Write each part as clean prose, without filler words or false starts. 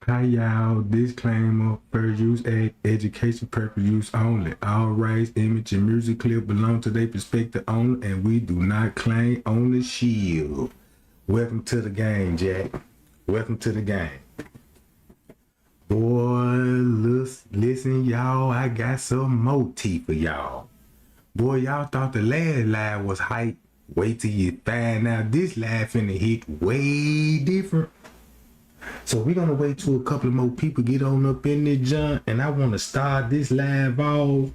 Hi y'all, disclaimer, first use education purpose use only. All rights, image, and music clip belong to their perspective only, and we do not claim ownership. Welcome to the game, Jack. Welcome to the game. Boy, listen y'all, I got some more tea for y'all. Boy, y'all thought the last live was hype. Wait till you find out this live finna hit way different. So we're gonna wait till a couple of more people get on up in this junk, and I wanna start this live off,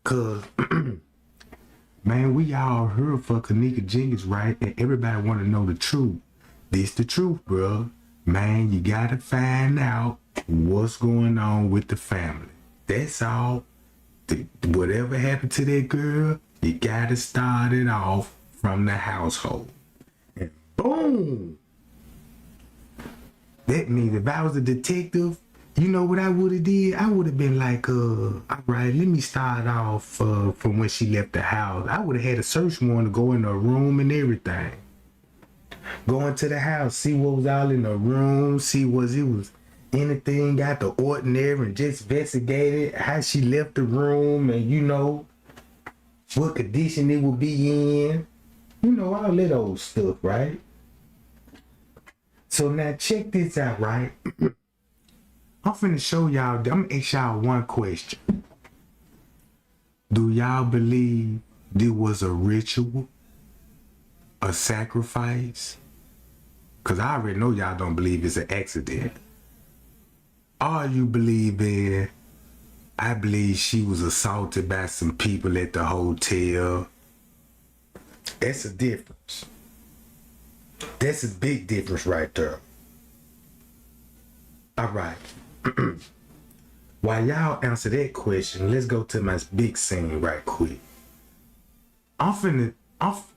cause man, we all heard for Kenneka Jenkins, right? And everybody wanna know the truth. This the truth, bro. Man, you gotta find out what's going on with the family. That's all. Whatever happened to that girl, you gotta start it off from the household. And boom! That means if I was a detective, you know what I would have did? I would have been like, all right, let me start off from when she left the house. I would have had a search warrant to go in the room and everything. Go into the house, see what was all in the room, see was anything out the ordinary, and just investigated how she left the room and, you know, what condition it would be in. You know, all that old stuff, right? So now check this out, right? I'm finna show y'all, I'm gonna ask y'all one question. Do y'all believe there was a ritual, a sacrifice? Cause I already know y'all don't believe it's an accident. Or you believe in, I believe she was assaulted by some people at the hotel. That's a difference. That's a big difference right there. All right. While y'all answer that question, let's go to my big scene right quick. I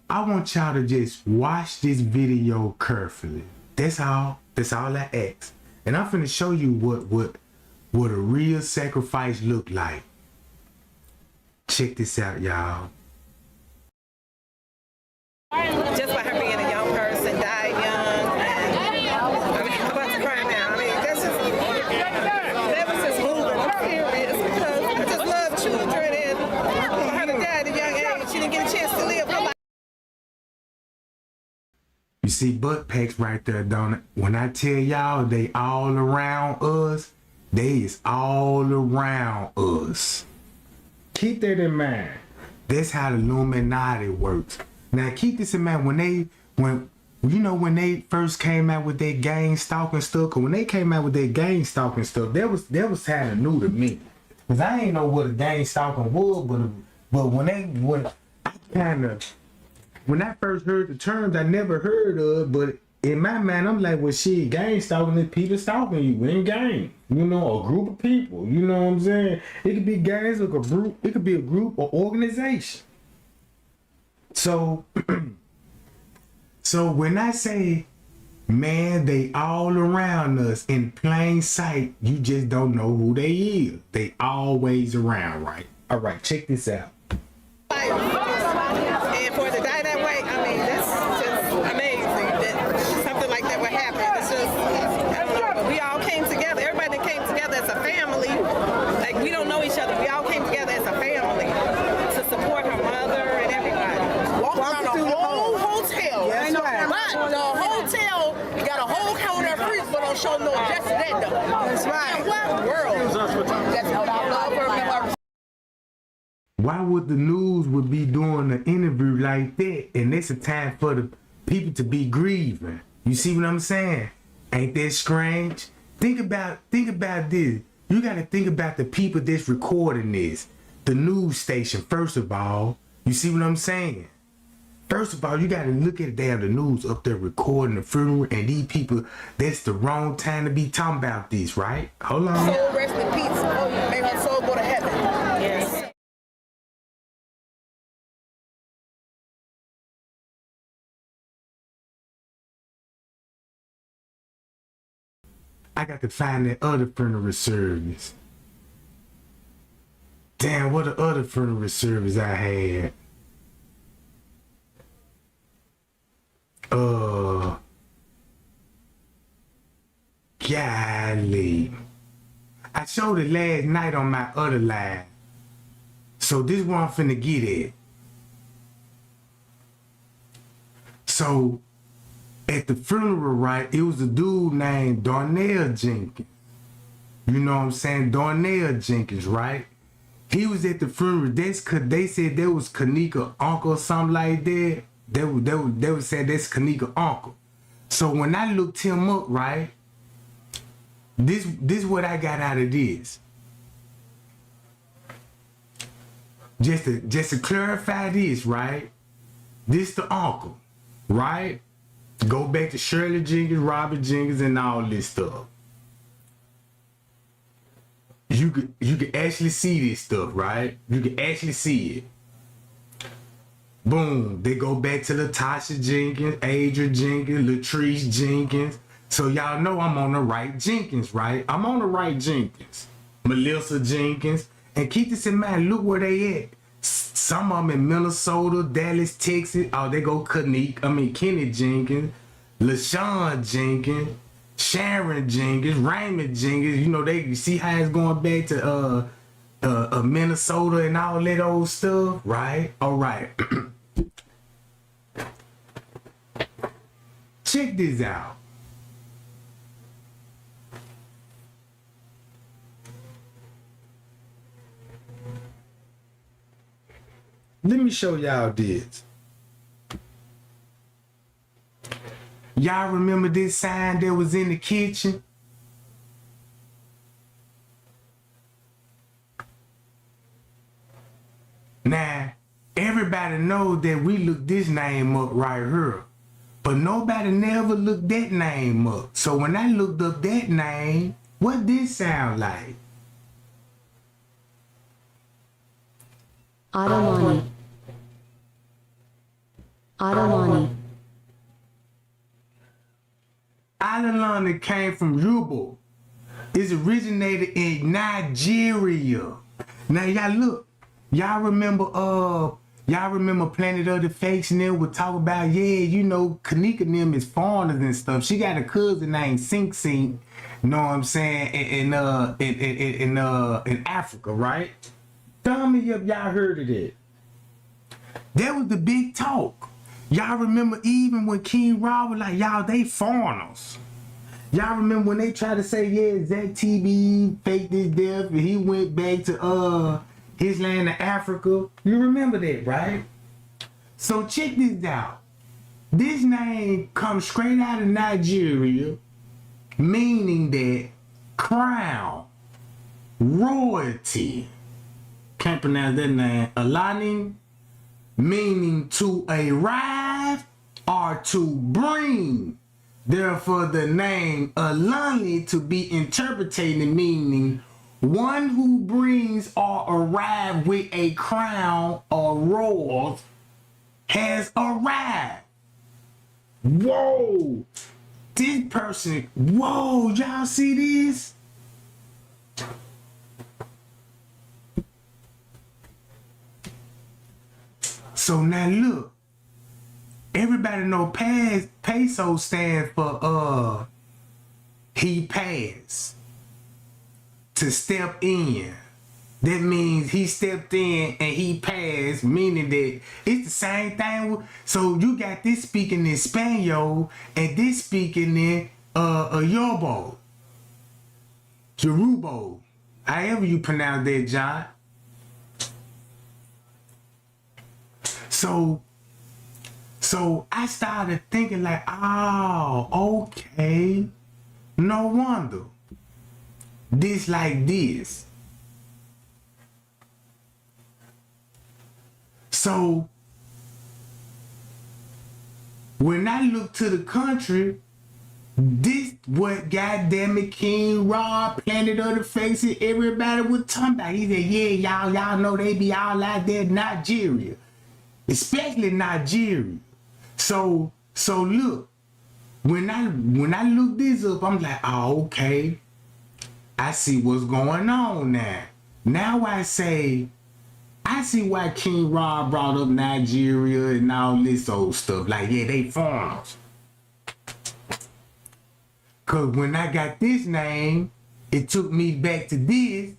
want y'all to just watch this video carefully. That's all. That's all I ask. And I'm finna show you what a real sacrifice look like. Check this out, y'all. Just by her being a young person, died young, and I mean, I'm about to cry now. I mean, that was just moving. I'm serious because I just love children, and for her to die at a young age, she didn't get a chance to live her life. You see butt packs right there, don't it? When I tell y'all they all around us, they is all around us. Keep that in mind. That's how the Illuminati works. Now keep this in mind, when they first came out with their gang stalking stuff, cause when they came out with their gang stalking stuff, that was kind of new to me. Cause I ain't know what a gang stalking was, but when I first heard the terms, I never heard of, but in my mind, I'm like, well, shit, gang stalking is people stalking you in gang. You know, a group of people. You know what I'm saying? It could be gangs, or a group. It could be a group or organization. So, so when I say, man, they all around us in plain sight, you just don't know who they is. They always around, right? All right, check this out. And for it to die that way, I mean, that's just amazing that something like that would happen. It's just, I don't know, but we all came together. Everybody that came together as a family. Like, we don't know each other. We all came together as a family to support her mother and everybody. Walk around the whole hotel. Yes, right. But the hotel got a whole counter of fruit, but don't show no just that though. That's right. In what world? That's what I love her. Why would the news would be doing an interview like that? And it's a time for the people to be grieving. You see what I'm saying? Ain't that strange? Think about this. You got to think about the people that's recording this. The news station, first of all. You see what I'm saying? First of all, you got to look at the news up there recording the funeral, and these people, that's the wrong time to be talking about this, right? Hold on. Soul rest in peace. May her soul go to heaven. Yes. I got to find that other funeral service. Damn, what the other funeral service I had? golly. I showed it last night on my other line. So this one I'm finna get at. So at the funeral, right, it was a dude named Darnell Jenkins. You know what I'm saying? Darnell Jenkins, right? He was at the funeral. That's cause they said that was Kenneka uncle or something like that. They would say that's Kenneka uncle. So when I looked him up, right, this what I got out of this. Just to clarify this, right? This the uncle, right? Go back to Shirley Jenkins, Robert Jenkins, and all this stuff. You could actually see this stuff, right? You can actually see it. Boom. They go back to Latasha Jenkins, Adria Jenkins, Latrice Jenkins. So y'all know I'm on the right Jenkins, right? I'm on the right Jenkins. Melissa Jenkins. And keep this in mind, look where they at. Some of them in Minnesota, Dallas, Texas. Oh, they go Kenny Jenkins, LaShawn Jenkins, Sharon Jenkins, Raymond Jenkins. You know, they see how it's going back to Minnesota and all that old stuff, right? All right. Check this out. Let me show y'all this. Y'all remember this sign that was in the kitchen? Now, everybody knows that we looked this name up right here. But nobody never looked that name up. So when I looked up that name, what did this sound like? Automani. Adelani came from Yoruba. It's originated in Nigeria. Now y'all look, y'all remember Planet of the Fakes and them would talk about, yeah, you know, Kenneka and them is foreigners and stuff. She got a cousin named Sink Sink, you know what I'm saying, in Africa, right? Tell me if y'all heard of that. That was the big talk. Y'all remember even when King Rob was like, y'all, they foreigners. Y'all remember when they tried to say, yeah, Zach TB faked his death and he went back to his land of Africa? You remember that, right? So check this out. This name comes straight out of Nigeria, meaning that crown, royalty. Can't pronounce that name. Alani, meaning to arrive or to bring. Therefore, the name Alani to be interpreted meaning one who brings or arrive with a crown or royal has arrived. Whoa! This person, whoa, y'all see this? So now look, everybody know peso stands for he passed, to step in. That means he stepped in and he passed, meaning that it's the same thing. So you got this speaking in Spanish and this speaking in Yoruba, Yoruba, however you pronounce that, John. So I started thinking like, oh, okay, no wonder. This like this. So when I look to the country, this what goddamn it King Rob, Planet of the Faces, everybody was talking about. He said, yeah, y'all know they be all out there in Nigeria. Especially Nigeria. So look, when I look this up, I'm like, oh, okay. I see what's going on now. Now I see why King Rob brought up Nigeria and all this old stuff. Like, yeah, they foreigners. Cause when I got this name, it took me back to this.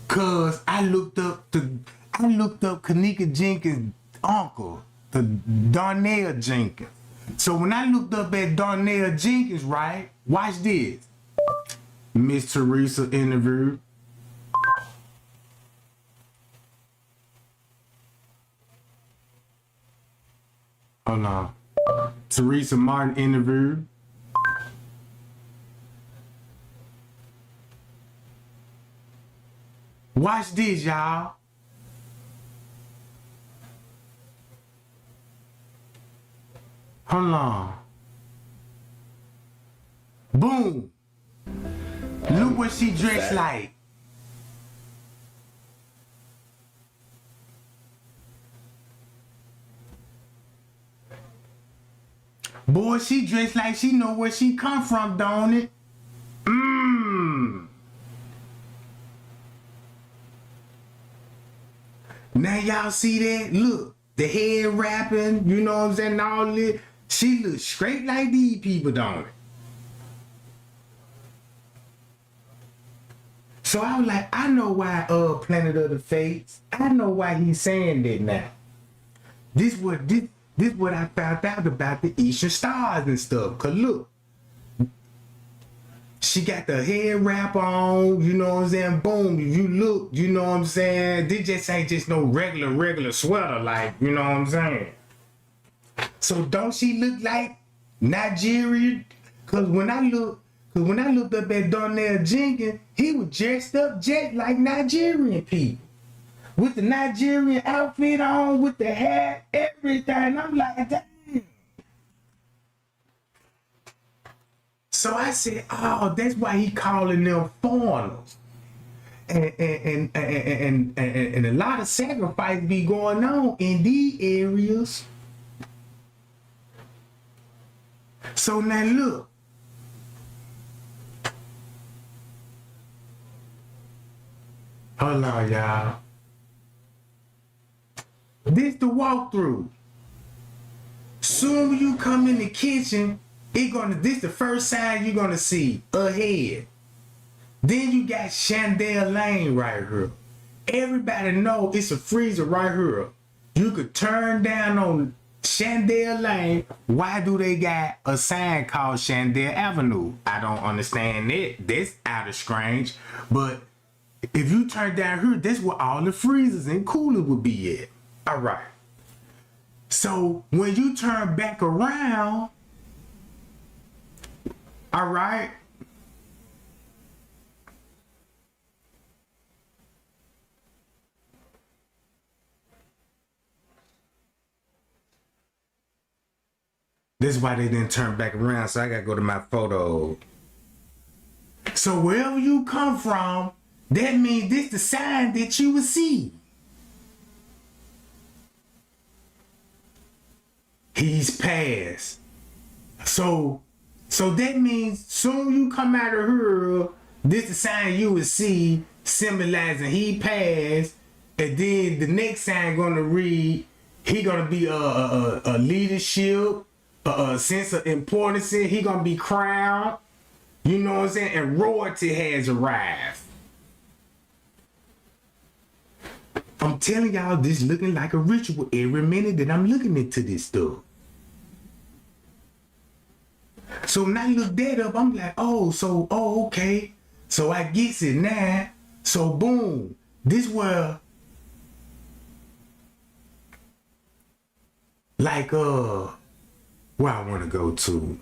Cause I looked up Kenneka Jenkins' uncle, the Darnell Jenkins. So when I looked up at Darnell Jenkins, right? Watch this. Miss Teresa interview. Hold on. Teresa Martin interview. Watch this, y'all. Hold on. Boom. Look what she dressed like. Boy, she dressed like she know where she come from, don't it? Now y'all see that? Look, the head wrapping, you know what I'm saying, all this. She looks straight like these people, don't it? So I was like, I know why Planet of the Fates. I know why he's saying that now. This what I found out about the Eastern stars and stuff. Cause look, she got the head wrap on, you know what I'm saying? Boom, if you look, you know what I'm saying? This just ain't just no regular sweater, like, you know what I'm saying? So don't she look like Nigerian? Cause when I looked up at Darnell Jenkins, he was dressed up just like Nigerian people. With the Nigerian outfit on, with the hat, everything. I'm like, damn. So I said, oh, that's why he calling them foreigners. And a lot of sacrifice be going on in these areas. So now look. Hold on, y'all. This the walkthrough. Soon when you come in the kitchen, this the first sign you're gonna see ahead. Then you got Chandel Lane right here. Everybody know it's a freezer right here. You could turn down on Chandel Lane. Why do they got a sign called Chandel Avenue? I don't understand it. That's out of strange. But if you turn down here, that's where all the freezers and coolers would be at. All right. So when you turn back around, all right, this is why they didn't turn back around, so I gotta go to my photo. So wherever you come from, that means this the sign that you will see. He's passed. So that means soon you come out of here, this the sign you will see symbolizing he passed, and then the next sign gonna read he gonna be a leadership, a sense of importance. He gonna be crowned. You know what I'm saying? And royalty has arrived. I'm telling y'all, this looking like a ritual every minute that I'm looking into this stuff. So when I look that up, I'm like, okay. So I get it now. So boom, this where, like, where I want to go to.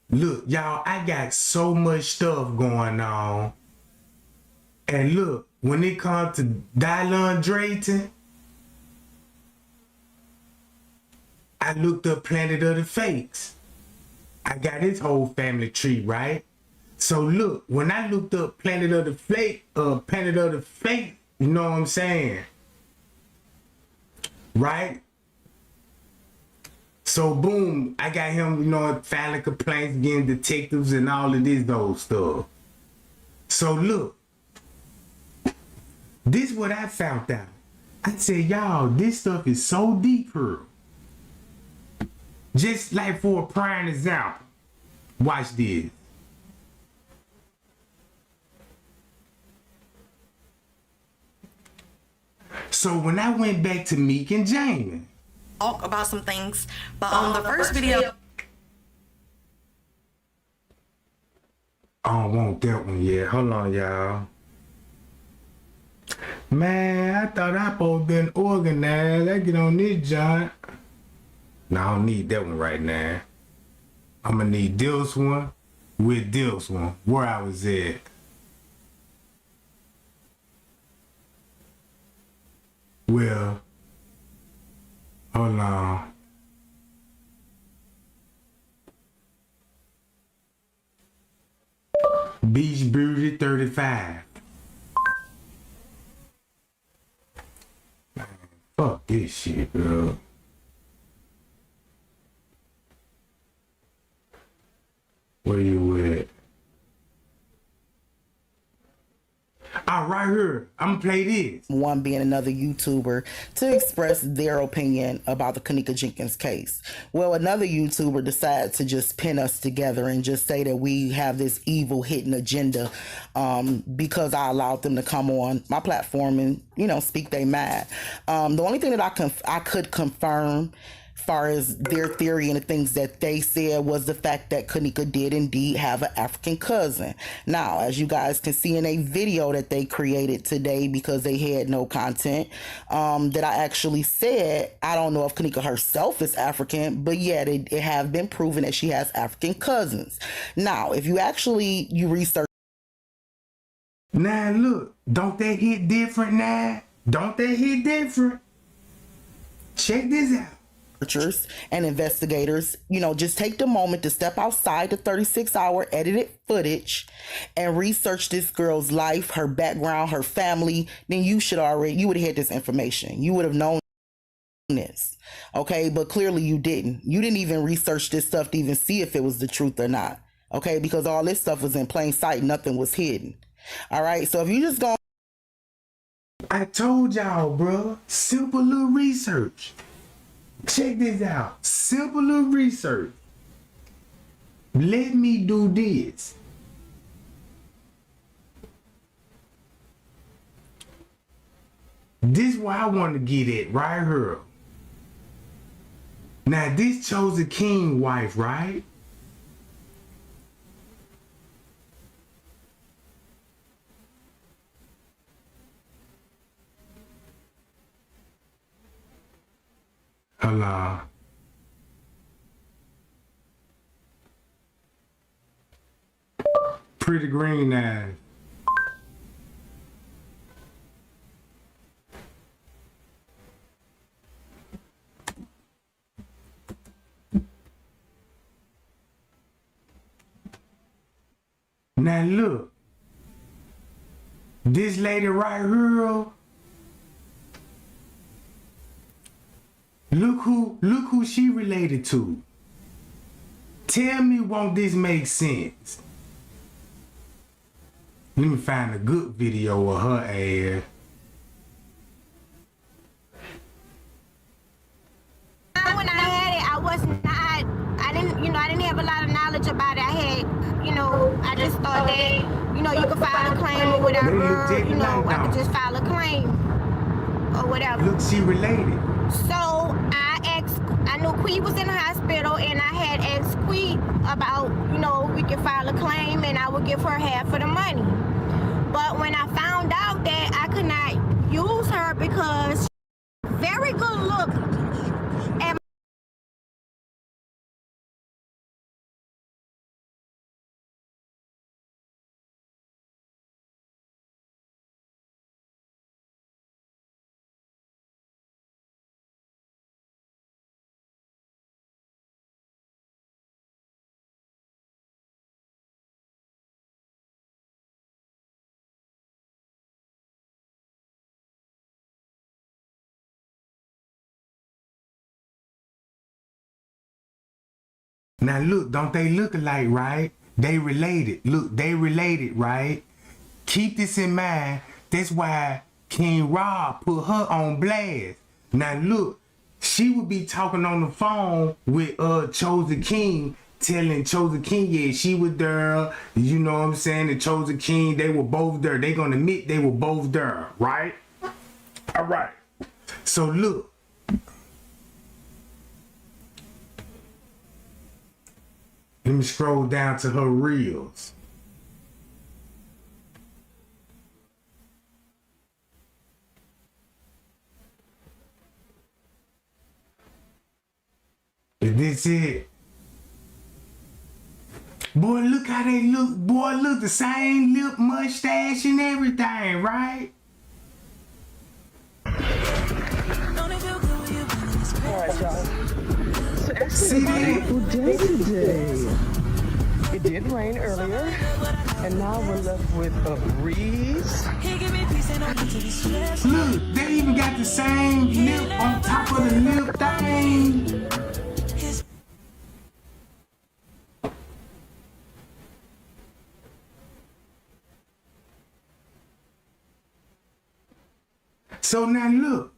Look, y'all, I got so much stuff going on. And look, when it comes to Dylan Drayton, I looked up Planet of the Fates. I got his whole family tree, right? So look, when I looked up Planet of the Fate, you know what I'm saying? Right? So boom, I got him, you know, filing complaints, getting detectives and all of this old stuff. So look, this is what I found out. I said, y'all, this stuff is so deep here. Just like for a prime example. Watch this. So when I went back to Meek and Jamie, talk about some things, but on the first video, I don't want that one yet. Hold on, y'all. Man, I thought I both been organized. I get on this joint. No, I don't need that one right now. I'm gonna need this one with this one. Where I was at. Well, hold on. Beach Beauty 35. Man, fuck this shit, bro. Where you at? All right, here. I'm gonna play this. One being another YouTuber to express their opinion about the Kenneka Jenkins case. Well, another YouTuber decided to just pin us together and just say that we have this evil hidden agenda because I allowed them to come on my platform and, you know, speak their mind. The only thing that I could confirm far as their theory and the things that they said was the fact that Kenneka did indeed have an African cousin. Now, as you guys can see in a video that they created today because they had no content, that I actually said, I don't know if Kenneka herself is African, but yet it have been proven that she has African cousins. Now, if you research. Now look, don't that hit different now? Don't that hit different? Check this out. And investigators, you know, just take the moment to step outside the 36-hour edited footage and research this girl's life, her background, her family. Then you would have had this information. You would have known this. Okay, but clearly you didn't. You didn't even research this stuff to even see if it was the truth or not. Okay, because all this stuff was in plain sight. Nothing was hidden. All right, so if you just go. I told y'all, bro. Simple little research. Check this out. Simple little research. Let me do this. This is where I want to get at right here. Now this chosen king wife, right? Hello. Pretty green eyes. Now look. This lady right here. Look who she related to. Tell me, won't this make sense? Let me find a good video of her ass. When I had it, I didn't have a lot of knowledge about it. I just thought that, you could file a claim or whatever, I could just file a claim or whatever. Look, she related. So I knew Quee was in the hospital, and I had asked Quee about, we could file a claim and I would give her half of the money. But when I found out that I could not use her because very good look and Now look, don't they look alike, right? They related. Look, they related, right? Keep this in mind. That's why King Rob put her on blast. Now look, she would be talking on the phone with Chosen King, telling Chosen King, yeah, she was there. You know what I'm saying? The Chosen King, they were both there. They gonna admit they were both there, right? All right. So look. Let me scroll down to her reels. Is this it? Boy, look how they look. Boy, look, the same lip, mustache, and everything, right? See that? Beautiful day today. It did rain earlier, and now we're left with a breeze. Look, they even got the same lip on top of the lip thing. So now look,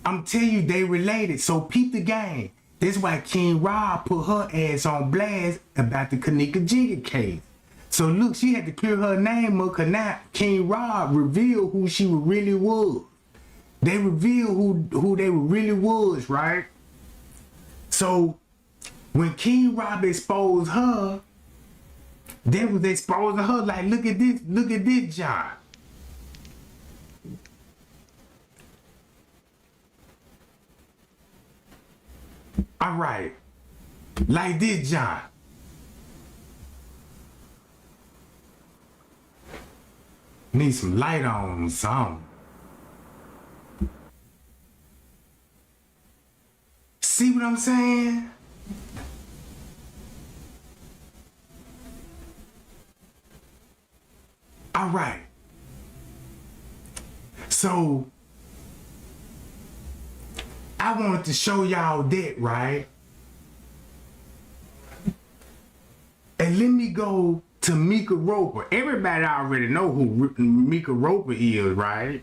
I'm telling you they related. So peep the game. That's why King Rob put her ass on blast about the Kenneka Jenkins case. So look, she had to clear her name up because now King Rob revealed who she really was. They revealed who they really was, right? So when King Rob exposed her, they was exposing her like, look at this job. All right, like this, John. Need some light on something. See what I'm saying? All right. So I wanted to show y'all that, right? And let me go to Mika Roper. Everybody already know who Mika Roper is, right?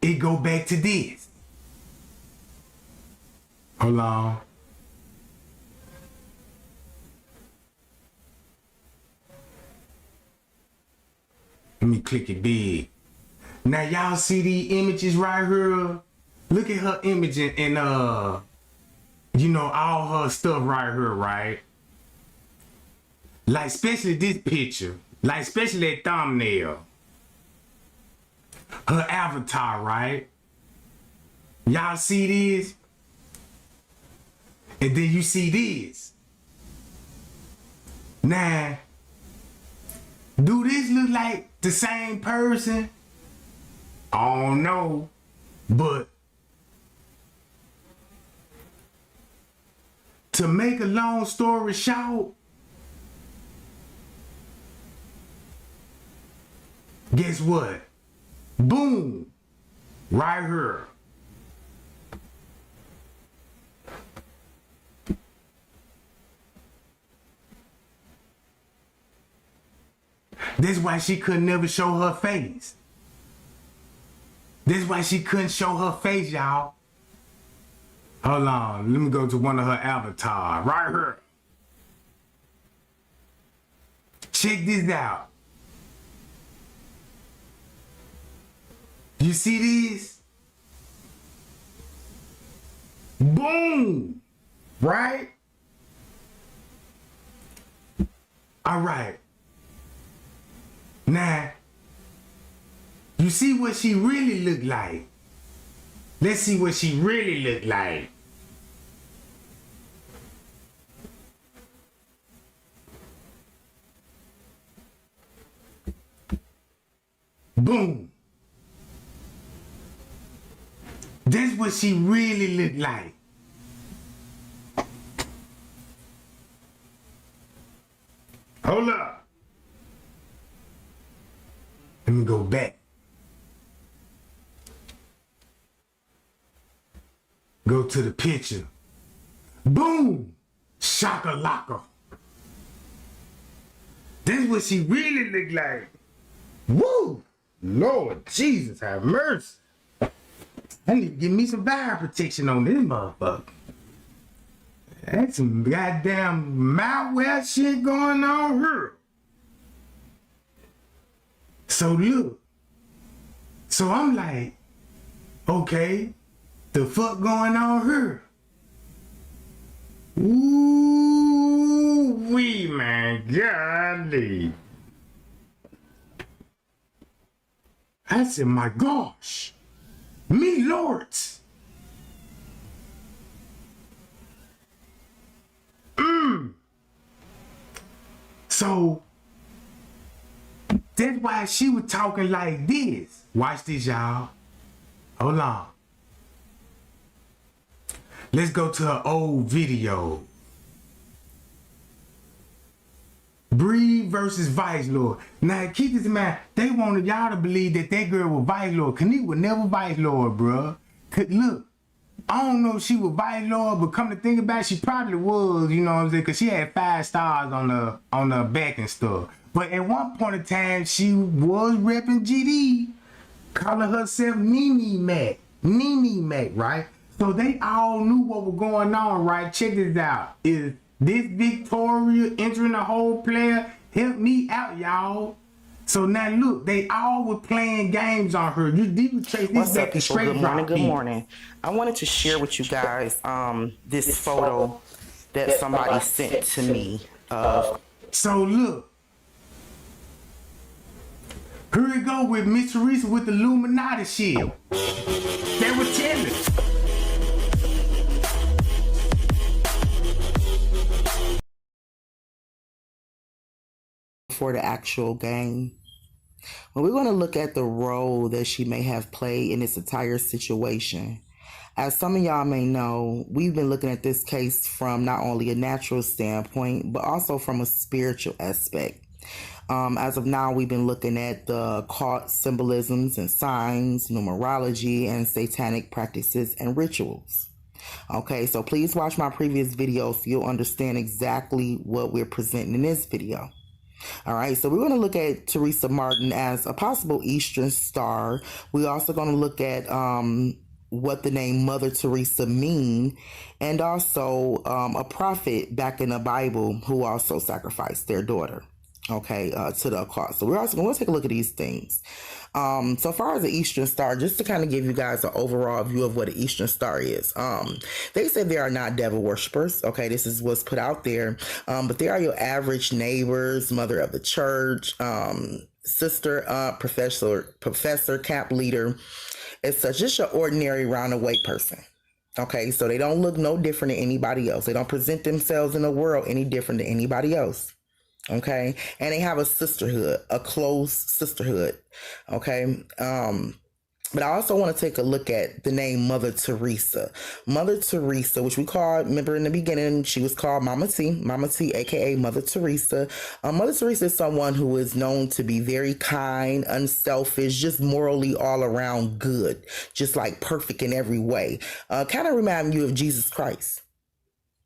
It go back to this. Hold on. Let me click it big. Now y'all see these images right here? Look at her image and you know, all her stuff right here, right? Like especially this picture. Like especially that thumbnail. Her avatar, right? Y'all see this? And then you see this. Now, do this look like the same person? I don't know, but to make a long story short, guess what? Boom, right here. That's why she could never show her face. That's why she couldn't show her face, y'all. Hold on, let me go to one of her avatars, right here. Check this out. You see this? Boom, right? All right. Now, you see what she really looked like. Let's see what she really looked like. Boom. That's what she really looked like. Hold up. Let me go back. Go to the picture. Boom! Shakalaka. That's what she really looked like. Woo! Lord Jesus, have mercy. I need to give me some fire protection on this motherfucker. That's some goddamn malware shit going on here. So look. So I'm like, okay, the fuck going on here? Ooh wee, man, golly. I said, my gosh, me lords. So that's why she was talking like this. Watch this, y'all. Hold on. Let's go to her old video. Bree versus Vice Lord. Now, keep this in mind. They wanted y'all to believe that that girl was Vice Lord. Kenneka was never Vice Lord, bruh. Look, I don't know if she was Vice Lord, but come to think about it, she probably was, you know what I'm saying? Because she had 5 stars on the back and stuff. But at one point in time, she was repping GD, calling herself Nene Mac, right? So they all knew what was going on, right? Check this out. Is this Victoria entering the whole player? Help me out, y'all. So now look, they all were playing games on her. You trace this What's back up, to people? straight Good morning, good drop morning. I wanted to share with you guys this photo that somebody sent to me of. So look. Here we go with Miss Teresa with the Illuminati shield. They were telling. For the actual game. Well, we're going to look at the role that she may have played in this entire situation. As some of y'all may know, we've been looking at this case from not only a natural standpoint, but also from a spiritual aspect. As of now, we've been looking at the occult symbolisms and signs, numerology, and satanic practices and rituals. Okay, so please watch my previous video so you'll understand exactly what we're presenting in this video. All right, so we're going to look at Teresa Martin as a possible Eastern star. We're also going to look at what the name Mother Teresa mean, and also a prophet back in the Bible who also sacrificed their daughter, okay, to the occult. So we're also going to take a look at these things. So far as the Eastern Star, just to kind of give you guys an overall view of what an Eastern Star is. They said they are not devil worshippers. Okay, this is what's put out there. But they are your average neighbors, mother of the church, sister, professor, camp leader. It's just an ordinary roundaway person. Okay, so they don't look no different than anybody else. They don't present themselves in the world any different than anybody else. Okay, and they have a sisterhood, a close sisterhood. Okay, but I also want to take a look at the name Mother Teresa. Mother Teresa, which we called, remember in the beginning, she was called Mama T, aka Mother Teresa. Mother Teresa is someone who is known to be very kind, unselfish, just morally all around good, just like perfect in every way. Kind of remind you of Jesus Christ.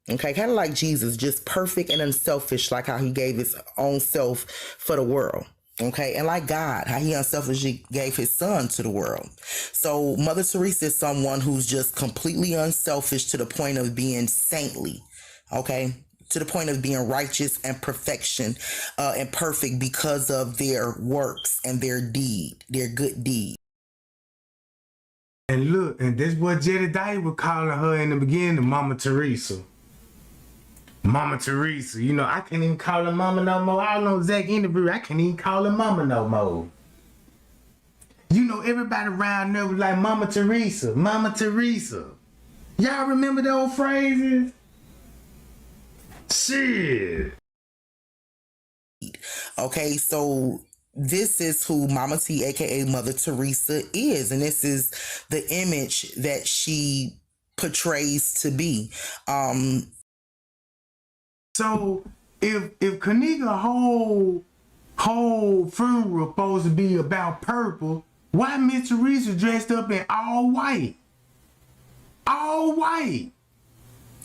Okay, kind of like Jesus, just perfect and unselfish, like how he gave his own self for the world. Okay, and like God, how he unselfishly gave his son to the world. So Mother Teresa is someone who's just completely unselfish to the point of being saintly. Okay, to the point of being righteous and perfection and perfect because of their works and their good deed. And look, and that's what Jedediah was calling her in the beginning, Mama Teresa. Mama Teresa, you know, I can't even call her Mama no more. I don't know Zach interview, I can't even call her Mama no more. You know, everybody around there was like Mama Teresa, Mama Teresa. Y'all remember those phrases? Shit. Okay, so this is who Mama T, aka Mother Teresa, is, and this is the image that she portrays to be. So if Kenneka whole funeral supposed to be about purple, why Miss Teresa dressed up in all white? All white.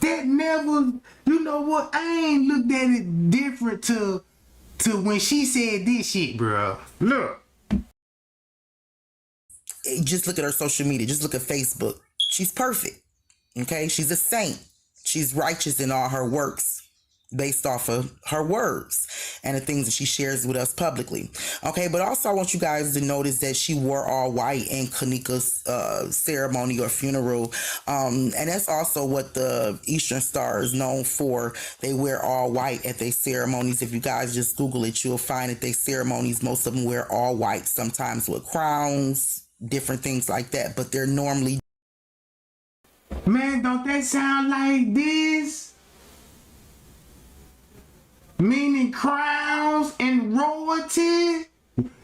That never, you know what? I ain't looked at it different to when she said this shit, bro. Look. Just look at her social media. Just look at Facebook. She's perfect. Okay? She's a saint. She's righteous in all her works based off of her words and the things that she shares with us publicly. Okay, but also I want you guys to notice that she wore all white in Kenneka's ceremony or funeral. And that's also what the Eastern Star is known for. They wear all white at their ceremonies. If you guys just Google it, you'll find that their ceremonies, most of them wear all white, sometimes with crowns, different things like that, but they're normally... Man, don't that sound like this? Meaning crowns and royalty?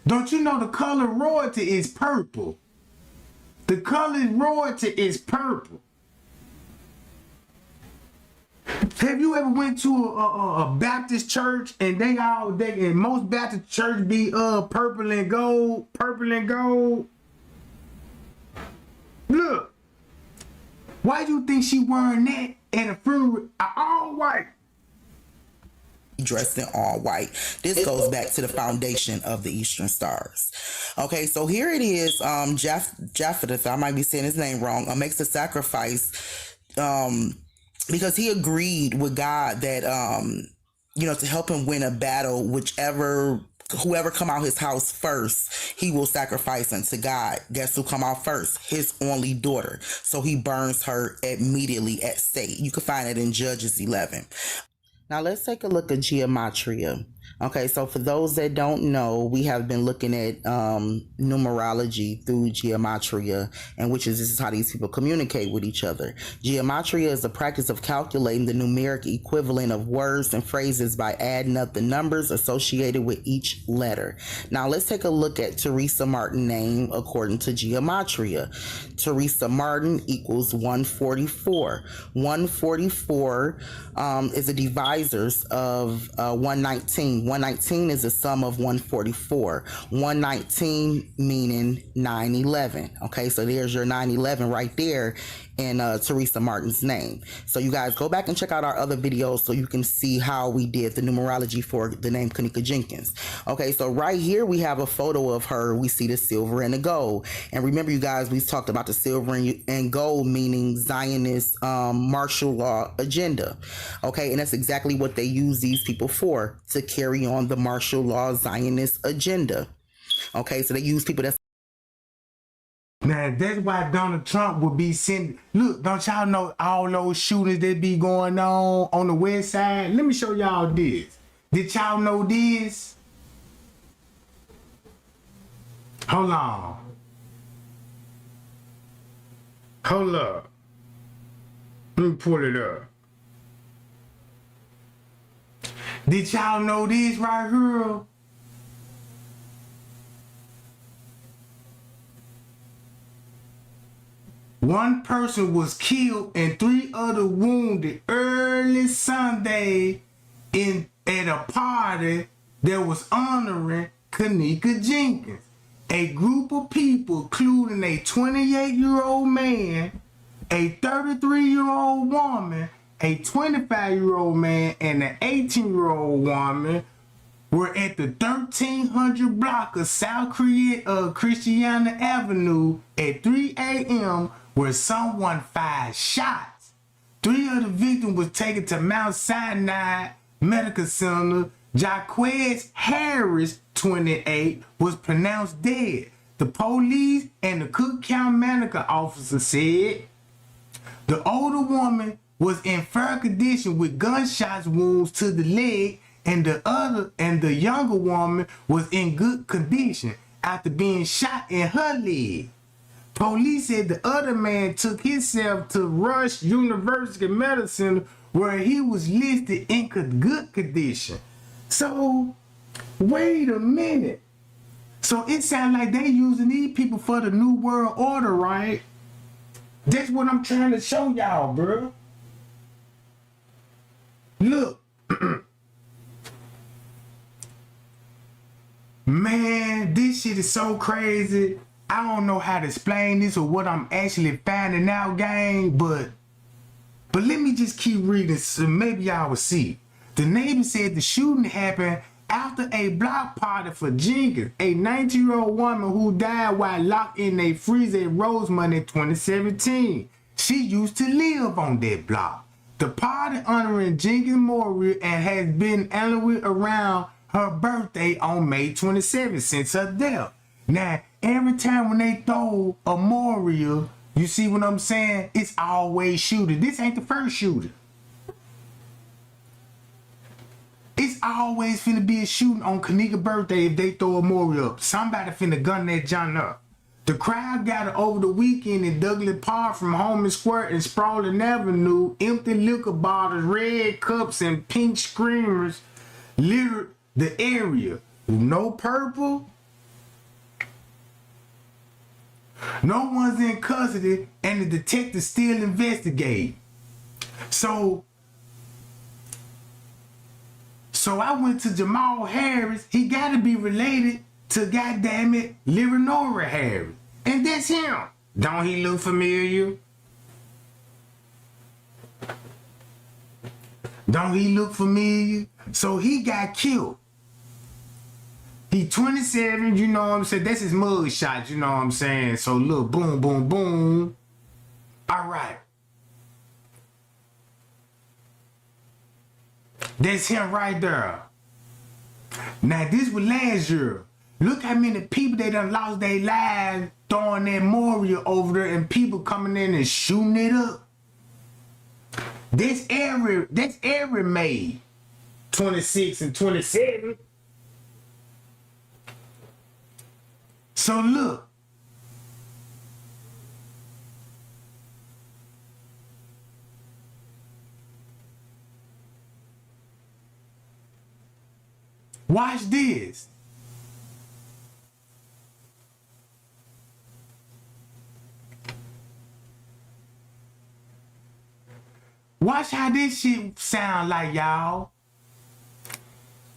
Don't you know the color royalty is purple? The color royalty is purple. Have you ever went to a Baptist church and and most Baptist church be purple and gold? Look, why do you think she wearing that at a funeral? All white. Dressed in all white. This goes back to the foundation of the Eastern Stars. Okay, so here it is. Japheth, I might be saying his name wrong, makes a sacrifice because he agreed with God that to help him win a battle, whoever come out his house first, he will sacrifice unto God. Guess who come out first? His only daughter. So he burns her immediately at stake. You can find it in Judges 11. Now let's take a look at gematria. Okay, so for those that don't know, we have been looking at numerology through gematria, and this is how these people communicate with each other. Gematria is the practice of calculating the numeric equivalent of words and phrases by adding up the numbers associated with each letter. Now let's take a look at Teresa Martin's name according to gematria. Teresa Martin equals 144. 144 is a divisors of 119. 119 is the sum of 144. 119 meaning 9/11. Okay, so there's your 9/11 right there in Teresa Martin's name. So you guys go back and check out our other videos so you can see how we did the numerology for the name Kenneka Jenkins. Okay, so right here we have a photo of her. We see the silver and the gold. And remember, you guys, we talked about the silver and gold meaning Zionist martial law agenda. Okay, and that's exactly what they use these people for, to carry on the martial law Zionist agenda. Okay, so they use people that's... Now, that's why Donald Trump would be sending... Look, don't y'all know all those shootings that be going on the west side? Let me show y'all this. Did y'all know this? Hold on. Hold up. Let me pull it up. Did y'all know this right here? One person was killed and 3 others wounded early Sunday at a party that was honoring Kenneka Jenkins. A group of people, including a 28-year-old man, a 33-year-old woman, a 25-year-old man, and an 18-year-old woman, were at the 1300 block of South Christiana Avenue at 3 a.m. where someone fired shots. 3 of the victims was taken to Mount Sinai Medical Center. Jaquez Harris, 28, was pronounced dead. The police and the Cook County medical officer said the older woman was in fair condition with gunshots wounds to the leg, and the younger woman was in good condition after being shot in her leg. Police said the other man took himself to Rush University Medicine where he was listed in good condition. So, wait a minute. So it sounds like they using these people for the New World Order, right? That's what I'm trying to show y'all, bro. Look. Man, this shit is so crazy. I don't know how to explain this or what I'm actually finding out, gang, but But let me just keep reading so maybe y'all will see. The neighbor said the shooting happened after a block party for Jenkins, a 19-year-old woman who died while locked in a freezer at Rosemont in 2017. She used to live on that block. The party honoring Jenkins' memorial and has been annually around her birthday on May 27th since her death. Now, every time when they throw a memorial, you see what I'm saying? It's always shooting. This ain't the first shooting. It's always finna be a shooting on Kenneka's birthday if they throw a memorial up. Somebody finna gun that John up. The crowd gathered over the weekend in Douglas Park from Holman Square and Sprawling Avenue. Empty liquor bottles, red cups, and pink screamers littered the area. No purple. No one's in custody, and the detectives still investigate. So I went to Jamal Harris. He got to be related to, goddammit, Leonora Harris. And that's him. Don't he look familiar? Don't he look familiar? So he got killed. He 27, you know what I'm saying? That's his mug shot, you know what I'm saying? So look, boom, boom, boom. All right. That's him right there. Now this was last year. Look how many people they done lost their lives throwing that memorial over there and people coming in and shooting it up. That's every May 26 and 27. So look. Watch this. Watch how this shit sound like, y'all.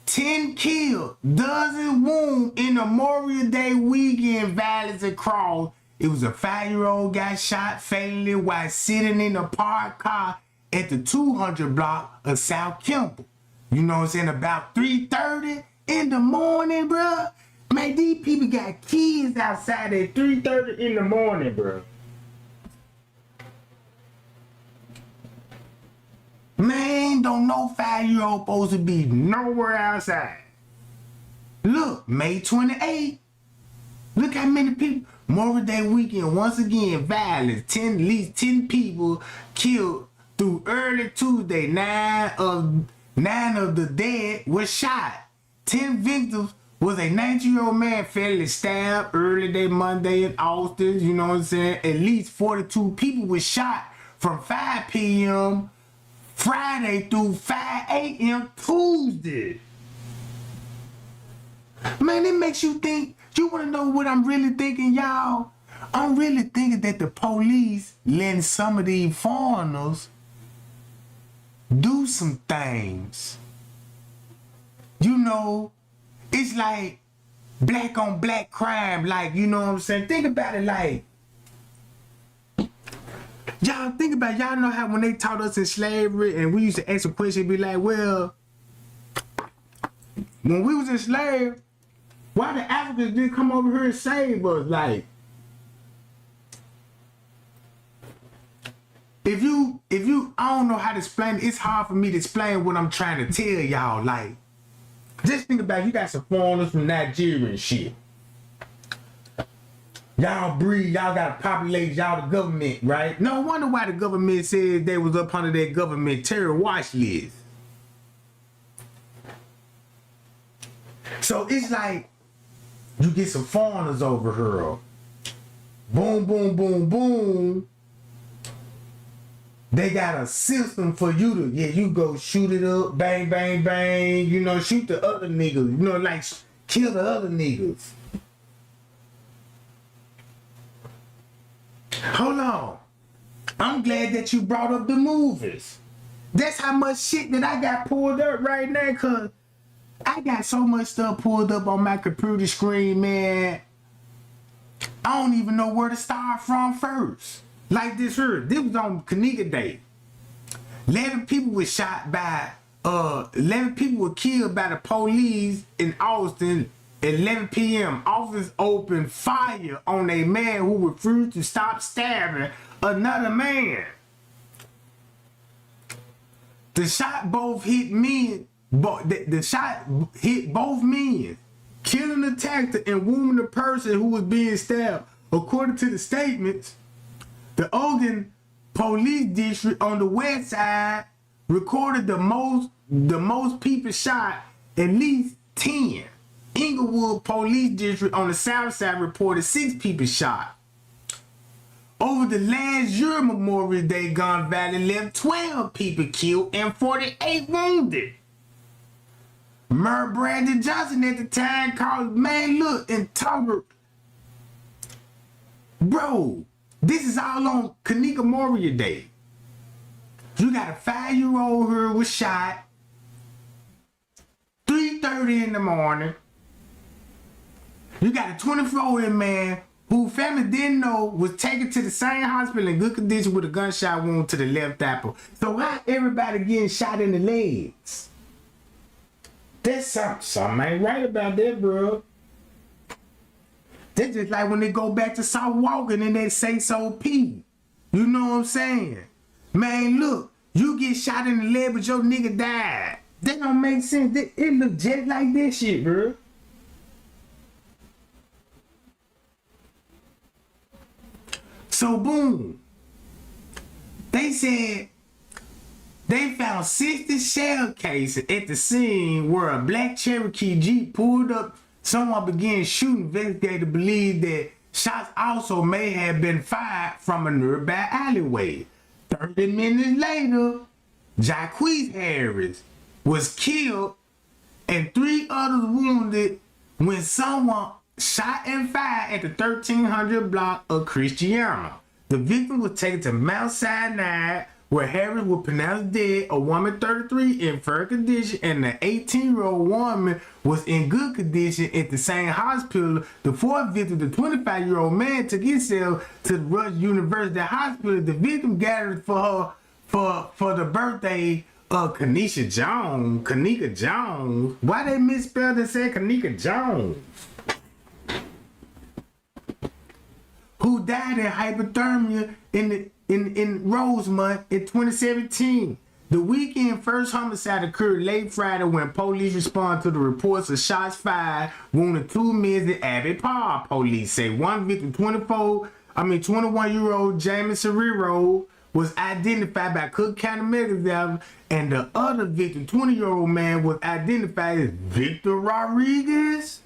10 killed, dozen wounded in Memorial Day weekend violence across. It was a 5-year-old got shot fatally while sitting in a parked car at the 200 block of South Kemper. You know what I'm saying? About 3:30 in the morning, bro. Man, these people got kids outside at 3:30 in the morning, bro. Man, don't no 5-year-old supposed to be nowhere outside. Look, May 28th. Look how many people. Memorial Day weekend, once again, violence. At least 10 people killed through early Tuesday. 9 of the dead were shot. 10 victims was a 19-year-old man fatally stabbed early day Monday in Austin. You know what I'm saying? At least 42 people were shot from 5 p.m. Friday through 5 a.m. Tuesday. Man, it makes you think. You want to know what I'm really thinking, y'all? I'm really thinking that the police letting some of these foreigners do some things. You know, it's like black on black crime. Like, you know what I'm saying? Think about it like, y'all think about it. Y'all know how when they taught us in slavery and we used to ask a question, be like, well, when we was enslaved, why the Africans didn't come over here and save us? Like, if you, I don't know how to explain it. It's hard for me to explain what I'm trying to tell y'all. Like, just think about it. You got some foreigners from Nigeria and shit. Y'all breed, y'all got to populate, y'all the government, right? No wonder why the government said they was up under their government terror watch list. So it's like, you get some foreigners over here. Boom, boom, boom, boom. They got a system for you to, you go shoot it up, bang, bang, bang, you know, shoot the other niggas, you know, like kill the other niggas. Hold on. I'm glad that you brought up the movies. That's how much shit that I got pulled up right now, cause I got so much stuff pulled up on my computer screen, man. I don't even know where to start from first. Like this here. This was on Kenneka Day. 11 people were shot by 11 people were killed by the police in Austin at 11 p.m. Officers opened fire on a man who refused to stop stabbing another man. The shot both hit men, but the shot hit both men, killing the attacker and wounding the person who was being stabbed. According to the statements, the Oregon Police District on the west side recorded the most people shot, at least 10. Inglewood Police District on the south side reported 6 people shot. Over the last year, Memorial Day, Gun Valley left 12 people killed and 48 wounded. Mayor Brandon Johnson at the time called, man, look, intolerant. Bro, this is all on Kenneka Memorial Day. You got a 5-year-old who was shot 3:30 in the morning. You got a 24-year-old man who family didn't know was taken to the same hospital in good condition with a gunshot wound to the left apple. So why everybody getting shot in the legs? There's something ain't right about that, bro. That's just like when they go back to South Walking and they say so P. You know what I'm saying? Man, look, you get shot in the leg but your nigga died. That don't make sense. It look just like this shit, bro. So boom, they said they found 60 shell cases at the scene where a black Cherokee Jeep pulled up. Someone began shooting. Investigators believe that shots also may have been fired from a nearby alleyway. 30 minutes later, Jaquez Harris was killed and 3 others wounded when someone shot and fired at the 1300 block of Christiana. The victim was taken to Mount Sinai, where Harris was pronounced dead, a woman 33 in fair condition, and the 18-year-old woman was in good condition at the same hospital. The 4th victim, the 25-year-old man, took himself to the Rush University Hospital. The victim gathered for the birthday of Kenneka Jones. Why they misspelled and said Kenneka Jones? Who died in hypothermia in Rosemont in 2017. The weekend first homicide occurred late Friday when police responded to the reports of shots fired, wounding 2 men in Abbey Park. Police say one victim, 21-year-old James Serrero, was identified by Cook County Medical Examiner, and the other victim, 20-year-old man, was identified as Victor Rodriguez.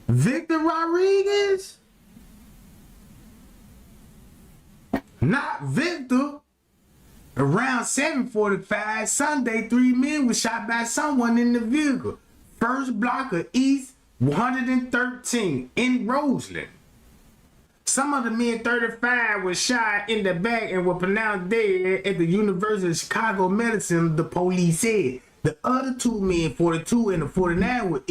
Victor Rodriguez? Not Victor. Around 7:45 Sunday, 3 men were shot by someone in the vehicle. First block of East 113 in Roseland. Some of the men, 35, were shot in the back and were pronounced dead at the University of Chicago Medicine, the police said. The other 2 men, 42 and the 49,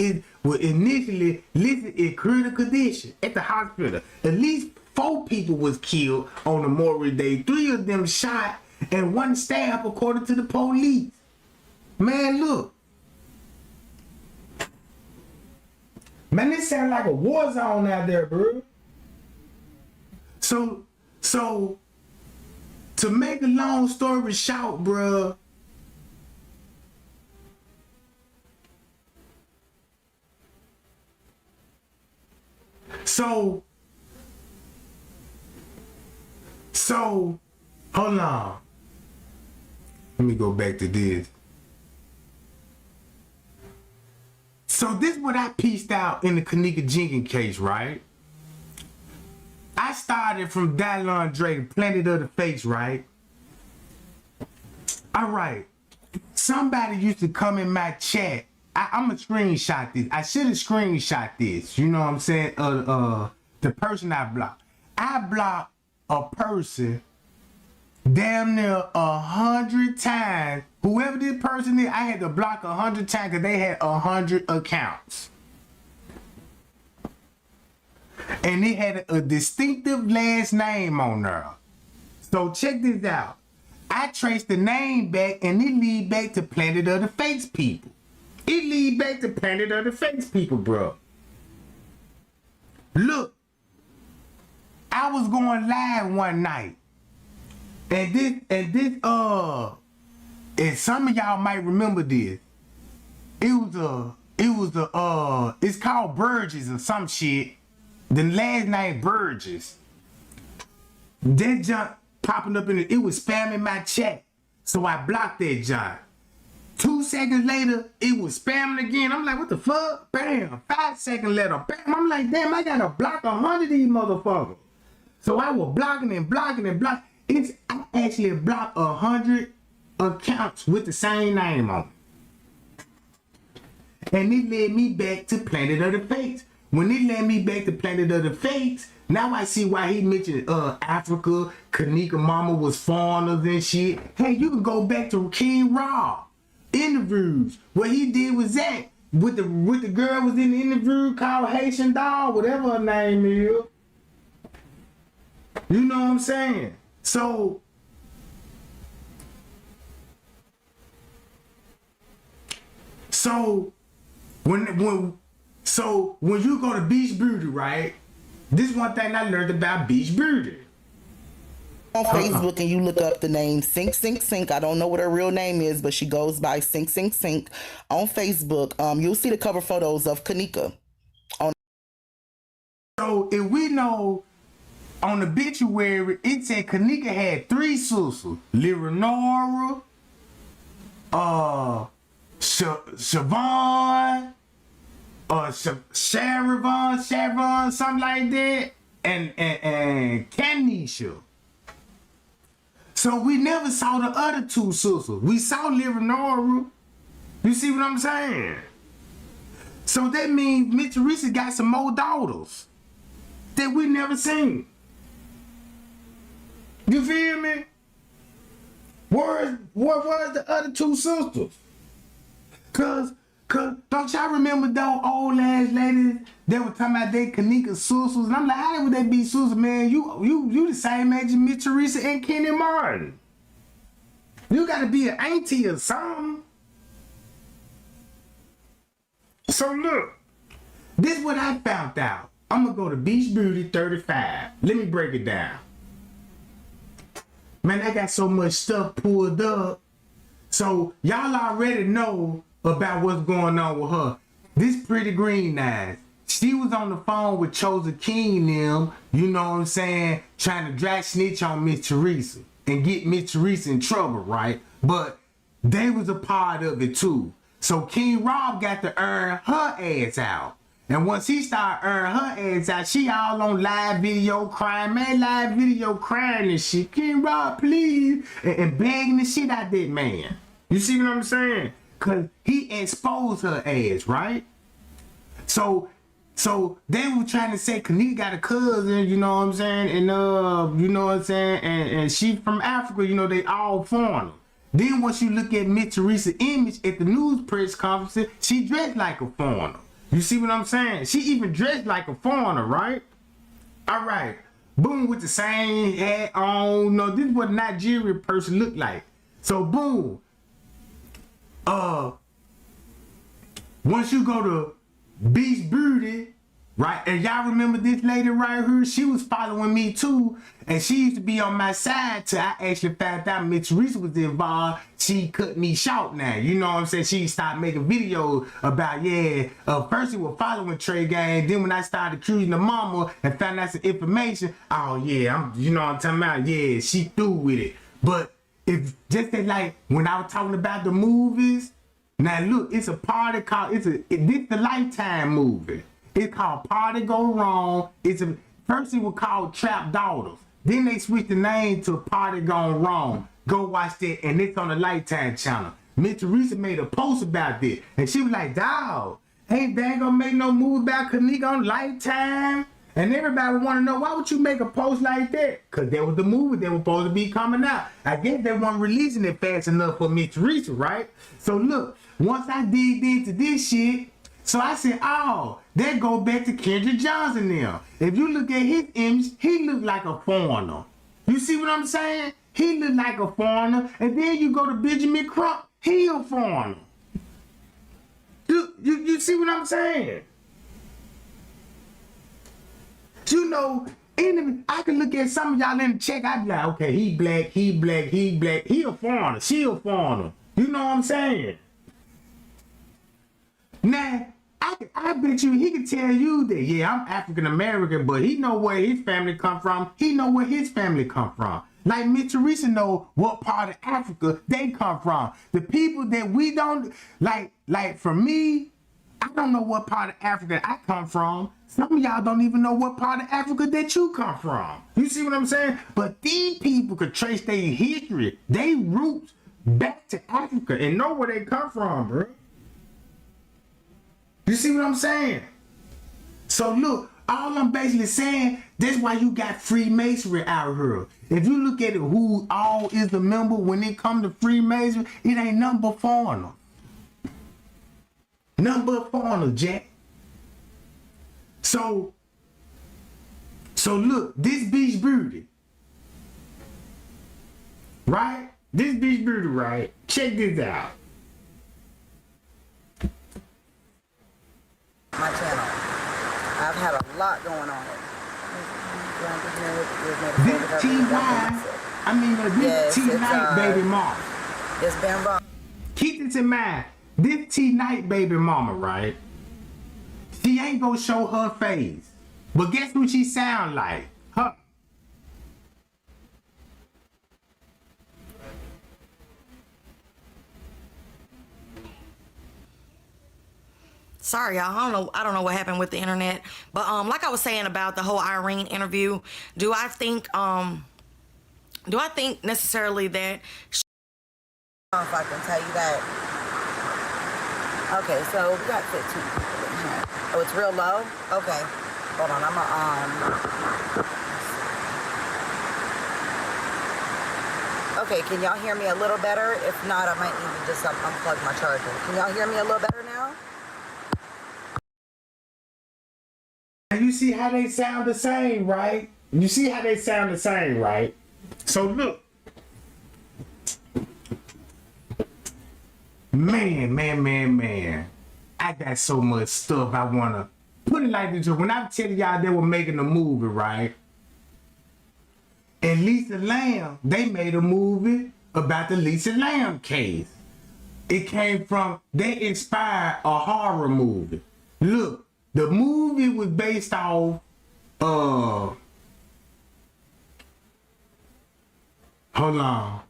were initially listed in critical condition at the hospital. At least 4 people was killed on Memorial Day. 3 of them shot and 1 stabbed, according to the police. Man, look. Man, this sounds like a war zone out there, bro. So to make a long story short, bro. So, hold on. Let me go back to this. So this is what I pieced out in the Kenneka Jenkins case, right? I started from Dallon Drake, Planet of the Fakes, right? All right. Somebody used to come in my chat. I'm gonna screenshot this. I should have screenshot this. You know what I'm saying? The person I blocked. I blocked a person damn near 100 times. Whoever this person is, I had to block 100 times because they had 100 accounts. And it had a distinctive last name on there. So check this out. I traced the name back and it lead back to Planet of the Fakes people. It lead back to Planet of the Fakes people, bro. Look, I was going live one night. And some of y'all might remember this. It's called Burgess or some shit. The last name Burgess. That junk popping up it was spamming my chat. So I blocked that junk. 2 seconds later, it was spamming again. I'm like, what the fuck? Bam. 5 seconds later, bam. I'm like, damn, I gotta block 100 of these motherfuckers. So I was blocking and blocking and blocking. I actually blocked 100 accounts with the same name on it. And it led me back to Planet of the Fakes. When it led me back to Planet of the Fakes, now I see why he mentioned Africa, Kenneka mama was foreigners and shit. Hey, you can go back to King Rob interviews. What he did was that with the girl was in the interview called Haitian Doll, whatever her name is. You know what I'm saying? So when you go to Beach Beauty, right? This one thing I learned about Beach Beauty. On Facebook and you look up the name Sink Sink Sink. I don't know what her real name is, but she goes by Sink Sink Sink on Facebook. You'll see the cover photos of Kenneka. So if we know on the obituary, it said Kenneka had 3 sisters: Leonora, Siobhan, Sharon, something like that, and Kenesha. So we never saw the other 2 sisters. We saw Leonora. You see what I'm saying? So that means Miss Teresa got some more daughters that we never seen. You feel me? What was the other 2 sisters? Cause don't y'all remember those old ass ladies that were talking about they Kenneka sisters? And I'm like, how would they be sisters, man? You the same age as Miss Teresa and Kenny Martin. You gotta be an auntie or something. So look, this is what I found out. I'm gonna go to Beach Beauty 35. Let me break it down. Man, I got so much stuff pulled up. So y'all already know about what's going on with her. This Pretty Green Eyes. She was on the phone with Chosen King and them, you know what I'm saying, trying to drag snitch on Miss Teresa and get Miss Teresa in trouble, right? But they was a part of it too. So King Rob got to earn her ass out. And once he started earning her ass out, she all on live video crying, man, live video crying and shit. King Rob, please. And begging the shit out that man. You see what I'm saying? Cause he exposed her ass, right? So they were trying to say Kenneka got a cousin, you know what I'm saying? And you know what I'm saying? And she from Africa, you know, they all foreigners. Then once you look at Miss Teresa's image at the news press conference, she dressed like a foreigner. You see what I'm saying? She even dressed like a foreigner, right? All right. Boom, with the same hat on. No, this is what a Nigerian person looked like. So boom. Once you go to Beach Beauty, right? And y'all remember this lady right here? She was following me too. And she used to be on my side till I actually found out Miss Teresa was involved. She cut me short now. You know what I'm saying? She stopped making videos about, first she was following Trey Gang. Then when I started accusing the mama and found out some information, you know what I'm talking about? Yeah, she through with it. But if just that, like when I was talking about the movies, now look, it's a party called, this the Lifetime movie. It's called Party Go Wrong. First it was called Trap Daughters. Then they switched the name to Party Gone Wrong. Go watch that, and it's on the Lifetime channel. Miss Teresa made a post about this, and she was like, dawg, ain't they gonna make no movie about Kenneka on Lifetime? And everybody want to know, why would you make a post like that? Because that was the movie that was supposed to be coming out. I guess they weren't releasing it fast enough for Miss Teresa, right? So look, once I digged into this shit, so I said, oh, That go back to Kendrick Johnson now. If you look at his image, he look like a foreigner. You see what I'm saying? He look like a foreigner. And then you go to Benjamin Crump, he a foreigner. You see what I'm saying? You know, I can look at some of y'all in the check, I'd be like, okay, he black, he black, he black, he a foreigner, she a foreigner. You know what I'm saying? Now, I bet you he can tell you that, yeah, I'm African American, but he know where his family come from. He know where his family come from. Like Miss Teresa know what part of Africa they come from. The people that we don't, like for me, I don't know what part of Africa I come from. Some of y'all don't even know what part of Africa that you come from. You see what I'm saying? But these people could trace their history, their roots back to Africa and know where they come from, bro. You see what I'm saying? So look, all I'm basically saying, that's why you got Freemasonry out here. If you look at it, who all is the member when it comes to Freemasonry, it ain't nothing but foreigners. Nothing but foreigners, Jack. So look, this Beach Beauty, right? This Beach Beauty, right? Check this out. My channel. I've had a lot going on. This T.Y., this T-Night baby mama. It's been wrong. Keep this in mind. This T-Night baby mama, right? She ain't gonna show her face. But guess what she sound like? Her. Sorry, y'all. I don't know what happened with the internet. But like I was saying about the whole Irene interview, do I think necessarily that If I can tell you that. Okay, so we got 15 people in here. Oh, it's real low? Okay. Hold on, Okay, can y'all hear me a little better? If not, I might need to just unplug my charger. Can y'all hear me a little better now? You see how they sound the same, right? You see how they sound the same, right? So look. Man. I got so much stuff I want to put it like this. When I tell y'all they were making a movie, right? And Lisa Lamb, they made a movie about the Lisa Lamb case. It came from, they inspired a horror movie. Look, the movie was based off, hold on.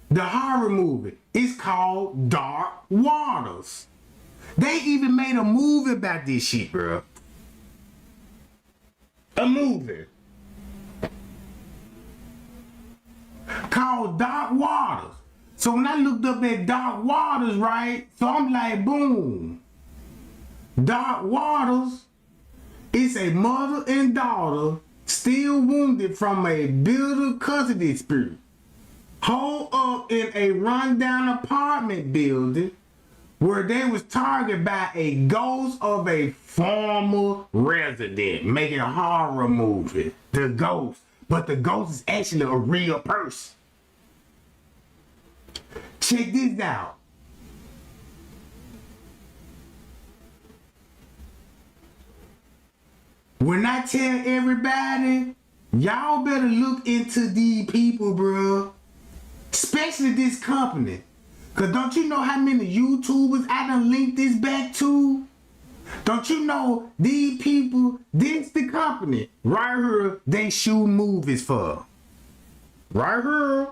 The horror movie is called Dark Waters. They even made a movie about this shit, bro. A movie called Dark Waters. So when I looked up at Dark Waters, right? So I'm like, boom. Dark Waters is a mother and daughter still wounded from a bitter custody dispute, holed up in a rundown apartment building where they was targeted by a ghost of a former resident, making a horror movie. The ghost. But the ghost is actually a real person. Check this out. When I tell everybody, y'all better look into these people, bro. Especially this company. Cause don't you know how many YouTubers I done linked this back to? Don't you know these people, this the company right here they shoot movies for. Right here.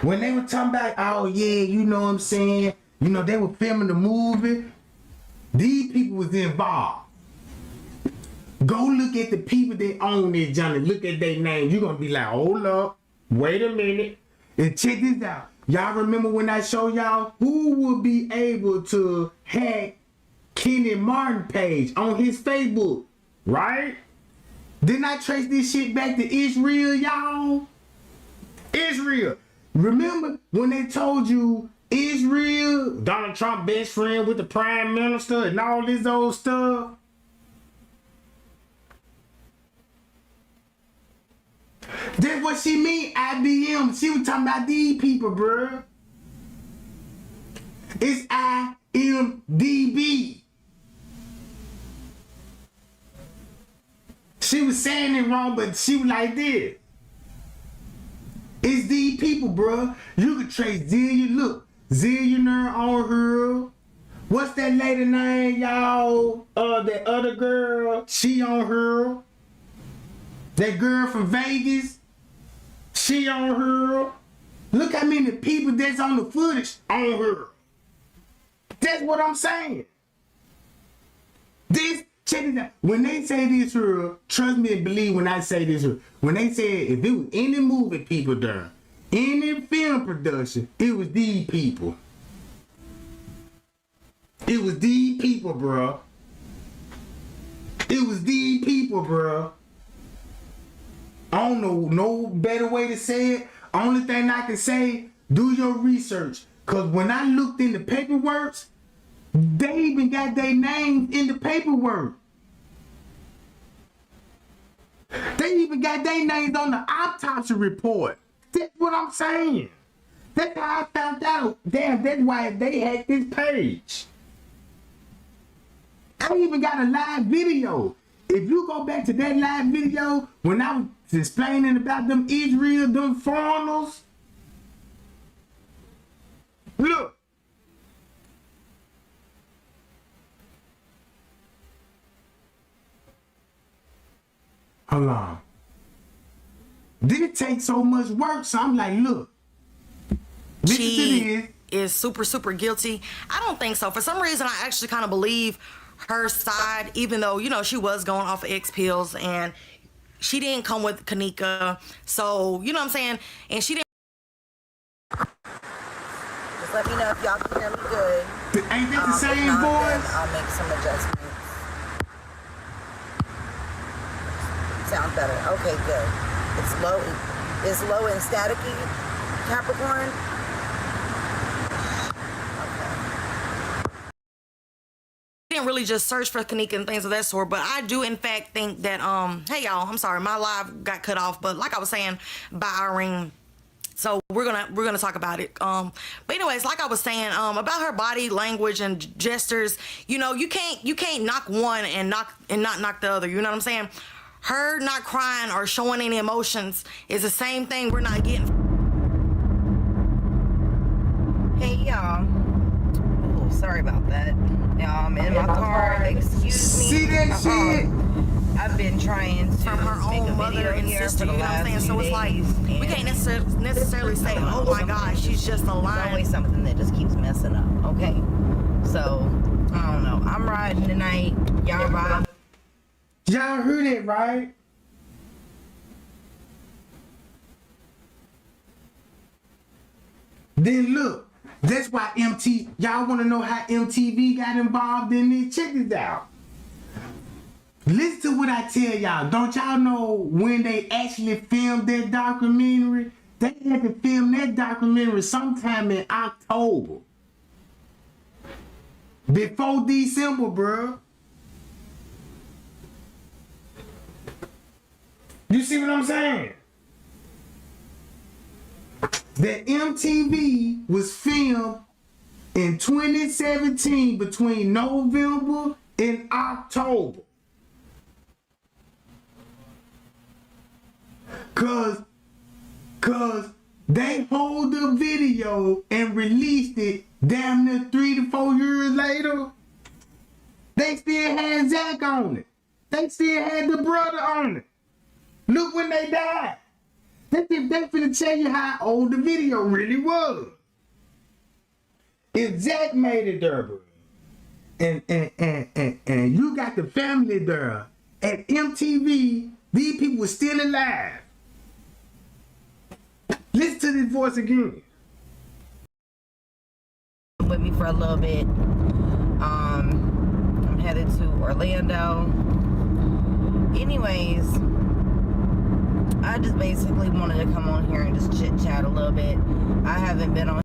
When they were talking about, oh yeah, you know what I'm saying? You know, they were filming the movie. These people was involved. Go look at the people that own this, Johnny. Look at their name. You're going to be like, hold up. Wait a minute. And check this out. Y'all remember when I showed y'all who would be able to hack Kenny Martin page on his Facebook, right? Didn't I trace this shit back to Israel, y'all? Israel. Remember when they told you Israel, Donald Trump best friend with the prime minister and all this old stuff? That's what she mean, IBM. She was talking about these people, bruh. It's IMDB. She was saying it wrong, but she was like this. It's these people, bruh. You could trace Zillionaire on her. What's that lady name, y'all? That other girl, she on her. That girl from Vegas, she on her. Look how many people that's on the footage on her. That's what I'm saying. Check it out. When they say this here, trust me and believe when I say this here. When they say if it was any movie people done, any film production, it was these people. It was these people, bro. It was these people, bro. I don't know no better way to say it. Only thing I can say, do your research. Cause when I looked in the paperwork, they even got their names in the paperwork. They even got their names on the autopsy report. That's what I'm saying. That's how I found out. Damn, that's why they hacked this page. I even got a live video. If you go back to that live video, when I was explaining about them Israel, them foreigners, look. Hold on. This takes so much work, so I'm like, look. She is super guilty. I don't think so. For some reason, I actually kind of believe her side, even though, you know, she was going off of X pills and she didn't come with Kenneka. So, you know what I'm saying? And she didn't. Just let me know if y'all can hear me good. Ain't that the same if not, voice? then I'll make some adjustments. Sound better. Okay, good. It's low. It's low and staticky, Capricorn. Didn't really just search for Kenneka and things of that sort, but I do in fact think that hey y'all, I'm sorry, my live got cut off, but like I was saying by Irene, so we're gonna talk about it. But anyways, like I was saying about her body language and gestures, you know, you can't knock one and not knock the other. You know what I'm saying? Her not crying or showing any emotions is the same thing we're not getting. Hey y'all. Oh, sorry about that. I'm in my car. Excuse me. See that shit? I've been trying to From her make own a mother video and here sister, for you the know what I'm saying? last So few it's like, days, we can't necessarily say, oh my gosh, she's just a There's lion. always something that just keeps messing up. Okay, so I don't know. I'm riding tonight. Y'all ride. Y'all heard it, right? Then look, that's why y'all want to know how MTV got involved in this? Check this out. Listen to what I tell y'all. Don't y'all know when they actually filmed that documentary? They had to film that documentary sometime in October. Before December, bruh. You see what I'm saying? That MTV was filmed in 2017 between November and October. Cause they hold the video and released it damn near 3 to 4 years later. They still had Zach on it. They still had the brother on it. Look when they died. They finna tell you how old the video really was. If Zach made it there, bro, and you got the family there at MTV, these people were still alive. Listen to this voice again. With me for a little bit. I'm headed to Orlando. Anyways, I just basically wanted to come on here and just chit chat a little bit. I haven't been on.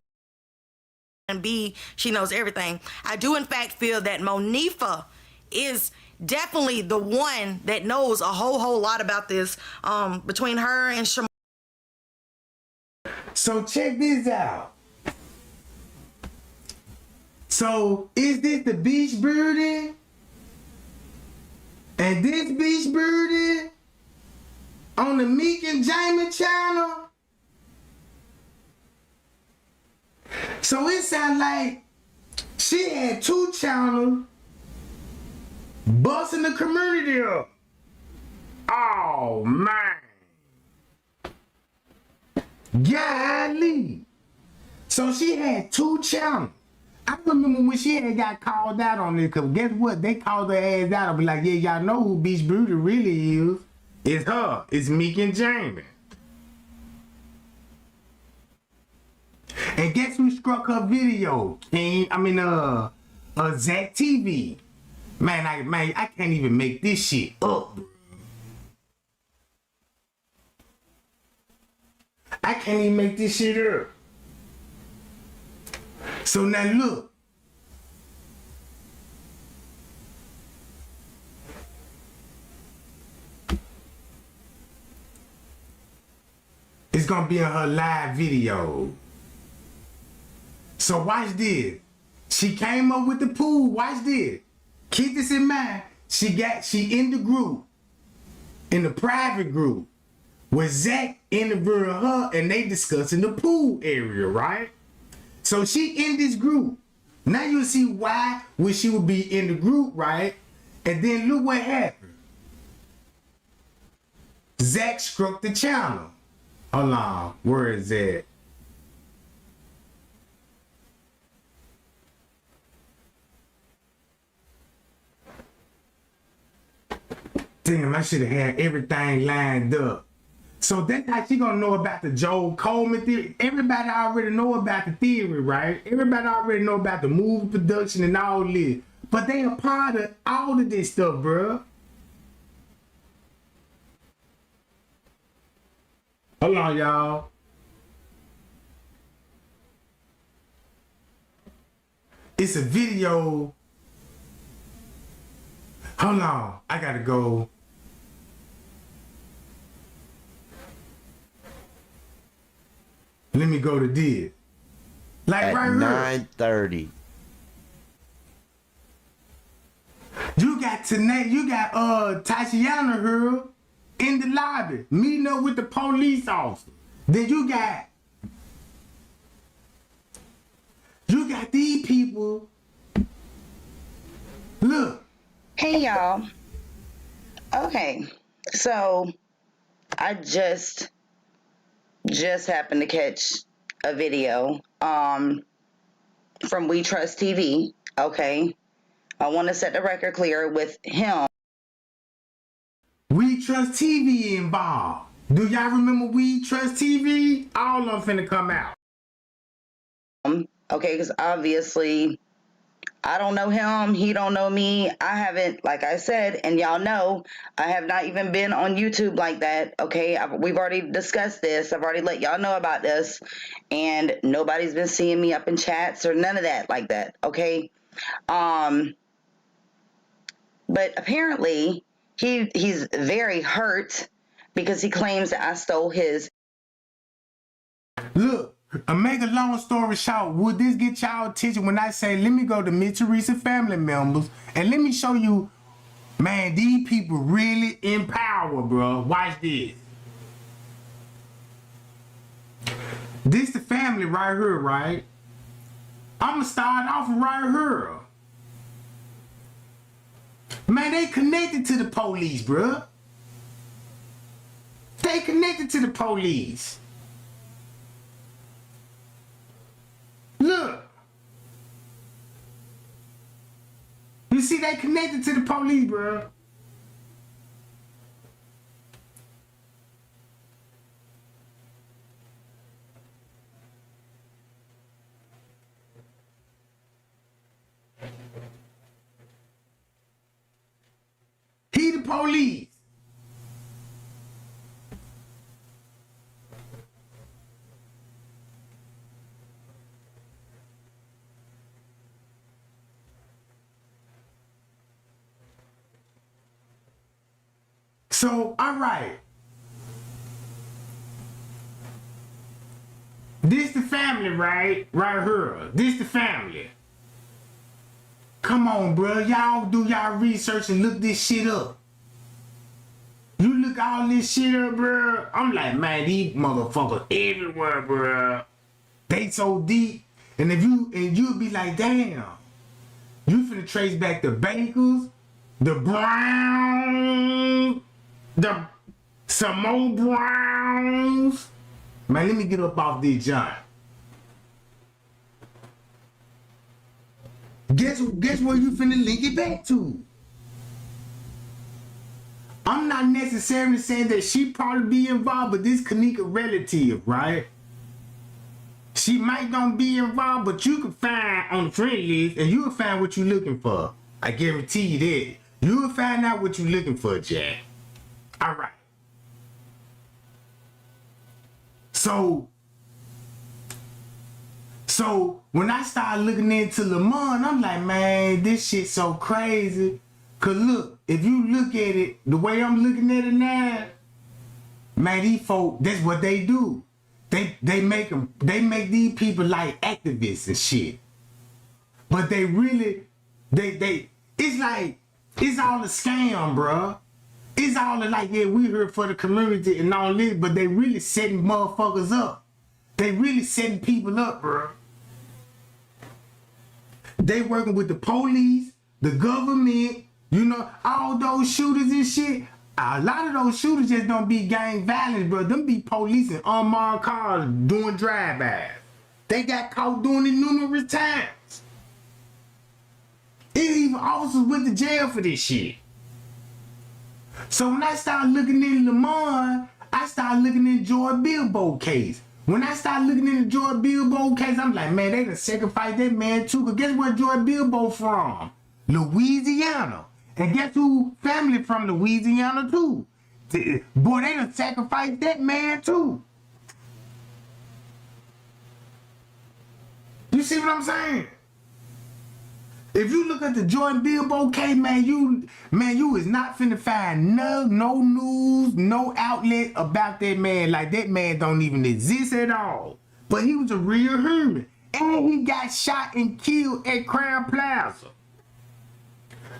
And B, she knows everything. I do in fact feel that Monifa is definitely the one that knows a whole lot about this. Between her and Sham. So check this out. So is this the beach birdie? And this beach birdie on the Meek and Jamie channel? So it sounds like she had 2 channels busting the community up. Oh man. Golly. So she had 2 channels. I remember when she had got called out on this, because guess what? They called her ass out and be like, yeah, y'all know who Beach Beauty really is. It's her. It's Meek and Jamie. And guess who struck her video? Zach TV. Man, I can't even make this shit up. I can't even make this shit up. So now look. It's gonna be in her live video. So watch this. She came up with the pool. Watch this. Keep this in mind. She in the group, in the private group, where Zach interviewing her and they discussing the pool area, right? So she in this group. Now you'll see why she would be in the group, right? And then look what happened. Zach struck the channel. Hold on, where is that? Damn, I should have had everything lined up. So that's how she gonna know about the Joel Coleman theory. Everybody already know about the theory, right? Everybody already know about the movie production and all this. But they a part of all of this stuff, bruh. Hold on, y'all. It's a video. Hold on, I gotta go. Let me go to this. Like at right 9:30. You got Tatiana here in the lobby meeting up with the police officer. Then you got these people. Look. Hey y'all. Okay, so I just happened to catch a video from We Trust TV. Okay, I want to set the record clear with him. We Trust TV involved. Do y'all remember We Trust TV? All of them finna come out. Okay, because obviously I don't know him, he don't know me. I haven't, like I said, and y'all know, I have not even been on YouTube like that, okay? We've already discussed this. I've already let y'all know about this, and nobody's been seeing me up in chats or none of that like that, okay? But apparently, he's very hurt because he claims that I stole his. Look. Make a long story short, would this get y'all attention when I say, let me go to Miss Teresa family members and let me show you, man, these people really in power, bro. Watch this. This the family right here, right? I'm gonna start off right here. Man, they connected to the police, bro. They connected to the police. Look. You see, they connected to the police, bro. He the police. So, all right. This the family, right? Right here. This the family. Come on, bro. Y'all do y'all research and look this shit up. You look all this shit up, bro. I'm like, man, these motherfuckers everywhere, bro. They so deep. And you'll be like, damn. You finna trace back the Bakers, the Browns, the some more Browns. Man, let me get up off this John. Guess where you finna link it back to? I'm not necessarily saying that she probably be involved, but this Kenneka relative, right? She might not be involved, but you can find on the friend list, and you'll find what you're looking for. I guarantee you that. You'll find out what you're looking for, Jack. All right. So when I started looking into Lamont, I'm like, man, this shit's so crazy. Cause look, if you look at it the way I'm looking at it now, man, these folk, that's what they do. They make these people like activists and shit. But they really, it's like, it's all a scam, bruh. It's all like, yeah, we here for the community and all this, but they really setting motherfuckers up. They really setting people up, bruh. They working with the police, the government, you know, all those shooters and shit. A lot of those shooters just don't be gang violence, bro. Them be police in unmarked cars doing drive-bys. They got caught doing it numerous times. Even officers went to jail for this shit. So when I started looking into Lamont, I started looking into Joy Bilbo case. When I started looking into Joy Bilbo case, I'm like, man, they done sacrificed that man too. Cause guess where Joy Bilbo from? Louisiana. And guess who family from Louisiana too? Boy, they done sacrificed that man too. You see what I'm saying? If you look at the Jordan Bilbo case, man, you is not finna find no news, no outlet about that man. Like that man don't even exist at all. But he was a real human. And he got shot and killed at Crown Plaza.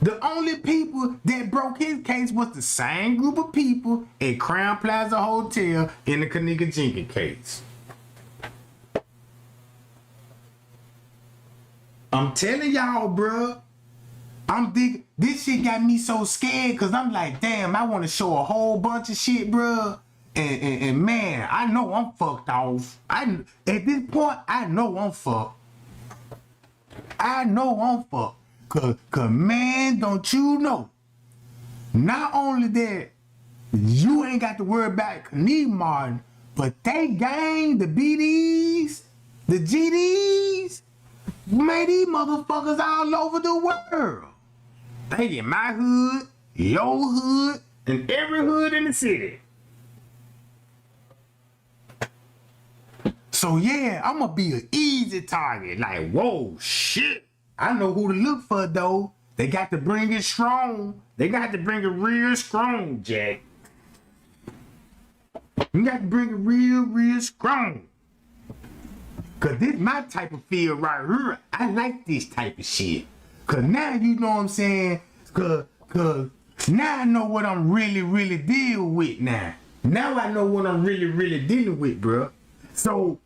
The only people that broke his case was the same group of people at Crown Plaza Hotel in the Kenneka Jenkins case. I'm telling y'all, bruh. This shit got me so scared because I'm like, damn, I want to show a whole bunch of shit, bruh. And man, I know I'm fucked off. At this point, I know I'm fucked. Cause man, don't you know? Not only that, you ain't got to worry about Kenneka Martin, but they gang, the BDs, the GDs, man, these motherfuckers all over the world. They in my hood, your hood, and every hood in the city. So yeah, I'm gonna be an easy target. Like, whoa, shit. I know who to look for though. They got to bring it strong. They got to bring it real strong, Jack. You got to bring it real strong. Cause this my type of field right here. I like this type of shit. Cause now you know what I'm saying. Cause now I know what I'm really dealing with now. Now I know what I'm really dealing with, bro. So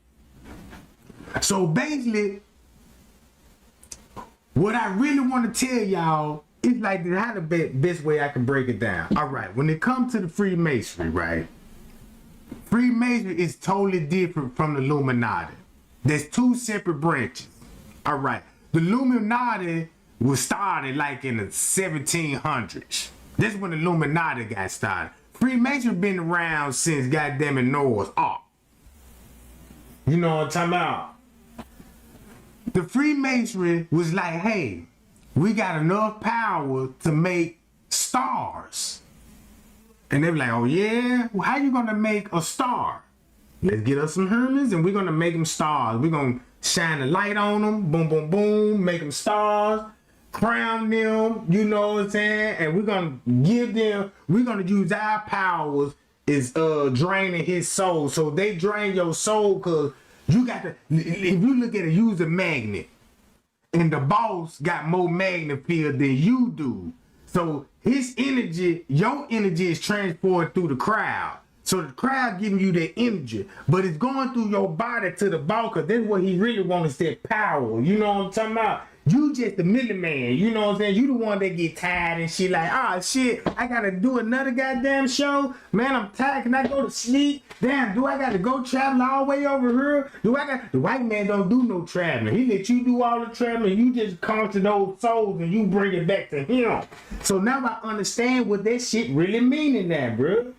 basically, what I really want to tell y'all is like how the best way I can break it down. All right, when it comes to the Freemasonry, right? Freemasonry is totally different from the Illuminati. There's two separate branches. All right, the Illuminati was started like in the 1700s. This is when the Illuminati got started. Freemasonry been around since goddamn it Noah's Ark. You know what I'm talking about? The Freemasonry was like, hey, we got enough power to make stars. And they were like, oh yeah? Well, how you gonna make a star? Let's get us some humans and we're gonna make them stars. We're gonna shine a light on them, boom, boom, boom, make them stars. crown them, you know what I'm saying? And we're gonna use our powers is draining his soul. So they drain your soul because you got to, if you look at it, use a magnet. And the boss got more magnet field than you do. So his energy, your energy is transported through the crowd. So the crowd giving you that energy, but it's going through your body to the boss, because that's what he really wants, is that power. You know what I'm talking about? You just the middleman, you know what I'm saying? You the one that get tired and shit like, oh shit, I gotta do another goddamn show. Man, I'm tired, can I go to sleep? Damn, do I gotta go travel all the way over here? The white man don't do no traveling. He let you do all the traveling. You just come to those souls and you bring it back to him. So now I understand what that shit really meaning now, bro.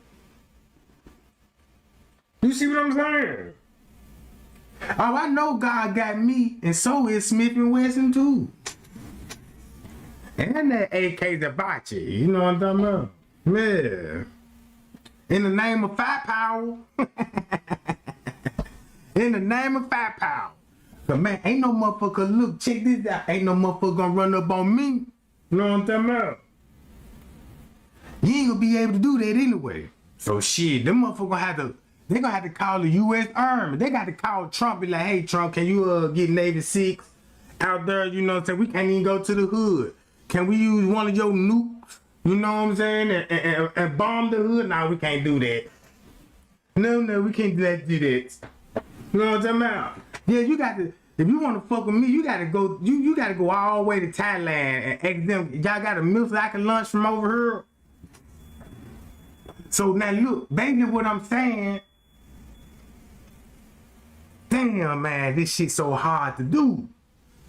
You see what I'm saying? Oh, I know God got me, and so is Smith and Wesson too. And that AK Hibachi, you know what I'm talking about? Yeah. In the name of firepower. In the name of firepower. But man, ain't no motherfucker, look, check this out. Ain't no motherfucker gonna run up on me. You know what I'm talking about? You ain't gonna be able to do that anyway. So shit, them motherfuckers they're gonna have to call the U.S. Army. They got to call Trump, be like, hey Trump, can you get Navy 6 out there? You know what I'm saying? We can't even go to the hood. Can we use one of your nukes? You know what I'm saying? And bomb the hood? No, we can't do that. No, we can't do that. You know what I'm talking about? Yeah, you got to, if you want to fuck with me, you gotta go, you gotta go all the way to Thailand and ask them, y'all got a meal so I can lunch from over here? So now look, basically what I'm saying, damn man, this shit so hard to do.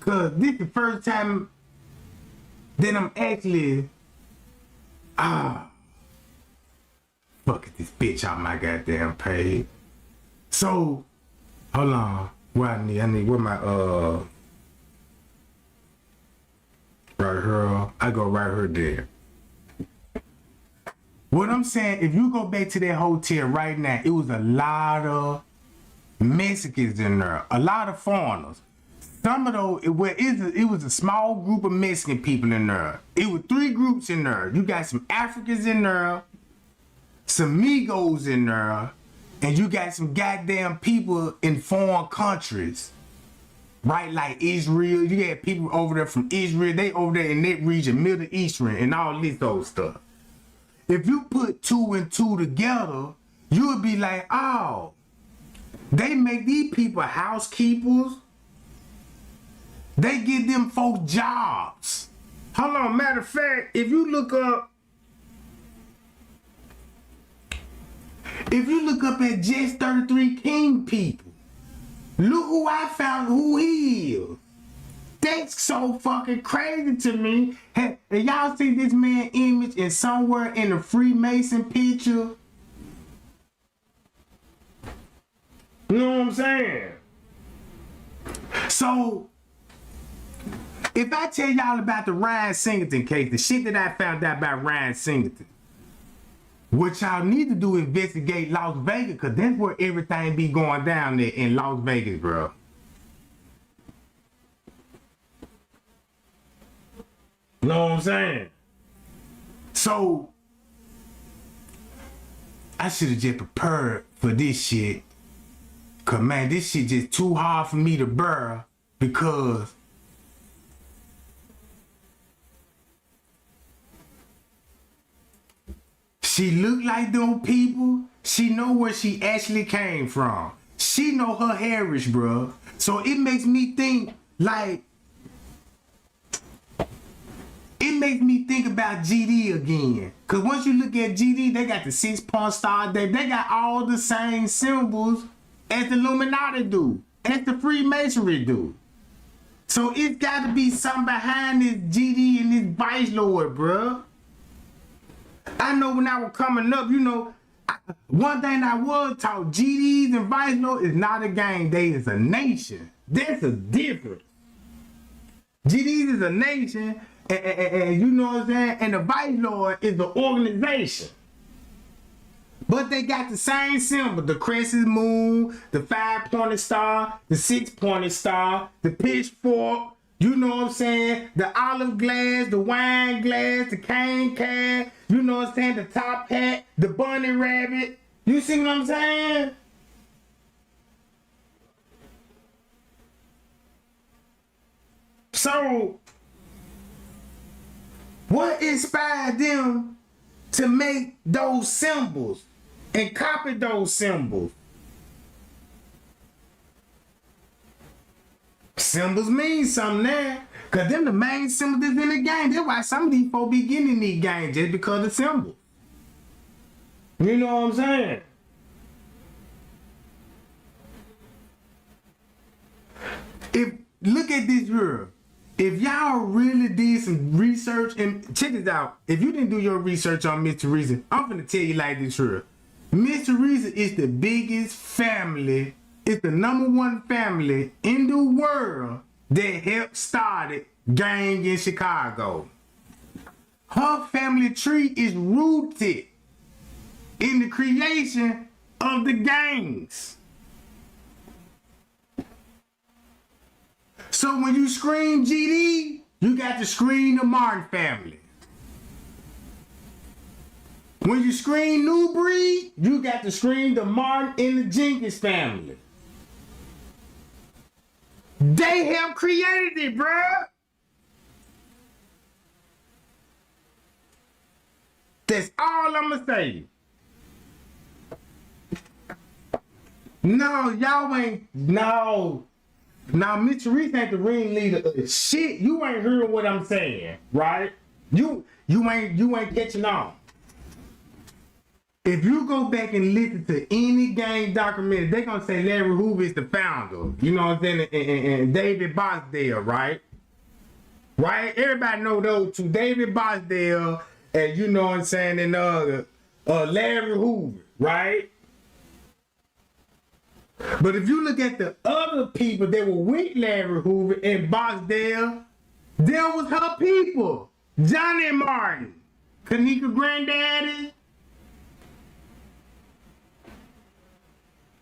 Cause this is the first time that I'm actually, fuck this bitch on my goddamn page. So, hold on, what I need, where my, right here, I go right here there. What I'm saying, if you go back to that hotel right now, it was a lot of Mexicans in there, a lot of foreigners. Some of those, it was a small group of Mexican people in there. It was 3 groups in there. You got some Africans in there, some Migos in there, and you got some goddamn people in foreign countries. Right, like Israel. You got people over there from Israel. They over there in that region, Middle Eastern, and all this old stuff. If you put 2 and 2 together, you would be like, oh, they make these people housekeepers. They give them folks jobs. Hold on, matter of fact, if you look up at Just 33 King people, look who I found, who he is. That's so fucking crazy to me. Hey, y'all see this man image in somewhere in the Freemason picture? You know what I'm saying? So, if I tell y'all about the Ryan Singleton case, the shit that I found out about Ryan Singleton, what y'all need to do is investigate Las Vegas, because that's where everything be going down there in Las Vegas, bro. You know what I'm saying? So, I should have just prepared for this shit. Cause man, this shit just too hard for me to bear, because she look like them people. She know where she actually came from. She know her heritage, bro. So it makes me think like, it makes me think about GD again. Cause once you look at GD, they got the 6-point star. They got all the same symbols as the Illuminati do, as the Freemasonry do. So it's got to be something behind this GD and this Vice Lord, bruh. I know when I was coming up, you know, one thing I was taught, GDs and Vice Lord is not a gang, they is a nation. There's a difference. GDs is a nation, and you know what I'm saying, and the Vice Lord is the organization. But they got the same symbol, the crescent moon, the 5-pointed star, the 6-pointed star, the pitchfork, You know what I'm saying? The olive glass, the wine glass, the cane can, you know what I'm saying? The top hat, the bunny rabbit. You see what I'm saying? So, what inspired them to make those symbols and copy those symbols? Symbols mean something now. Cause them the main symbols that's in the game. That's why some of these folks be getting in these games just because of symbols. You know what I'm saying? If look at this here. If y'all really did some research, and check this out. If you didn't do your research on Miss Teresa, I'm gonna tell you like this here. Miss Teresa is the biggest family. It's the #1 family in the world that helped started gang in Chicago. Her family tree is rooted in the creation of the gangs. So when you scream GD, you got to scream the Martin family. When you scream New Breed, you got to scream the Martin and the Jenkins family. They helped create it, bruh. That's all I'ma say. No, y'all ain't, no. Now, Miss Teresa ain't the ringleader of shit. You ain't hearing what I'm saying, right? You ain't catching on. If you go back and listen to any gang documentary, they gonna say Larry Hoover is the founder. You know what I'm saying? And David Bosdale, right? Right? Everybody know those two. David Bosdale and you know what I'm saying, and Larry Hoover, right? But if you look at the other people that were with Larry Hoover and Bosdale, there was her people. Johnny Martin, Kenneka granddaddy.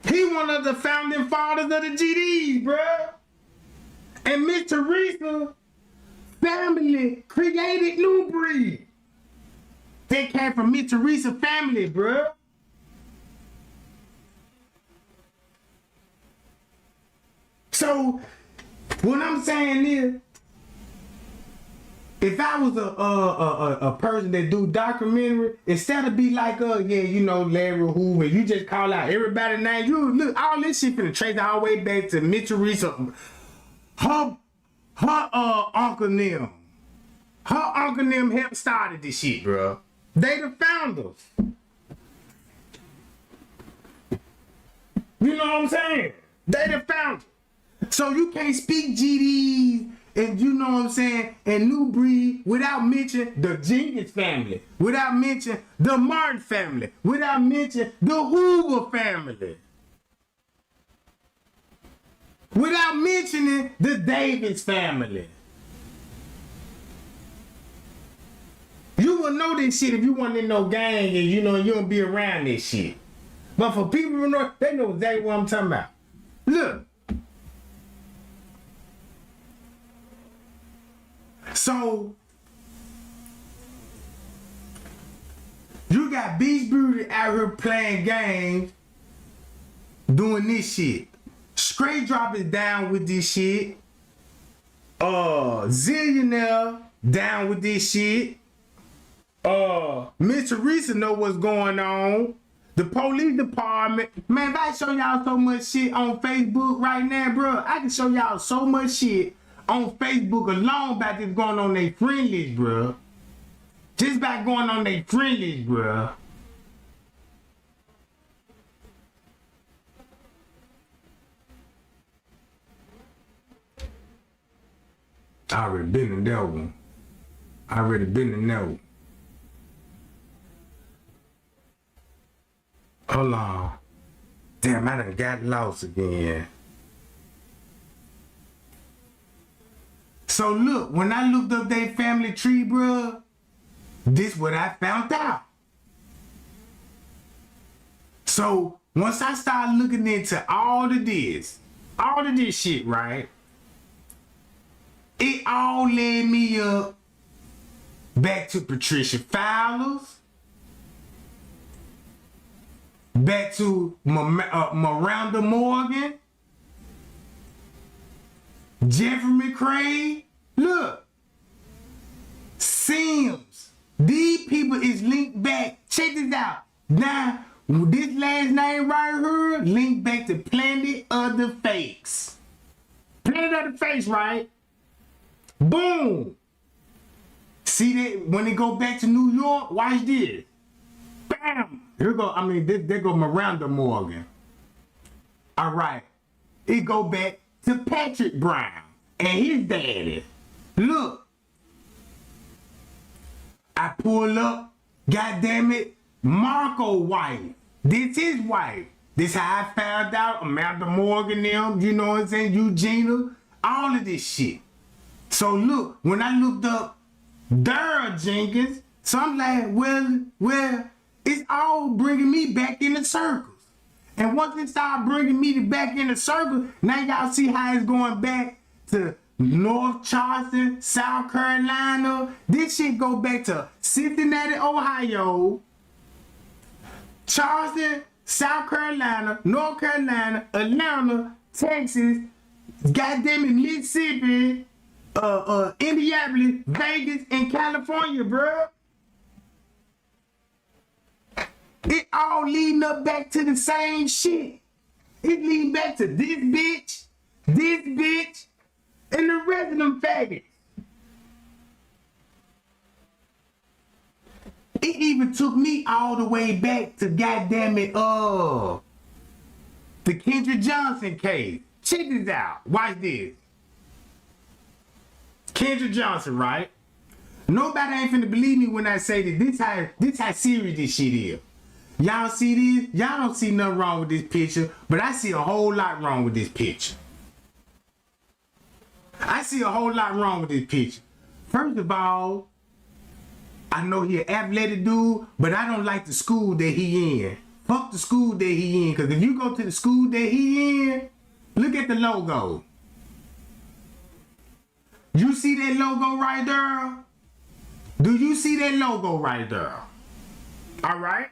He one of the founding fathers of the GDs, bruh. And Miss Teresa family created New Breed. They came from Miss Teresa family, bruh. So, what I'm saying is, if I was a person that do documentary, instead of be like, yeah, you know, Larry Hoover, you just call out everybody's name. You look, all this shit finna trace all the way back to Miss Teresa. Her uncle them. Her uncle them helped started this shit, bro. They the founders. You know what I'm saying? They the founders. So you can't speak GDs and you know what I'm saying, and New Breed without mentioning the Jenkins family, without mentioning the Martin family, without mentioning the Hoover family, without mentioning the Davis family. You would know this shit if you wasn't in no gang and you know you don't be around this shit. But for people who know, they know exactly what I'm talking about. Look. So, you got Beach Beauty out here playing games, doing this shit. Straight Drop is down with this shit. Zillionaire down with this shit. Miss Teresa know what's going on. The police department. Man, if I show y'all so much shit on Facebook right now, bro, I can show y'all so much shit on Facebook alone about this going on their friend list, bro. Just by going on their friend list, bro. I already been in that one. I already been in that one. Hold on. Damn, I done got lost again. So look, when I looked up their family tree, bruh, this what I found out. So once I started looking into all of this shit, right? It all led me up back to Patricia Fowler's, back to Miranda Morgan, Jeffrey McCrae. Look, Sims. These people is linked back. Check this out. Now, this last name right here linked back to Planet of the Fakes. Planet of the Fakes, right? Boom. See that when it go back to New York? Watch this. Bam. Here go. I mean, there go Miranda Morgan. All right. It go back to Patrick Brown and his daddy. Look. I pull up. Goddamn it. Marco wife. This his wife. This how I found out Amanda Morgan them. You know what I'm saying? Eugenia. All of this shit. So look, when I looked up Daryl Jenkins, so I'm like, well, it's all bringing me back in the circles. And once it started bringing me back in the circles, now y'all see how it's going back to North Charleston, South Carolina. This shit go back to Cincinnati, Ohio, Charleston, South Carolina, North Carolina, Atlanta, Texas, goddamn it, Mississippi, Indianapolis, Vegas, and California, bro. It all leading up back to the same shit. It leading back to this bitch, and the rest of them faggots. It even took me all the way back to goddamn it, the Kendra Johnson case. Check this out. Watch this. Kendra Johnson, right? Nobody ain't finna believe me when I say that this how serious this shit is. Y'all see this? Y'all don't see nothing wrong with this picture, but I see a whole lot wrong with this picture. I see a whole lot wrong with this picture. First of all, I know he an athletic dude, but I don't like the school that he in. Fuck the school that he in, because if you go to the school that he in, look at the logo. You see that logo right there? Do you see that logo right there? All right?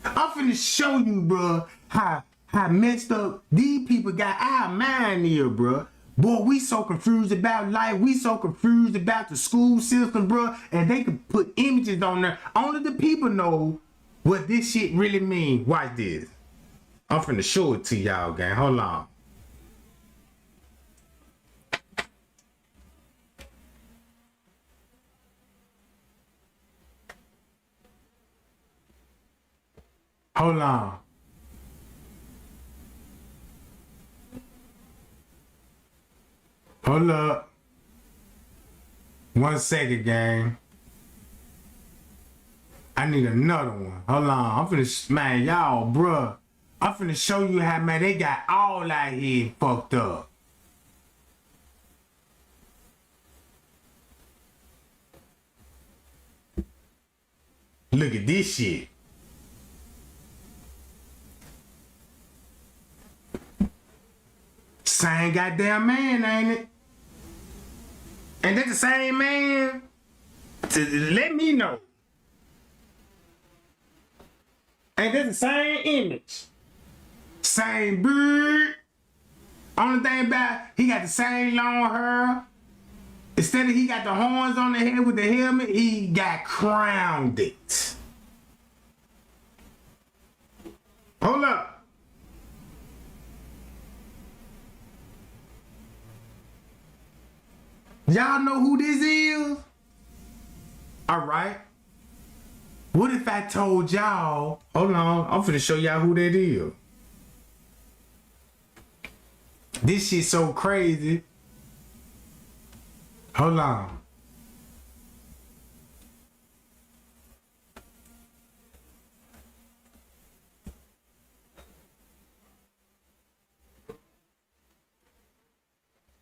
I'm finna show you, bro, how messed up these people got our mind here, bro. Boy, we so confused about life. We so confused about the school system, bro. And they can put images on there. Only the people know what this shit really mean. Watch this. I'm finna show it to y'all, gang. Hold on. Hold on. Hold up. 1 second, gang. I need another one. Hold on. I'm finna, man, y'all, bruh. I'm finna show you how, man, they got all out here fucked up. Look at this shit. Same goddamn man, ain't it? And that's the same man to let me know. And that's the same image. Same beard. Only thing about he got the same long hair. Instead of he got the horns on the head with the helmet, he got crowned it. Hold up. Y'all know who this is? Alright. What if I told y'all, hold on, I'm finna show y'all who that is. This shit so crazy. Hold on.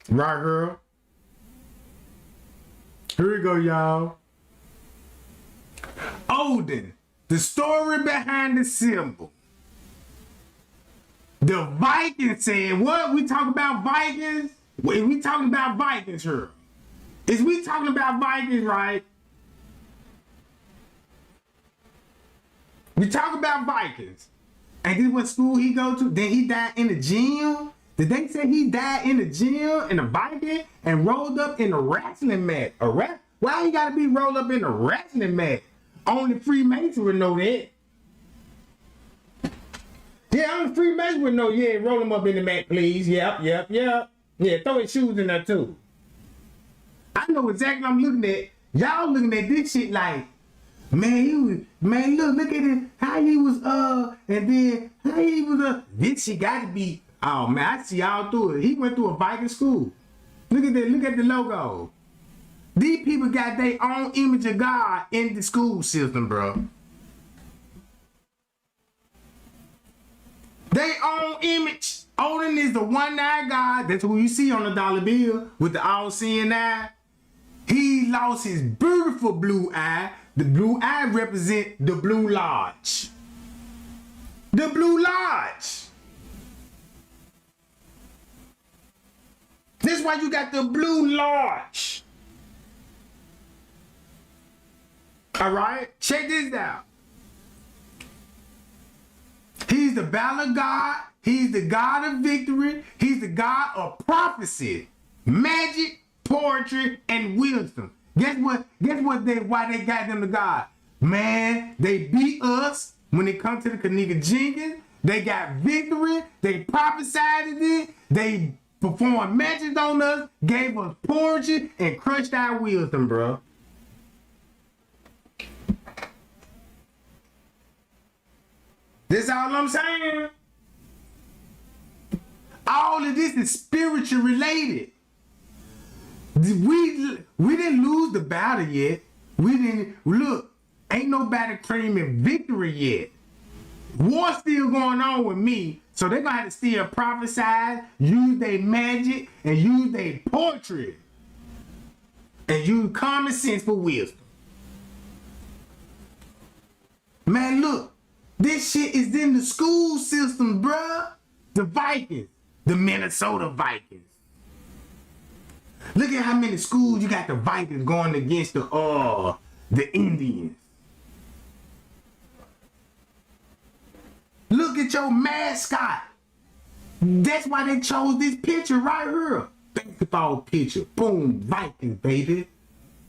Right, girl. Here we go, y'all. Odin, the story behind the symbol. The Vikings said, what? We talk about Vikings? If we talking about Vikings here, is we talking about Vikings, right? We talk about Vikings. And this what school he go to? Then he died in the gym? Did they say he died in the gym in a Viking and rolled up in a wrestling mat? Why he gotta be rolled up in a wrestling mat? Only Freemason would know that. Yeah, only Freemason would know, yeah, roll him up in the mat, please. Yep. Yeah, throw his shoes in there too. I know exactly what I'm looking at. Y'all looking at this shit like, man, look at it, how he was, and then how he was, this shit got to be, oh man, I see all through it. He went through a Viking school. Look at that, look at the logo. These people got their own image of God in the school system, bro. Their own image. Odin is the one-eyed God. That's who you see on the dollar bill with the all-seeing eye. He lost his beautiful blue eye. The blue eye represents the Blue Lodge. The Blue Lodge. This is why you got the Blue Lodge. All right, check this out. He's the battle god. He's the god of victory. He's the god of prophecy, magic, poetry, and wisdom. Guess what? Why they got them to God? Man, they beat us when it comes to the Kenneka Jenkins. They got victory. They prophesied it. They performed magic on us, gave us poetry, and crushed our wisdom, bro. This all I'm saying. All of this is spiritual related. We didn't lose the battle yet. We didn't look. Ain't nobody claiming victory yet. War's still going on with me, so they're gonna have to still prophesy, use their magic, and use their poetry, and use common sense for wisdom. Man, look. This shit is in the school system, bruh. The Vikings. The Minnesota Vikings. Look at how many schools you got the Vikings going against the Indians. Look at your mascot. That's why they chose this picture right here. Basketball picture. Boom, Vikings, baby.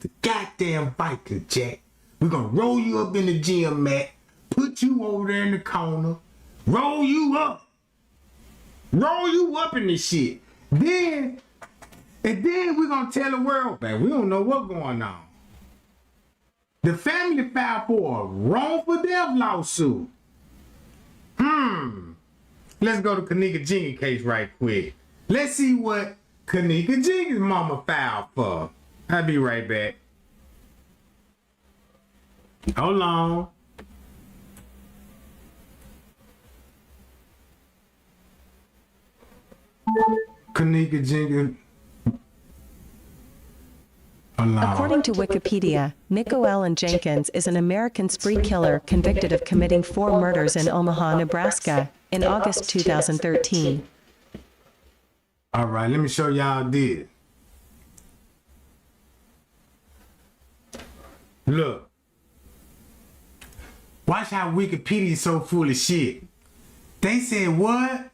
The goddamn Vikings, Jack. We're gonna roll you up in the gym mat. Put you over there in the corner, roll you up in this shit. Then we're gonna tell the world, man, we don't know what's going on. The family filed for a wrongful death lawsuit. Let's go to Kenneka Jenkins case right quick. Let's see what Kenneka Jenkins mama filed for. I'll be right back. Hold on. Kenneka Jenkins. According to Wikipedia, Nico Allen Jenkins is an American spree killer convicted of committing 4 murders in Omaha, Nebraska, in August 2013. All right, let me show y'all this. Look. Watch how Wikipedia is so full of shit. They said what?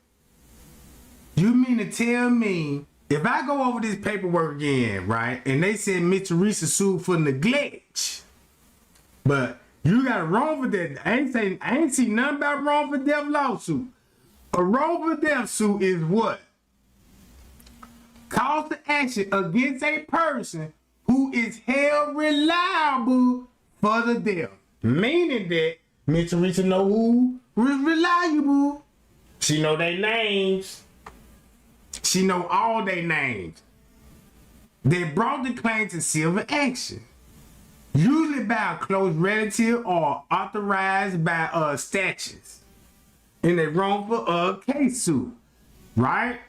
You mean to tell me, if I go over this paperwork again, right, and they said Miss Teresa sued for neglect, but you got a wrongful death. I ain't seen nothing about wrongful death lawsuit. A wrongful death suit is what? Cause to action against a person who is held reliable for the death. Meaning that Miss Teresa know who was reliable. She know their names. She know all their names. They brought the claim to civil action, usually by a close relative or authorized by statutes in a wrongful case suit, right?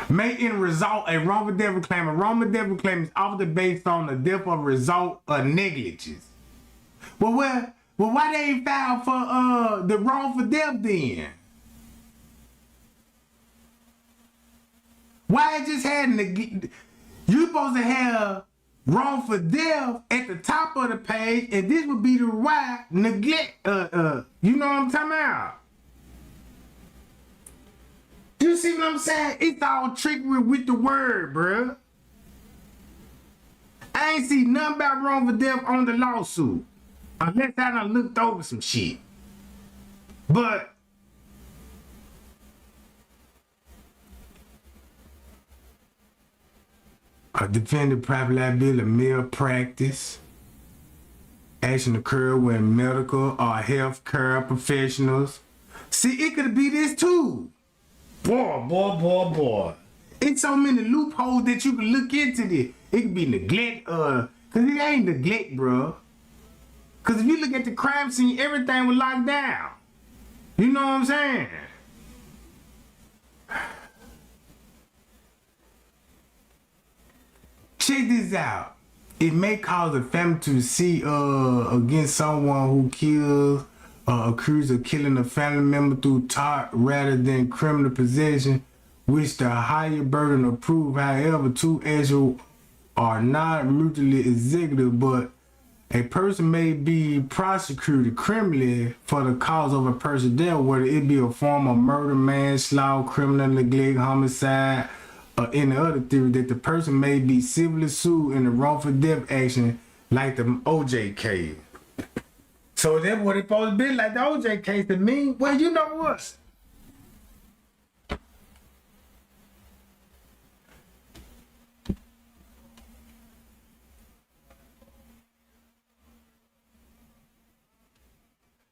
May in result a wrongful death claim. A wrongful death claim is often based on the death of result of negligence. Well, why they ain't filed for the wrongful death then? Why it just had you supposed to have wrongful death at the top of the page, and this would be the why neglect. You know what I'm talking about? You see what I'm saying? It's all trickery with the word, bruh. I ain't see nothing about wrongful death on the lawsuit, unless I done looked over some shit. But a defendant private liability malpractice action occurred when medical or health care professionals. See, it could be this too. Boy. It's so many loopholes that you can look into this. It could be neglect, cause it ain't neglect, bro. Cause if you look at the crime scene, everything was locked down. You know what I'm saying? Check this out. It may cause a family to see against someone who kills accused of killing a family member through tort rather than criminal possession, which the higher burden of proof. However, two actions are not mutually executive, but a person may be prosecuted criminally for the cause of a person's death, whether it be a form of murder, manslaughter, criminal neglect, homicide, or any other theory, that the person may be civilly sued in a wrongful death action like the OJ case. So that's what it's supposed to be, like the OJ case to me. Well, you know what?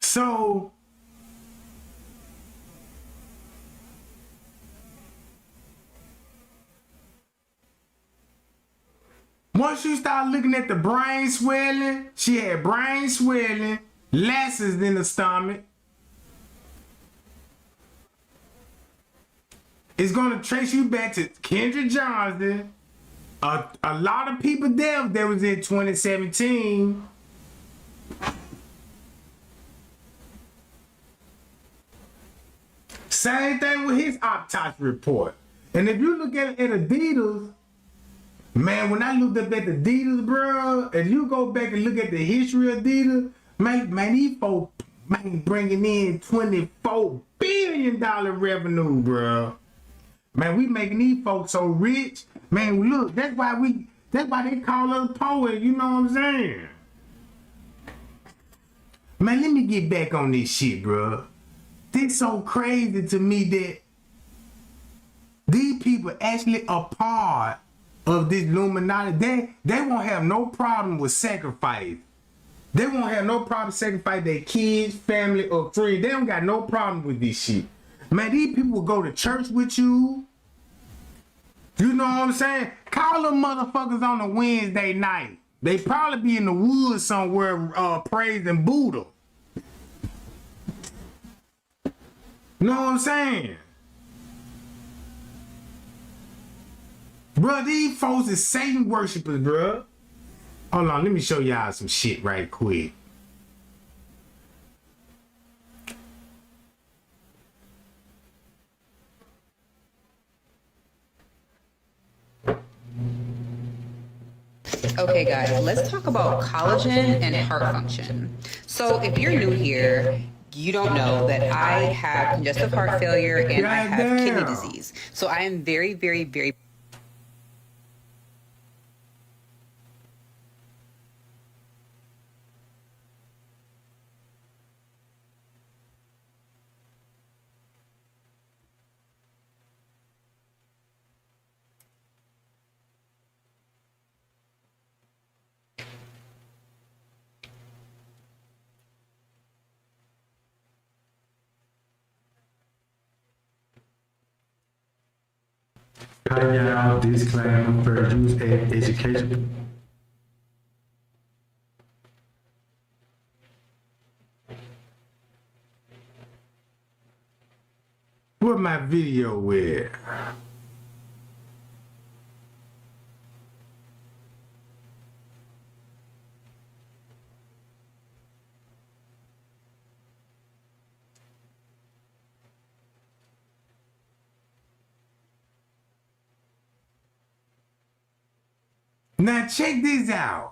So once you start looking at the brain swelling, she had brain swelling, laces in the stomach. It's gonna trace you back to Kendra Johnson. A lot of people there that was in 2017. Same thing with his autopsy report. And if you look at Adidas, man, when I looked up at the Adidas, bro, and you go back and look at the history of Adidas, man, these folks bringing in $24 billion revenue, bro. Man, we making these folks so rich. Man, look, that's why they call us poets, you know what I'm saying? Man, let me get back on this shit, bro. This so crazy to me that these people actually are part of this Illuminati. They won't have no problem with sacrifice. They won't have no problem sacrificing their kids, family, or friends. They don't got no problem with this shit. Man, these people will go to church with you. You know what I'm saying? Call them motherfuckers on a Wednesday night. They probably be in the woods somewhere praising Buddha. You know what I'm saying? Bruh, these folks is Satan worshipers, bruh. Hold on, let me show y'all some shit right quick. Okay guys, let's talk about collagen and heart function. So if you're new here, you don't know that I have congestive heart failure and I have kidney disease. So I am very, very, very Y'all disclaimer for use and education. Where my video with? Now check this out.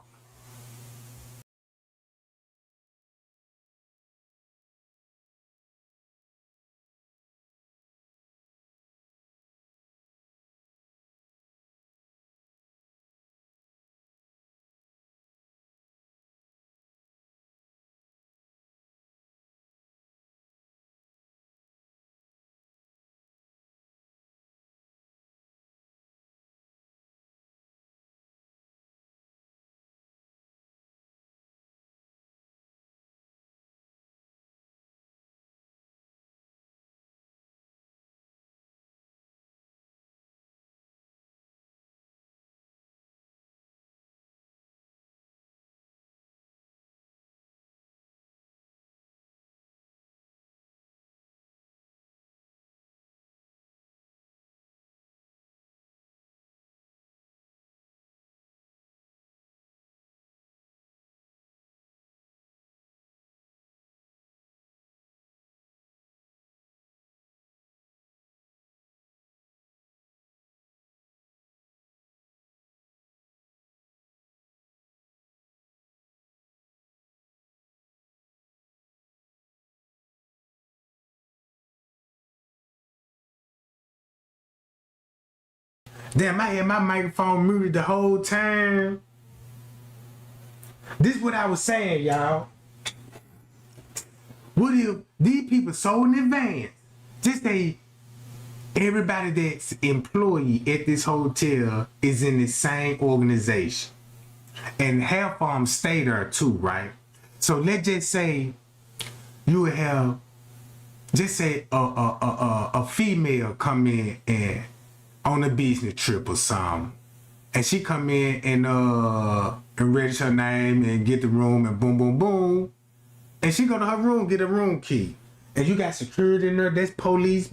Damn, I had my microphone muted the whole time. This is what I was saying, y'all. What if these people so in advance, just say everybody that's employee at this hotel is in the same organization. And half of them stay there too, right? So let's just say you would have, just say a female come in and on a business trip or something, and she come in and register her name and get the room and boom, boom, boom, and she go to her room, get a room key, and you got security in there, that's police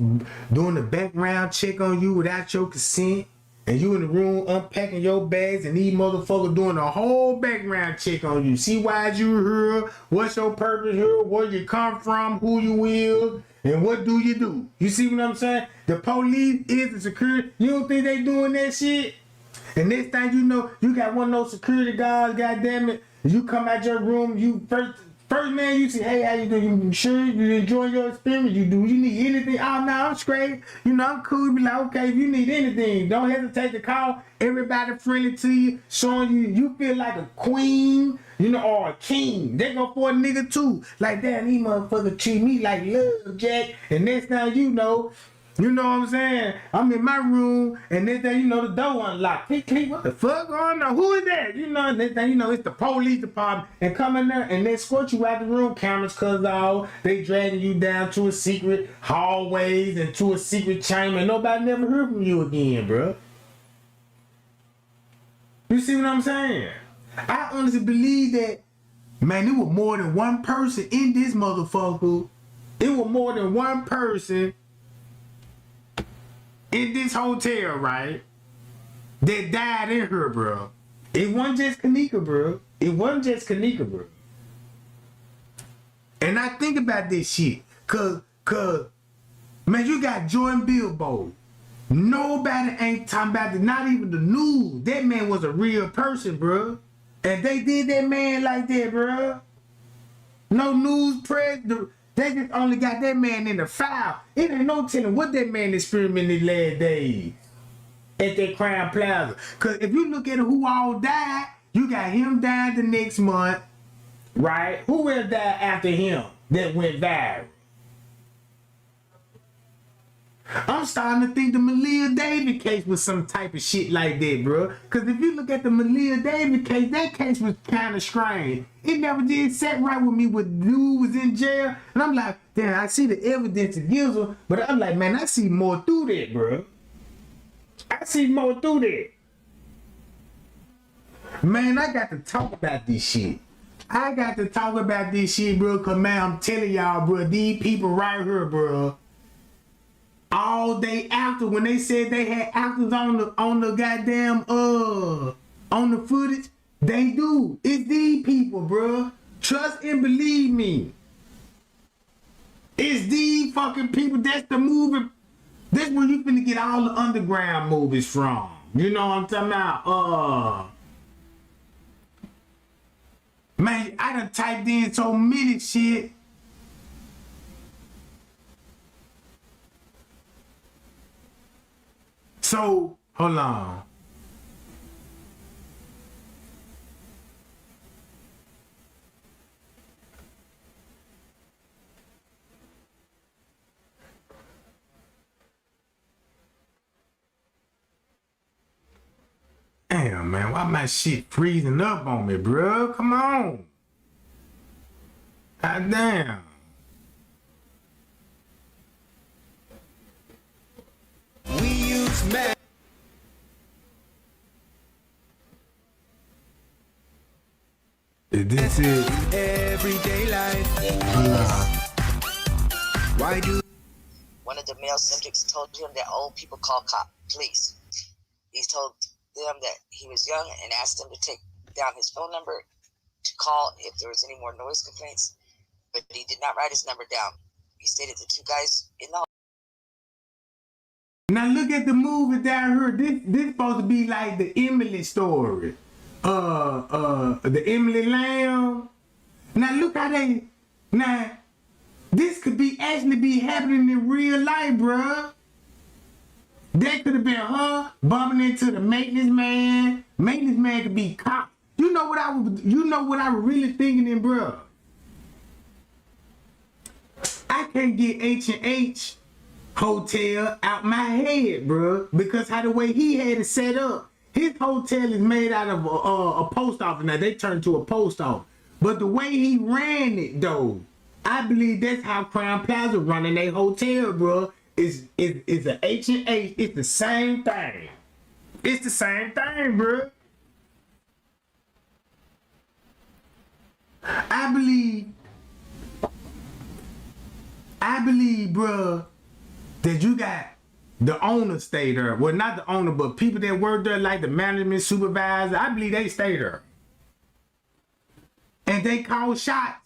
doing the background check on you without your consent, and you in the room unpacking your bags, and these motherfuckers doing a whole background check on you, see why you here, what's your purpose here, where you come from, who you with, and what do you do? You see what I'm saying? The police is the security. You don't think they doing that shit? And next thing you know, you got one of those security guards, goddamn it. You come out your room, you first man, you say, hey, how you doing? You sure you enjoying your experience? You need anything? Oh, no, I'm straight. You know, I'm cool. Be like, okay, if you need anything, don't hesitate to call. Everybody friendly to you, showing you feel like a queen, you know, or a king. They go for a nigga too. Like, damn, these motherfuckers treat me like love, Jack. And next thing you know what I'm saying? I'm in my room, and next thing you know, the door unlocked. Click, click, what the fuck going on? Who is that? You know, next thing you know, it's the police department. And come in there, and they escort you out the room. Cameras cut off. They dragging you down to a secret hallways and to a secret chamber. Nobody never heard from you again, bro. You see what I'm saying? I honestly believe that, man, it was more than one person in this motherfucker. It was more than one person in this hotel, right, that died in her, bro. It wasn't just Kenneka, bro. It wasn't just Kenneka, bro. And I think about this shit, cause, man, you got Jordan Billboard. Nobody ain't talking about it, not even the news. That man was a real person, bro. And they did that man like that, bro. No news press. They just only got that man in the file. It ain't no telling what that man experimented last days at that Crown Plaza. Cause if you look at who all died, you got him dying the next month, right? Who else died after him that went viral? I'm starting to think the Malia David case was some type of shit like that, bro. Cause if you look at the Malia David case, that case was kind of strange. It never did set right with me when dude was in jail. And I'm like, damn, I see the evidence against him, but I'm like, man, I see more through that, bro. I see more through that. Man, I got to talk about this shit. I got to talk about this shit, bro, cause man, I'm telling y'all, bro, these people right here, bro, all day after, when they said they had actors on the goddamn on the footage, they do. It's these people, bro. Trust and believe me. It's these fucking people. That's the movie. That's where you finna get all the underground movies from. You know what I'm talking about? Man, I done typed in so many shit. So, hold on. Damn, man, why my shit freezing up on me, bro? Come on. God damn. We use math. This is Everyday life. Why do one of the male subjects told him that old people call police. He told them that he was young and asked them to take down his phone number to call if there was any more noise complaints, but he did not write his number down. He stated the two guys in the now look at the movie down here. This supposed to be like the Emily story. The Emily Lamb. Now look how they this could be actually be happening in real life, bruh. That could have been her bumping into the maintenance man. Maintenance man could be cop. You know what I was really thinking in, bruh. I can't get H&H Hotel out my head, bruh, because how the way he had it set up. His hotel is made out of a post office. Now they turned to a post office, but the way he ran it though, I believe that's how Crown Plaza running their hotel, bruh. Is an H&H. It's the same thing. It's the same thing, bruh. I believe, bruh, that you got the owner stay there. Well, not the owner, but people that work there, like the management supervisor. I believe they stay there. And they call shots.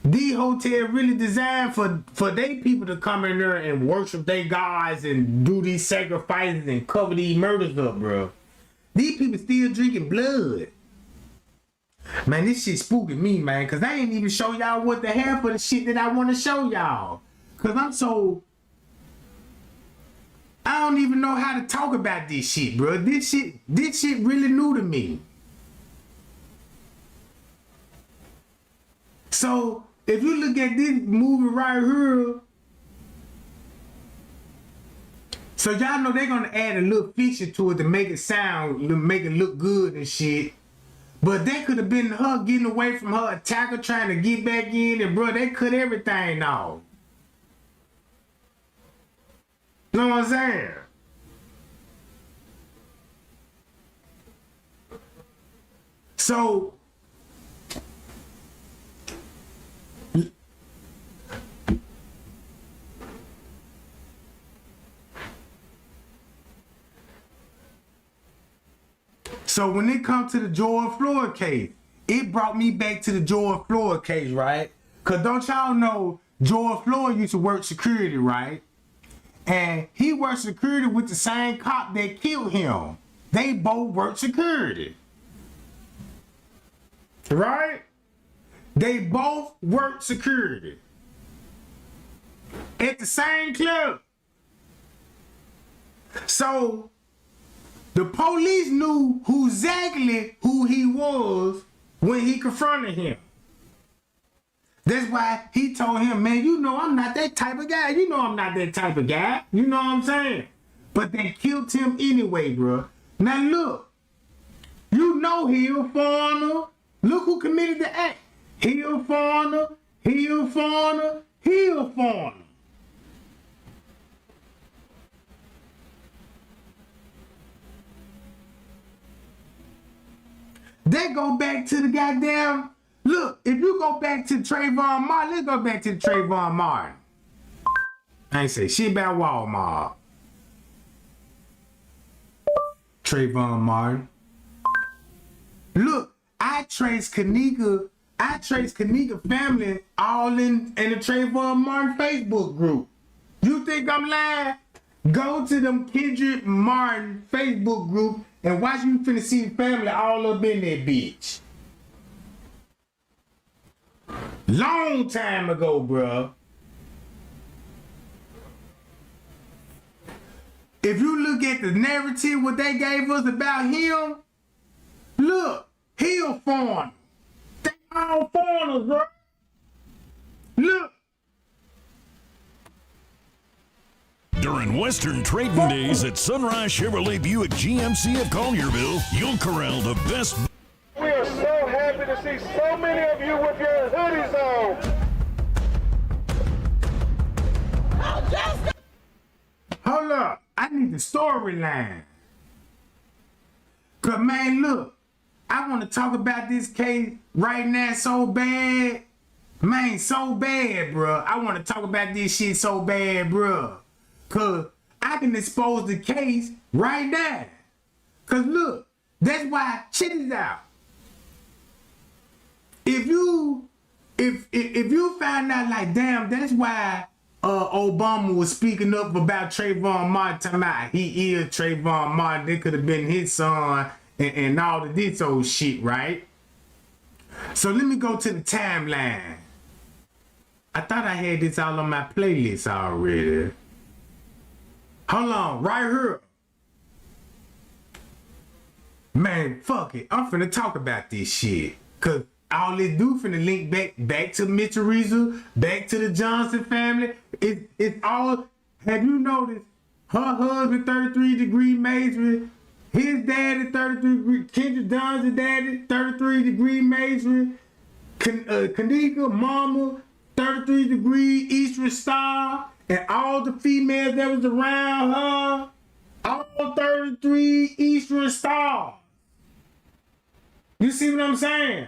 The hotel really designed for they people to come in there and worship their gods and do these sacrifices and cover these murders up, bro. These people still drinking blood. Man, this shit spooking me, man, because I ain't even show y'all what the half of the shit that I want to show y'all. Because I don't even know how to talk about this shit, bro. This shit really new to me. So, if you look at this movie right here, so y'all know they're gonna add a little fiction to it to make it look good and shit. But that could have been her getting away from her attacker trying to get back in, and bro, they cut everything off. You know what I'm saying? So when it comes to the George Floyd case, it brought me back to the George Floyd case, right? Because don't y'all know George Floyd used to work security, right? And he worked security with the same cop that killed him. They both worked security. Right? They both worked security. At the same club. So the police knew exactly who he was when he confronted him. That's why he told him, man, you know I'm not that type of guy. You know I'm not that type of guy. You know what I'm saying? But they killed him anyway, bro. Now look, you know he a foreigner. Look who committed the act. He a foreigner. He a foreigner. He a foreigner. They go back to the goddamn. Look, if you go back to Trayvon Martin, let's go back to Trayvon Martin. I ain't say shit about Walmart. Trayvon Martin. Look, I trace Kenneka family all in the Trayvon Martin Facebook group. You think I'm lying? Go to them Kendrick Martin Facebook group and watch you finna see the family all up in that bitch. Long time ago, bro. If you look at the narrative, what they gave us about him, look, he a foreigner. They all foreigners, bro. Look. During Western trading days at Sunrise Chevrolet Buick GMC of Collierville, you'll corral the best. We are so happy to see so many of you with your hoodies on. Hold up. I need the storyline. Cause man, look, I want to talk about this case right now so bad. Man, so bad, bro. I want to talk about this shit so bad, bro. Cause I can expose the case right now. Cause look, that's why shit is out. If you find out like, damn, that's why Obama was speaking up about Trayvon Martin, talking about he is Trayvon Martin, they could have been his son and all of this old shit, right? So let me go to the timeline. I thought I had this all on my playlist already. Hold on, right here. Man, fuck it. I'm finna talk about this shit. Cause all this do finna link back to Mitch Teresa, back to the Johnson family. It's all, have you noticed, her husband 33-degree Masonry, his daddy 33-degree, Kendra Johnson's daddy 33-degree Masonry, Kenneka mama 33-degree Eastern Star, and all the females that was around her, all 33 Eastern Stars. You see what I'm saying?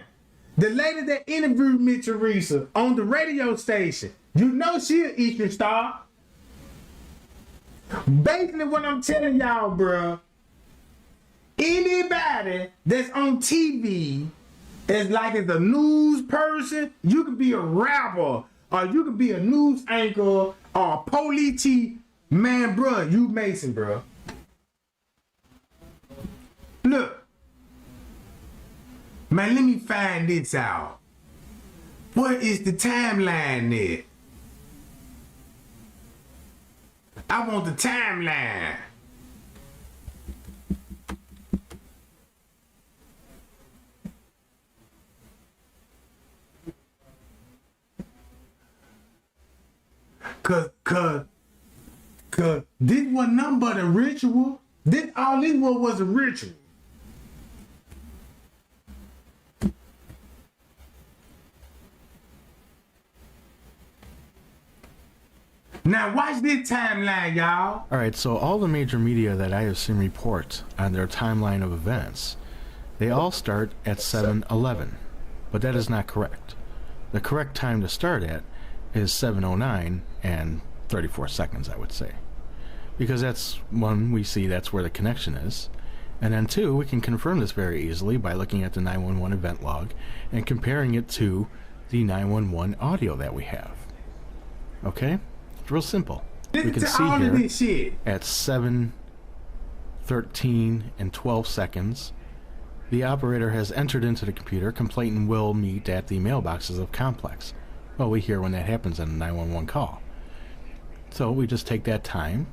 The lady that interviewed me, Teresa, on the radio station, you know she an Eastern Star. Basically what I'm telling y'all, bruh, anybody that's on TV as like as a news person, you could be a rapper, or you could be a news anchor, or a police chief, man, bruh, you Mason, bruh. Look. Man, let me find this out. What is the timeline there? I want the timeline. Cause this was nothing but a ritual. All this was a ritual. Now watch this timeline, y'all. Alright, so all the major media that I have seen report on their timeline of events, they all start at 7:11, but that is not correct. The correct time to start at is 7:09 and 34 seconds, I would say. Because that's, one, we see that's where the connection is, and then two, we can confirm this very easily by looking at the 911 event log and comparing it to the 911 audio that we have. Okay? It's real simple. We can see here at 7:13 and 12 seconds, the operator has entered into the computer, complainant will meet at the mailboxes of complex. Well, we hear when that happens on a 911 call. So we just take that time.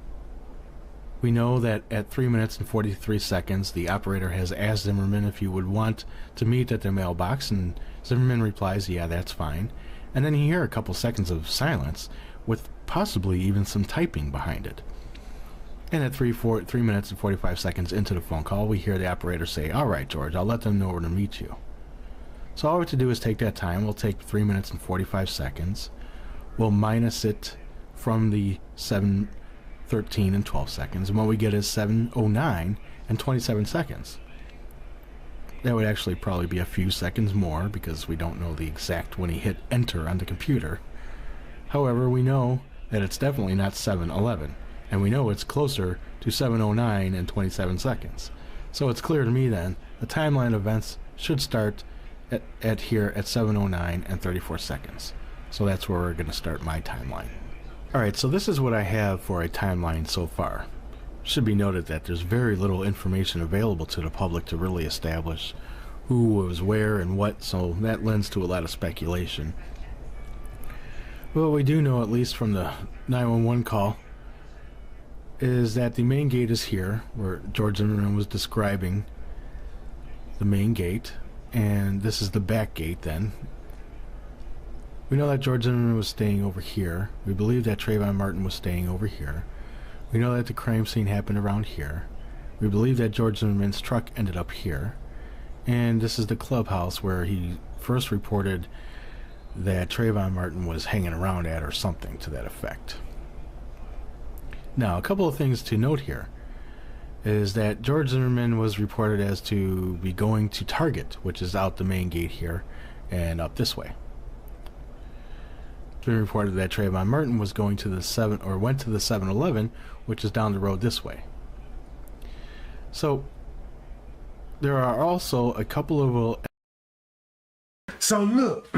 We know that at 3 minutes and 43 seconds, the operator has asked Zimmerman if he would want to meet at their mailbox, and Zimmerman replies, yeah, that's fine. And then you hear a couple seconds of silence with possibly even some typing behind it. And at 3 minutes and 45 seconds into the phone call, we hear the operator say, all right, George, I'll let them know where to meet you. So all we have to do is take that time. We'll take 3 minutes and 45 seconds. We'll minus it from the 7:13 and 12 seconds. And what we get is 7:09 and 27 seconds. That would actually probably be a few seconds more because we don't know the exact when he hit enter on the computer. However, we know that it's definitely not 7:11, and we know it's closer to 7:09 and 27 seconds. So it's clear to me then the timeline events should start at here at 7:09 and 34 seconds. So that's where we're going to start my timeline. Alright, so this is what I have for a timeline so far. It should be noted that there's very little information available to the public to really establish who was where and what, so that lends to a lot of speculation. Well, we do know, at least from the 911 call, is that the main gate is here, where George Zimmerman was describing the main gate, and this is the back gate then. We know that George Zimmerman was staying over here. We believe that Trayvon Martin was staying over here. We know that the crime scene happened around here. We believe that George Zimmerman's truck ended up here. And this is the clubhouse where he first reported that Trayvon Martin was hanging around at, or something to that effect. Now, a couple of things to note here is that George Zimmerman was reported as to be going to Target, which is out the main gate here and up this way. It's been reported that Trayvon Martin was going to the went to the 7-Eleven, which is down the road this way. So there are also a couple of So look,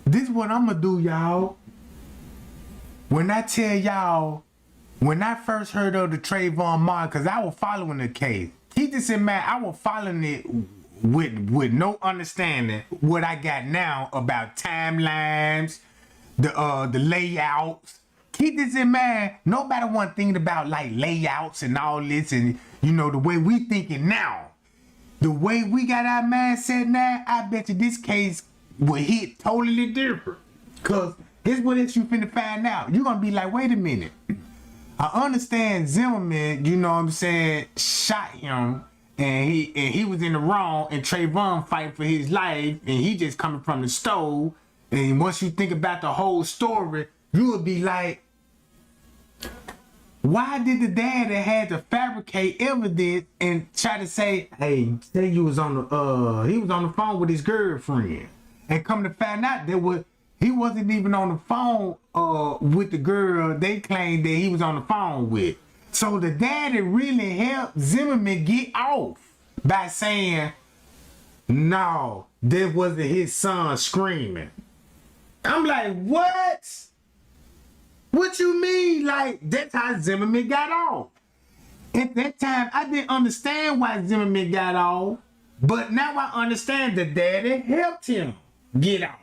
this is what I'm gonna do, y'all. When I tell y'all, when I first heard of the Trayvon Martin, because I was following the case, keep this in mind, I was following it with no understanding what I got now about timelines, the layouts. Keep this in mind, nobody want thinking about like layouts and all this, and you know, the way we thinking now. The way we got our mindset now, I bet you this case will hit totally different. Cause here's what else you finna find out. You're gonna be like, wait a minute. I understand Zimmerman, you know what I'm saying, shot him and he was in the wrong, and Trayvon fighting for his life, and he just coming from the stove. And once you think about the whole story, you would be like, why did the dad that had to fabricate evidence and try to say, hey, say you was on the he was on the phone with his girlfriend, and come to find out that he wasn't even on the phone with the girl they claimed that he was on the phone with. So the daddy really helped Zimmerman get off by saying, no, that wasn't his son screaming. I'm like, what? What you mean? Like, that's how Zimmerman got off. At that time, I didn't understand why Zimmerman got off, but now I understand the daddy helped him get off.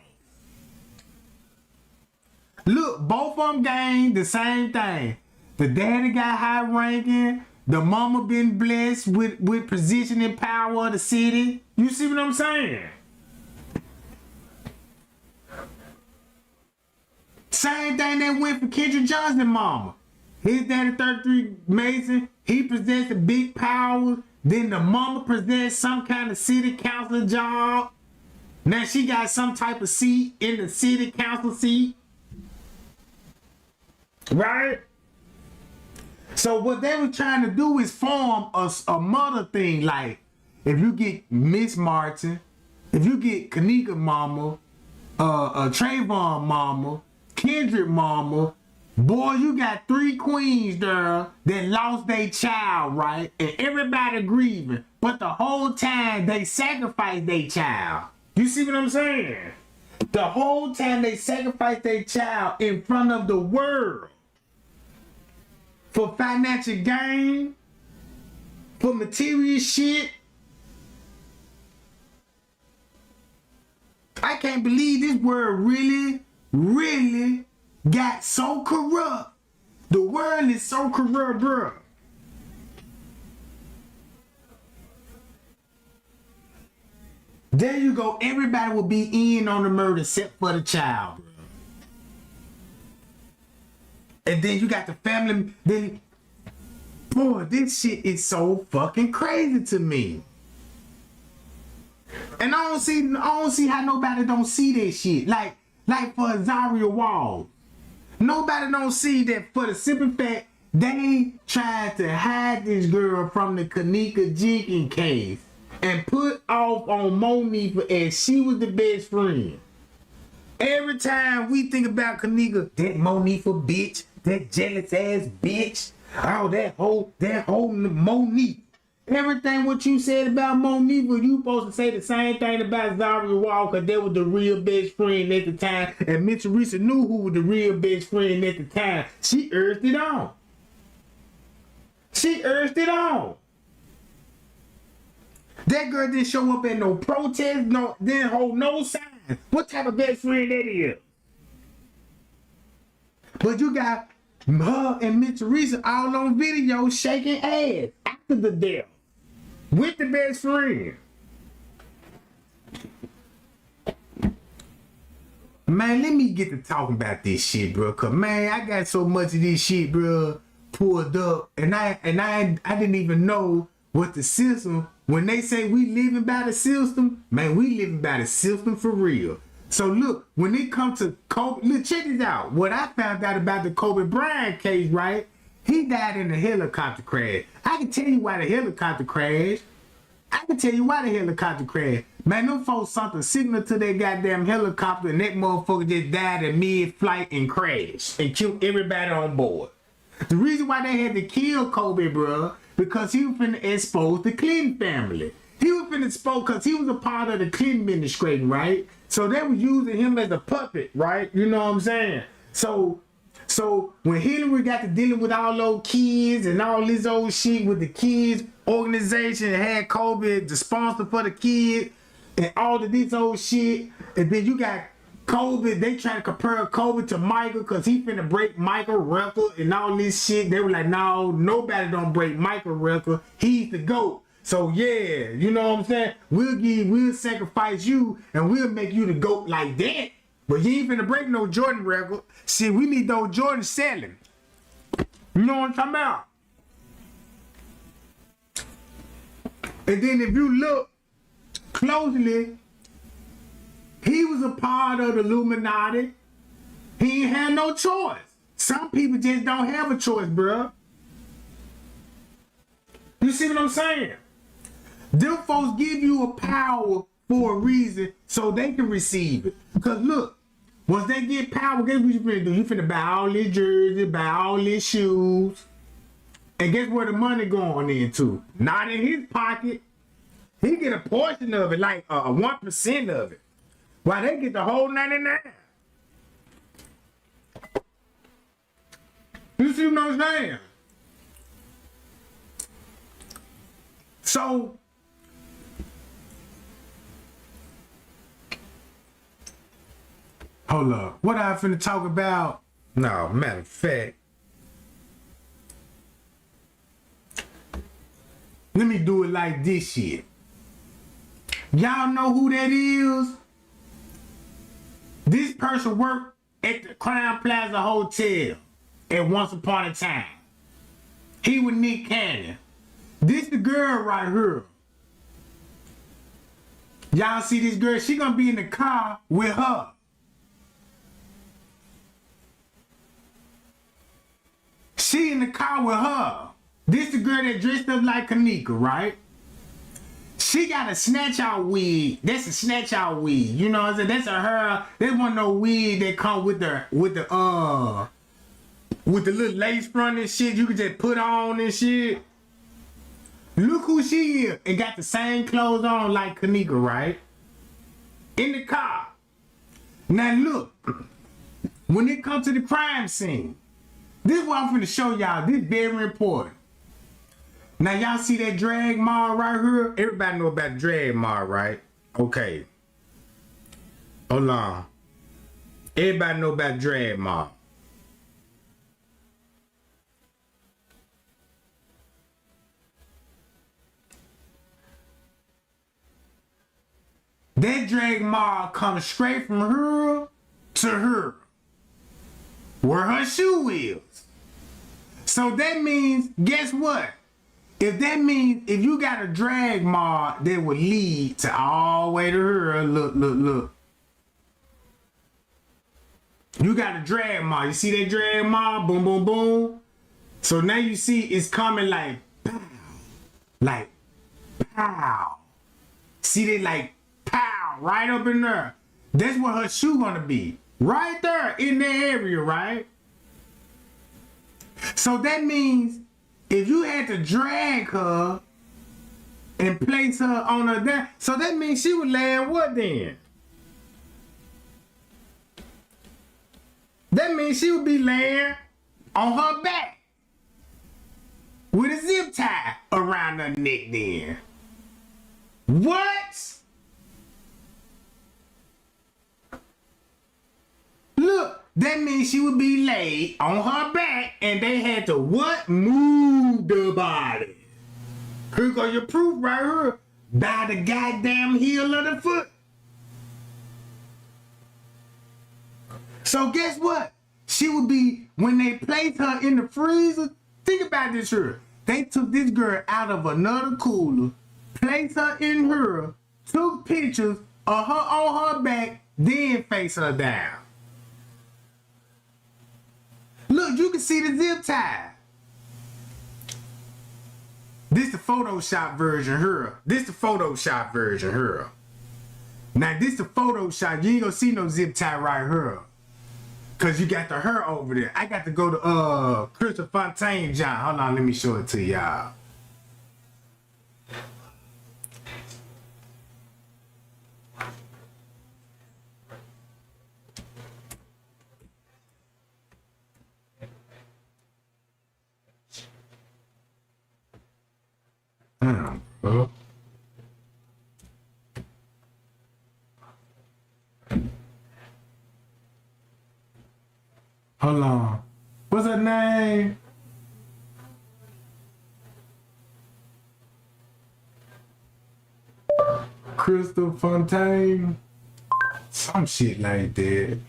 Look, both of them gained the same thing. The daddy got high ranking. The mama been blessed with position and power of the city. You see what I'm saying? Same thing that went for Kendrick Johnson mama. His daddy 33 Mason, he possessed a big power. Then the mama possessed some kind of city council job. Now she got some type of seat in the city council seat. Right? So what they were trying to do is form a mother thing. Like, if you get Miss Martin, if you get Kenneka mama, Trayvon mama, Kendrick mama, boy, you got 3 queens there that lost their child, right? And everybody grieving. But the whole time they sacrificed their child. You see what I'm saying? The whole time they sacrificed their child in front of the world. For financial gain, for material shit. I can't believe this world really got so corrupt. The world is so corrupt, bro. There you go. Everybody will be in on the murder except for the child, bro. And then you got the family. Then, boy, this shit is so fucking crazy to me. And I don't see how nobody don't see that shit. Like for Azaria Wall, nobody don't see that for the simple fact they tried to hide this girl from the Kenneka Jenkins case and put off on Monifa as she was the best friend. Every time we think about Kenneka, that Monifa bitch, that jealous ass bitch, oh, that whole Monifa. Everything what you said about Monifa, you supposed to say the same thing about Zaria Wall, because they was the real best friend at the time. And Miss Teresa knew who was the real best friend at the time. She urged it on. She urged it on. That girl didn't show up at no protest, didn't hold no signs. What type of best friend that is? But you got her and Miss Teresa all on video shaking ass after the death with the best friend. Man, let me get to talking about this shit, bro. Cause man, I got so much of this shit, bro, pulled up, and I didn't even know what the system. When they say we living by the system, man, we living by the system for real. So look, when it comes to Kobe, look, check this out. What I found out about the Kobe Bryant case, right? He died in a helicopter crash. I can tell you why the helicopter crashed. Man, them folks something signal to their goddamn helicopter, and that motherfucker just died in mid-flight and crashed and killed everybody on board. The reason why they had to kill Kobe, bro, because he was finna expose the Clinton family. He was finna expose because he was a part of the Clinton administration, right? So they was using him as a puppet, right? You know what I'm saying? So when Hillary got to dealing with all those kids and all this old shit with the kids organization and had Kobe the sponsor for the kids and all of this old shit, and then you got Kobe, they trying to compare Kobe to Michael because he finna break Michael record and all this shit. They were like, no, nobody don't break Michael record. He's the GOAT. So yeah, you know what I'm saying? We'll sacrifice you and we'll make you the GOAT like that. But you ain't finna break no Jordan record. Shit, we need those Jordan selling. You know what I'm talking about? And then if you look closely, he was a part of the Illuminati. He ain't had no choice. Some people just don't have a choice, bruh. You see what I'm saying? Them folks give you a power for a reason so they can receive it. Because look, once they get power, guess what you finna do? You finna buy all these jerseys, buy all these shoes. And guess where the money going into? Not in his pocket. He get a portion of it, like 1% of it. While they get the whole 99. You see what I'm saying? So, hold up. What I finna talk about? No, matter of fact. Let me do it like this shit. Y'all know who that is? This person worked at the Crown Plaza Hotel at once upon a time. He was Nick Cannon. This the girl right here. Y'all see this girl? She gonna be in the car with her. She in the car with her. This the girl that dressed up like Kenneka, right? She got a snatch out wig. That's a snatch out wig. You know what I'm saying? That's a her. There wasn't no wig that come with the little lace front and shit you could just put on and shit. Look who she is and got the same clothes on like Kenneka, right? In the car. Now look, when it comes to the crime scene, this is what I'm finna show y'all. This is very important. Now y'all see that drag mall right here? Everybody know about drag mall, right? Okay. Hold on. Everybody know about drag mall. That drag mall comes straight from her to her. Where her shoe is. So that means, guess what? If you got a drag mall that would lead to all the way to her, look. You got a drag mall. You see that drag mall? Boom, boom, boom. So now you see it's coming like pow. Like pow. See that like pow right up in there. That's where her shoe gonna be. Right there in that area, right? So that means if you had to drag her and place her on her down, so that means she would land what then? That means she would be laying on her back with a zip tie around her neck then. What? Look, that means she would be laid on her back and they had to what? Move the body. Here go your proof right here. By the goddamn heel of the foot. So guess what? She would be, when they placed her in the freezer, think about this here. They took this girl out of another cooler, placed her in her, took pictures of her on her back, then face her down. Look, you can see the zip tie. This the Photoshop version here. This the Photoshop version here. Now this the Photoshop. You ain't gonna see no zip tie right here. Cause you got the her over there. I got to go to Crystal Fontaine, John. Hold on, let me show it to y'all. Hold on. What's her name? Crystal Fontaine? Some shit like that.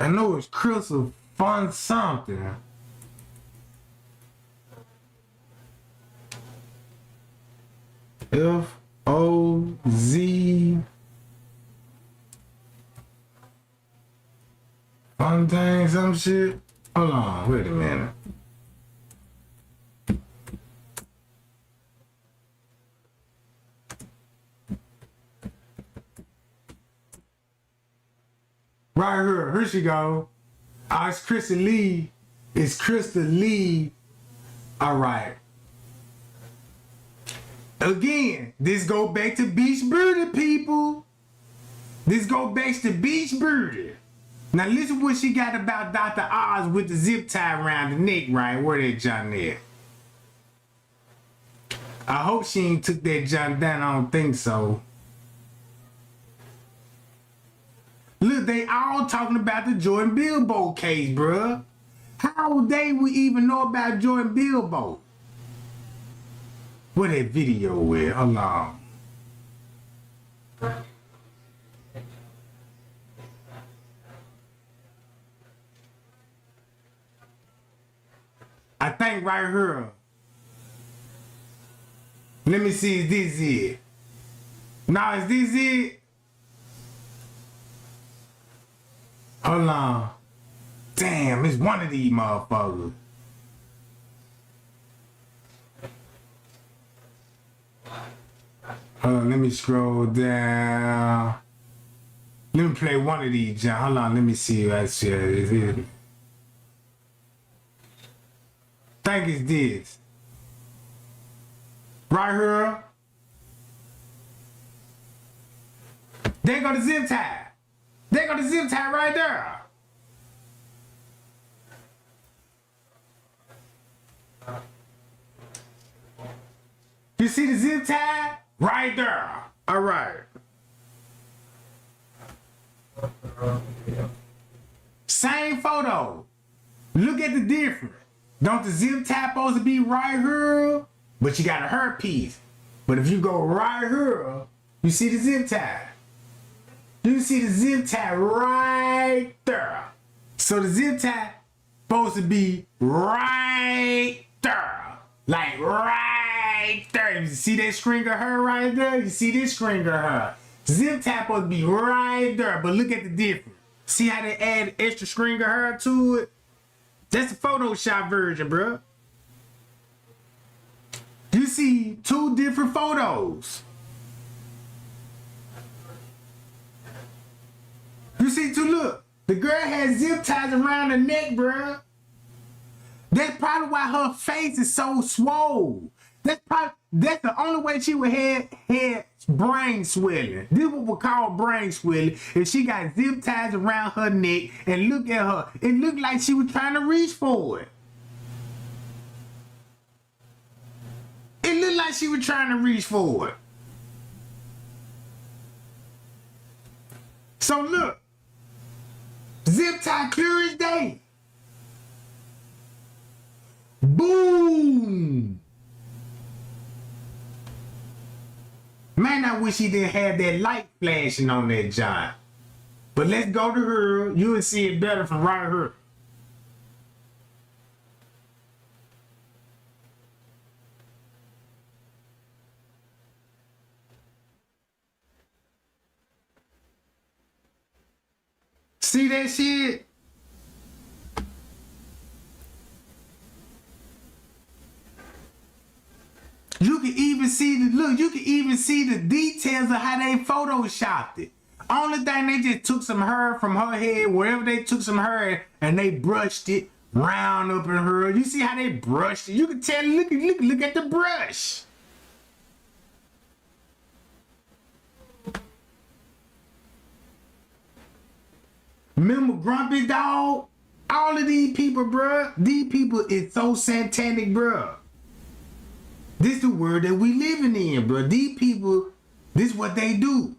I know it's Crystal Font something. F-O-Z Fontaine, some shit. Hold on, wait a minute. Right here she go. Oh, it's Krista Lee. It's Krista Lee. All right. Again, this go back to Beach Birdie, people. This go back to Beach Birdie. Now listen what she got about Dr. Oz with the zip tie around the neck, right? Where that John at? I hope she ain't took that John down. I don't think so. Look, they all talking about the Jordan Bilbo case, bruh. How would they even know about Jordan Bilbo? Where that video at? Hold on. I think right here. Let me see, is this it? Now, is this it? Hold on. Damn, it's one of these motherfuckers. Hold on, let me scroll down. Let me play one of these, John. Hold on, let me see what I said. Is it? I think it's this. Right here. There go the zip tie. There go the zip tie right there. You see the zip tie? Right there. All right. Same photo. Look at the difference. Don't the zip tie supposed to be right here? But you got a hurt piece. But if you go right here, you see the zip tie. You see the zip tie right there. So the zip tie supposed to be right there. Like right there. You see that string of hair right there? You see this string of hair. Zip tie supposed to be right there. But look at the difference. See how they add extra string of hair to it? That's the Photoshop version, bro. You see two different photos. You see two, look. The girl had zip ties around her neck, bro. That's probably why her face is so swole. That's the only way she would have brain swelling. This is what we call brain swelling. If she got zip ties around her neck and look at her, it looked like she was trying to reach for it. It looked like she was trying to reach for it. So look, zip tie clear as day. Boom. Man, I wish he didn't have that light flashing on that giant. But let's go to her. You will see it better from right here. See that shit? You can even see the look, you can even see the details of how they photoshopped it. Only thing, they just took some hair from her head, wherever they took some hair, and they brushed it round up in her. You see how they brushed it? You can tell, look at the brush. Remember Grumpy Dog? All of these people, bruh, these people is so satanic, bruh. This the world that we living in, bruh. These people, this what they do.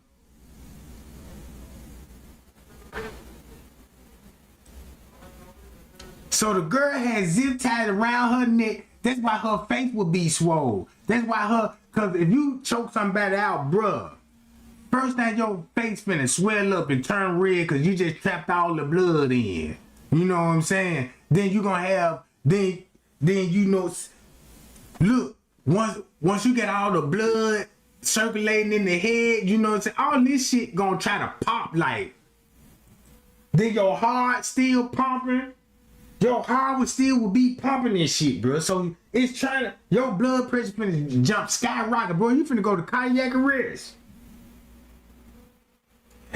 So the girl had zip tied around her neck. That's why her face would be swole. That's why cause if you choke somebody out, bruh, first thing your face finna swell up and turn red cause you just trapped all the blood in. You know what I'm saying? Then you gonna have, then you know, look, once you get all the blood circulating in the head, you know what I'm saying? All this shit gonna try to pop like. Then your heart still pumping. Your heart will be pumping this shit, bro. So it's trying to, your blood pressure finna jump skyrocket, bro. You finna go to cardiac arrest.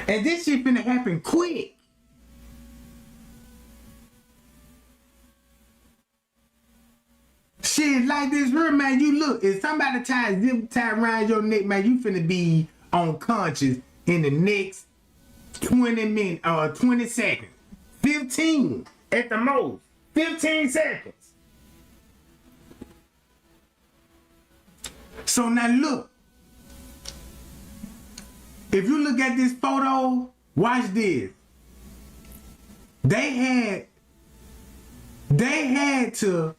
And this shit finna happen quick. Shit like this here, man, you look, if somebody ties zip tie around your neck, man, you finna be unconscious in the next 20 minutes, 20 seconds. 15 at the most. 15 seconds. So now look. If you look at this photo, watch this. They had to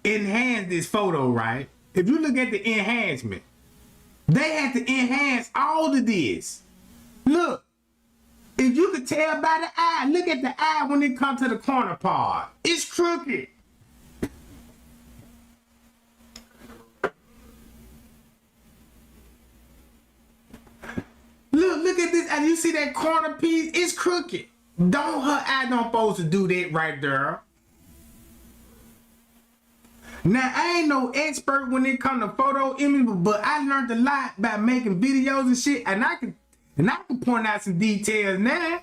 enhance this photo, right? If you look at the enhancement, they had to enhance all of this. Look, if you could tell by the eye, look at the eye when it comes to the corner part. It's crooked. Look at this. And you see that corner piece? It's crooked. Her eye don't supposed to do that right there. Now, I ain't no expert when it comes to photo image, but I learned a lot by making videos and shit, and I can point out some details now.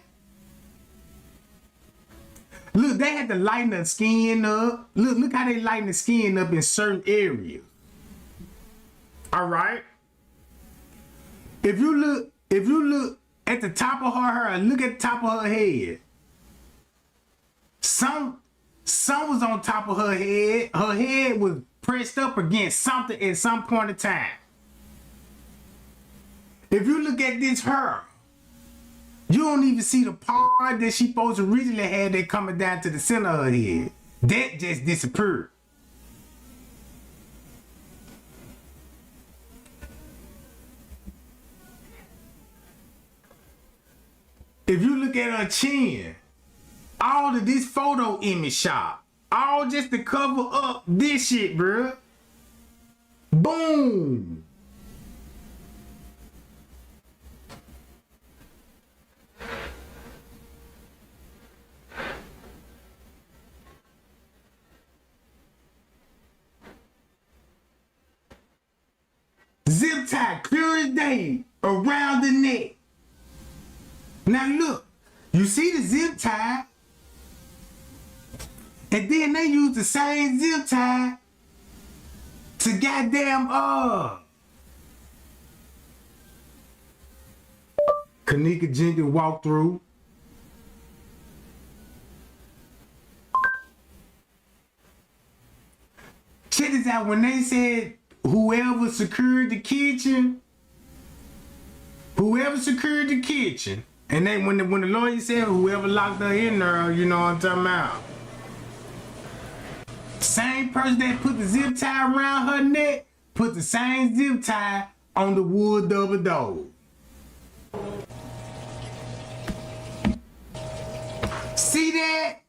Look, they had to lighten the skin up. Look how they lighten the skin up in certain areas. All right. If you look at the top of her hair, look at the top of her head. Some was on top of her head. Her head was pressed up against something at some point in time. If you look at this hair, you don't even see the part that she supposed to originally had that coming down to the center of her head. That just disappeared. If you look at her chin, all of this photo image shot, all just to cover up this shit, bruh. Boom. Zip tie, clear as day, around the neck. Now look, you see the zip tie, and then they use the same zip tie to goddamn Kenneka Jenkins walk through. Check this out, when they said whoever secured the kitchen, whoever secured the kitchen, and then when the lawyer said whoever locked her in there, you know what I'm talking about. Same person that put the zip tie around her neck, put the same zip tie on the wood double door. See that?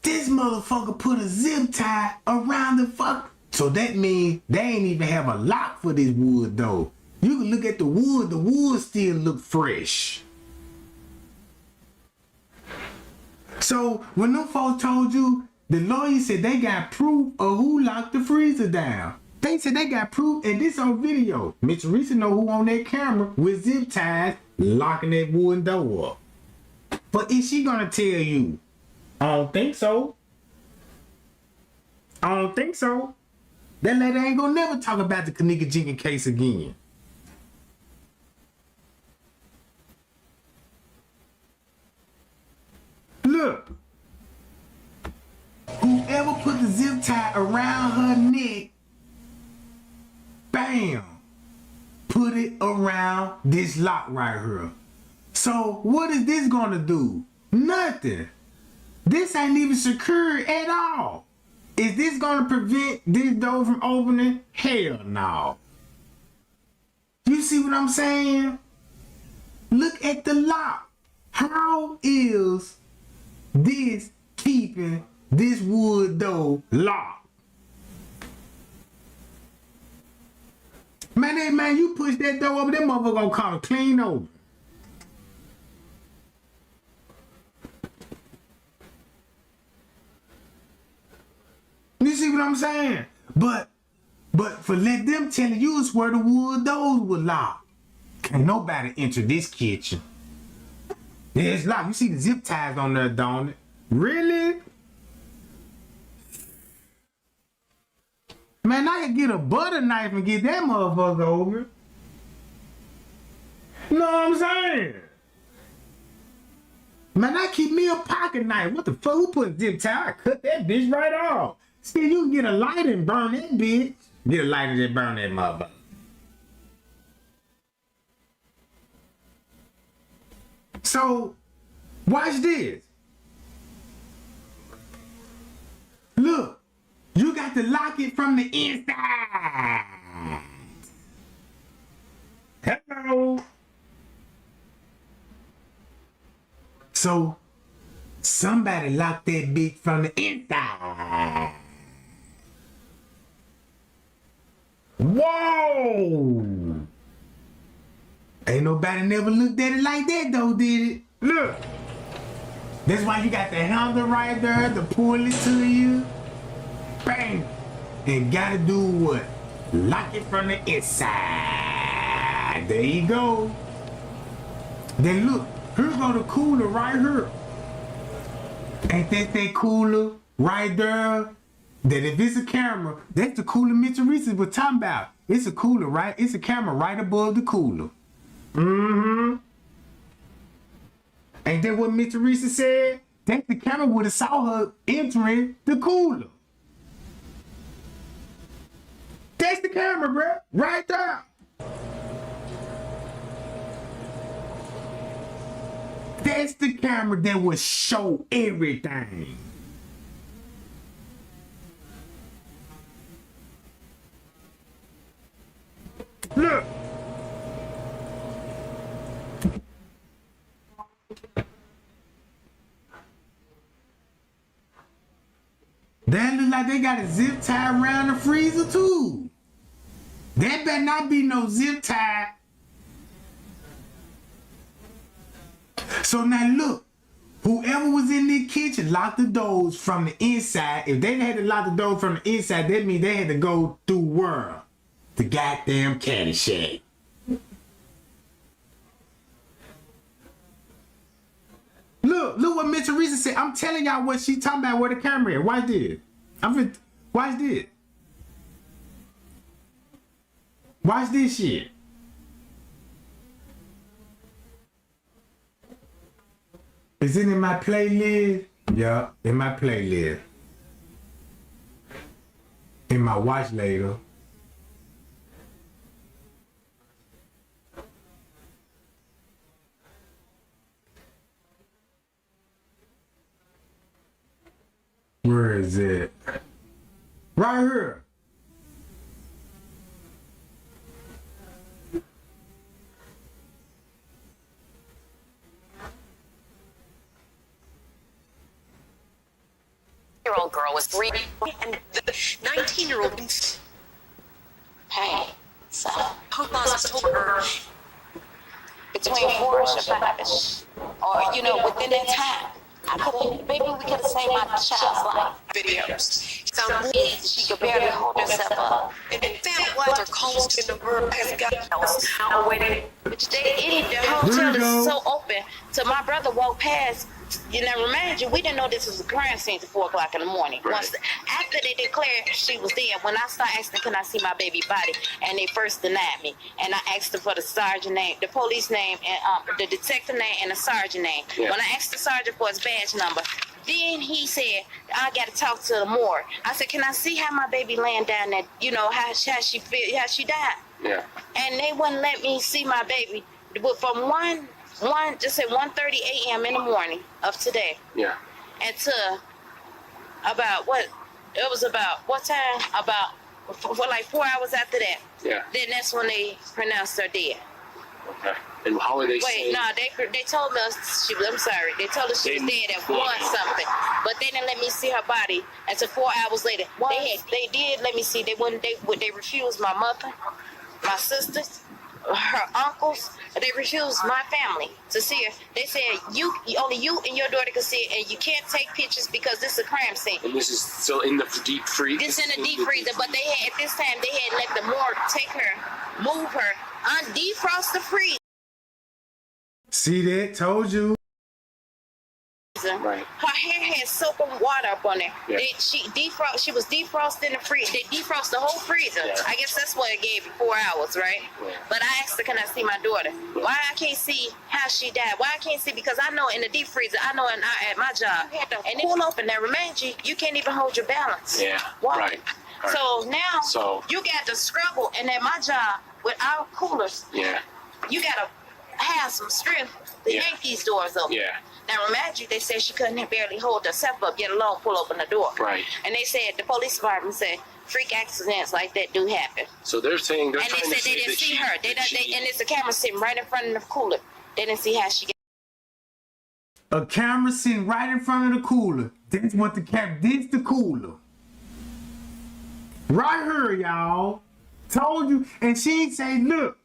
This motherfucker put a zip tie around the fuck. So that means they ain't even have a lock for this wood though. You can look at the wood still look fresh. So when them folks told you, the lawyer said they got proof of who locked the freezer down. They said they got proof, and this on video. Miss Teresa know who on that camera with zip ties locking that wooden door up. But is she gonna tell you? I don't think so. I don't think so. That lady ain't gonna never talk about the Kenneka Jenkins case again. Look. Whoever put the zip tie around her neck, bam, put it around this lock right here. So what is this gonna do? Nothing. This ain't even secure at all. Is this gonna prevent this door from opening? Hell no. You see what I'm saying? Look at the lock. How is this keeping this wood door locked? Man, you push that door over, that motherfucker gonna come clean over. You see what I'm saying? But for let them tell you it's where the wood doors were locked. Can't nobody enter this kitchen. Yeah, it's locked. You see the zip ties on there, don't it? Really? Man, I could get a butter knife and get that motherfucker over. You know what I'm saying? Man, I keep me a pocket knife. What the fuck? Who put zip tie? I cut that bitch right off. See, you can get a light and burn that bitch. Get a light and just burn that motherfucker. So, watch this. Look, you got to lock it from the inside. Hello. So, somebody locked that bitch from the inside. Whoa! Ain't nobody never looked at it like that though, did it? Look! That's why you got the handle right there to pull it to you. Bang! And gotta do what? Lock it from the inside. There you go. Then look, here go the cooler right here. Ain't that cooler right there? That if it's a camera, that's the cooler Miss Teresa was talking about. It's a cooler, right? It's a camera right above the cooler. Mm-hmm. Ain't that what Miss Teresa said? That's the camera would have saw her entering the cooler. That's the camera, bro. Right there. That's the camera that will show everything. Look. That look like they got a zip tie around the freezer too. That better not be no zip tie. So now look, whoever was in the kitchen locked the doors from the inside. If they had to lock the door from the inside, that means they had to go through where? The goddamn caddy shack. Look what Miss Teresa said. I'm telling y'all what she talking about where the camera is. Watch this. Watch this. Watch this shit. Is it in my playlist? Yeah, in my playlist. in my watch later. Where is it? Right here. Year-old girl was 3 and the 19-year-old. Hey, so Pogmas told her between 4ish and 5ish, or you know, within that time, I could maybe we could have saved my child's life. Videos. Some she could barely hold herself up. And that was her coast in the world has got else. Now waiting. Which the hotel is so open. So my brother walked past. You know, remind you, we didn't know this was a crime scene till 4 o'clock in the morning. Right. Once after they declared she was dead, when I started asking, can I see my baby body? And they first denied me. And I asked them for the sergeant name, the police name, and the detective name, and the sergeant name. Yeah. When I asked the sergeant for his badge number, then he said, I got to talk to the morgue. I said, can I see how my baby laying down there? You know, how she feel, how she died? Yeah. And they wouldn't let me see my baby. But from just at 1:30 a.m. in the morning of today. Yeah. And to about what time? About for like 4 hours after that. Yeah. Then that's when they pronounced her dead. Okay. And how are they saying? Wait, no, they told us I'm sorry. They told us she was dead at 1 something, but they didn't let me see her body until 4 hours later. They did let me see. They refused my mother, my sisters, her uncles. They refused my family to see her. They said only you and your daughter can see it, and you can't take pictures because this is a crime scene. And this is still in the deep freezer. This in the deep freezer, but they had at this time they had let the morgue take her, move her, defrost the freezer. See that? Told you. Right. Her hair had soap and water up on there. Yeah. She was defrosted in the freezer. They defrost the whole freezer. Yeah. I guess that's what it gave you 4 hours, right? Yeah. But I asked her, can I see my daughter? Yeah. Why I can't see how she died? Why I can't see? Because I know in the deep freezer, I know at my job, and it pull open that remind you can't even hold your balance. Yeah. Right. So now you got to struggle, and at my job with our coolers, you got to have some strength to yank these doors open. Yeah. Now, remind you, they said she couldn't barely hold herself up, yet alone pull open the door. Right. And they said, the police department said, freak accidents like that do happen. So they're saying and they said they didn't see her. And it's a camera sitting right in front of the cooler. They didn't see how she got. A camera sitting right in front of the cooler. That's what this the cooler. Right here, y'all. Told you. And she ain't say, look.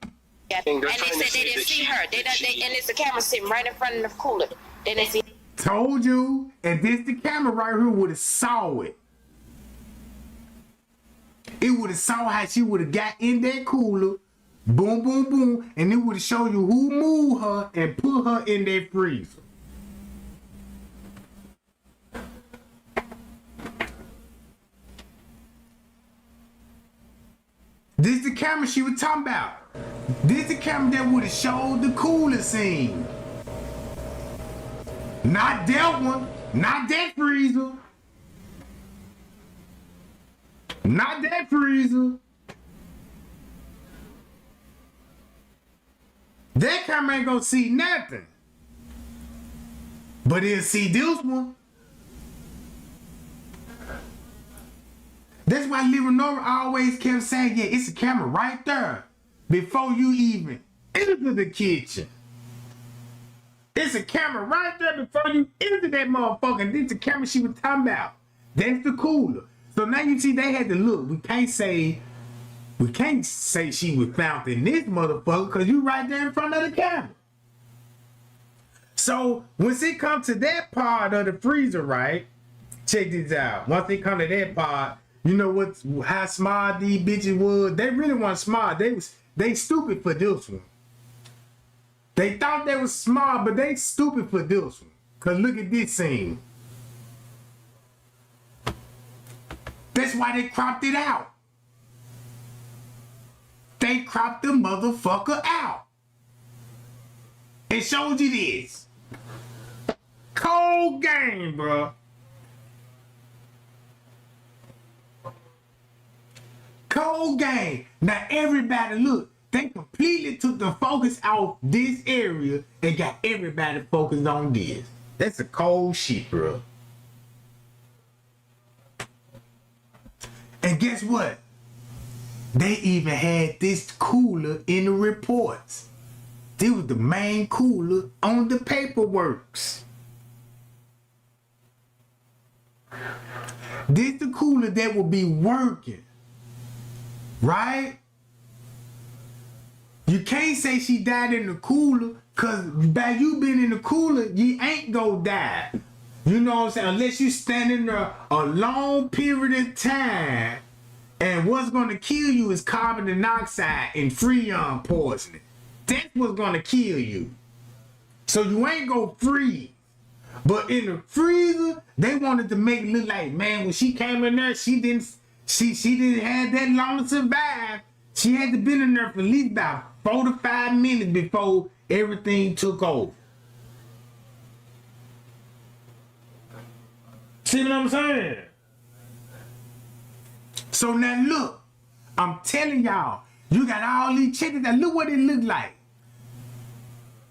And they said they didn't see her. And it's a camera sitting right in front of the cooler. They didn't see. Told you. And this the camera right here would have saw it. It would have saw how she would have got in that cooler. Boom, boom, boom. And it would have showed you who moved her and put her in that freezer. This the camera she was talking about. This the camera that would have showed the cooler scene. Not that one. Not that freezer. Not that freezer. That camera ain't gonna see nothing. But it'll see this one. That's why Leonora always kept saying, yeah, it's a camera right there before you even enter the kitchen. It's a camera right there before you enter that motherfucker. This is the camera she was talking about. That's the cooler. So now you see they had to look. We can't say she was found in this motherfucker because you right there in front of the camera. So once it comes to that part of the freezer, right? Check this out. Once it come to that part, you know how smart these bitches was? They really weren't smart. They stupid for this one. They thought they was smart, but they stupid for this one. Cause look at this scene. That's why they cropped it out. They cropped the motherfucker out. And showed you this. Cold game, bro. Cold game. Now everybody look. They completely took the focus off this area and got everybody focused on this. That's a cold shit, bro. And guess what? They even had this cooler in the reports. This was the main cooler on the paperworks. This the cooler that will be working. Right? You can't say she died in the cooler, cause by you being in the cooler, you ain't gonna die. You know what I'm saying? Unless you stand in there a long period of time, and what's gonna kill you is carbon dioxide and freon poisoning. That's what's gonna kill you. So you ain't gonna freeze. But in the freezer, they wanted to make it look like, man, when she came in there, she didn't have that long to survive. She had to be in there for at least about 4 to 5 minutes before everything took over. See what I'm saying? So now look, I'm telling y'all, you got all these chickens that look what it look like.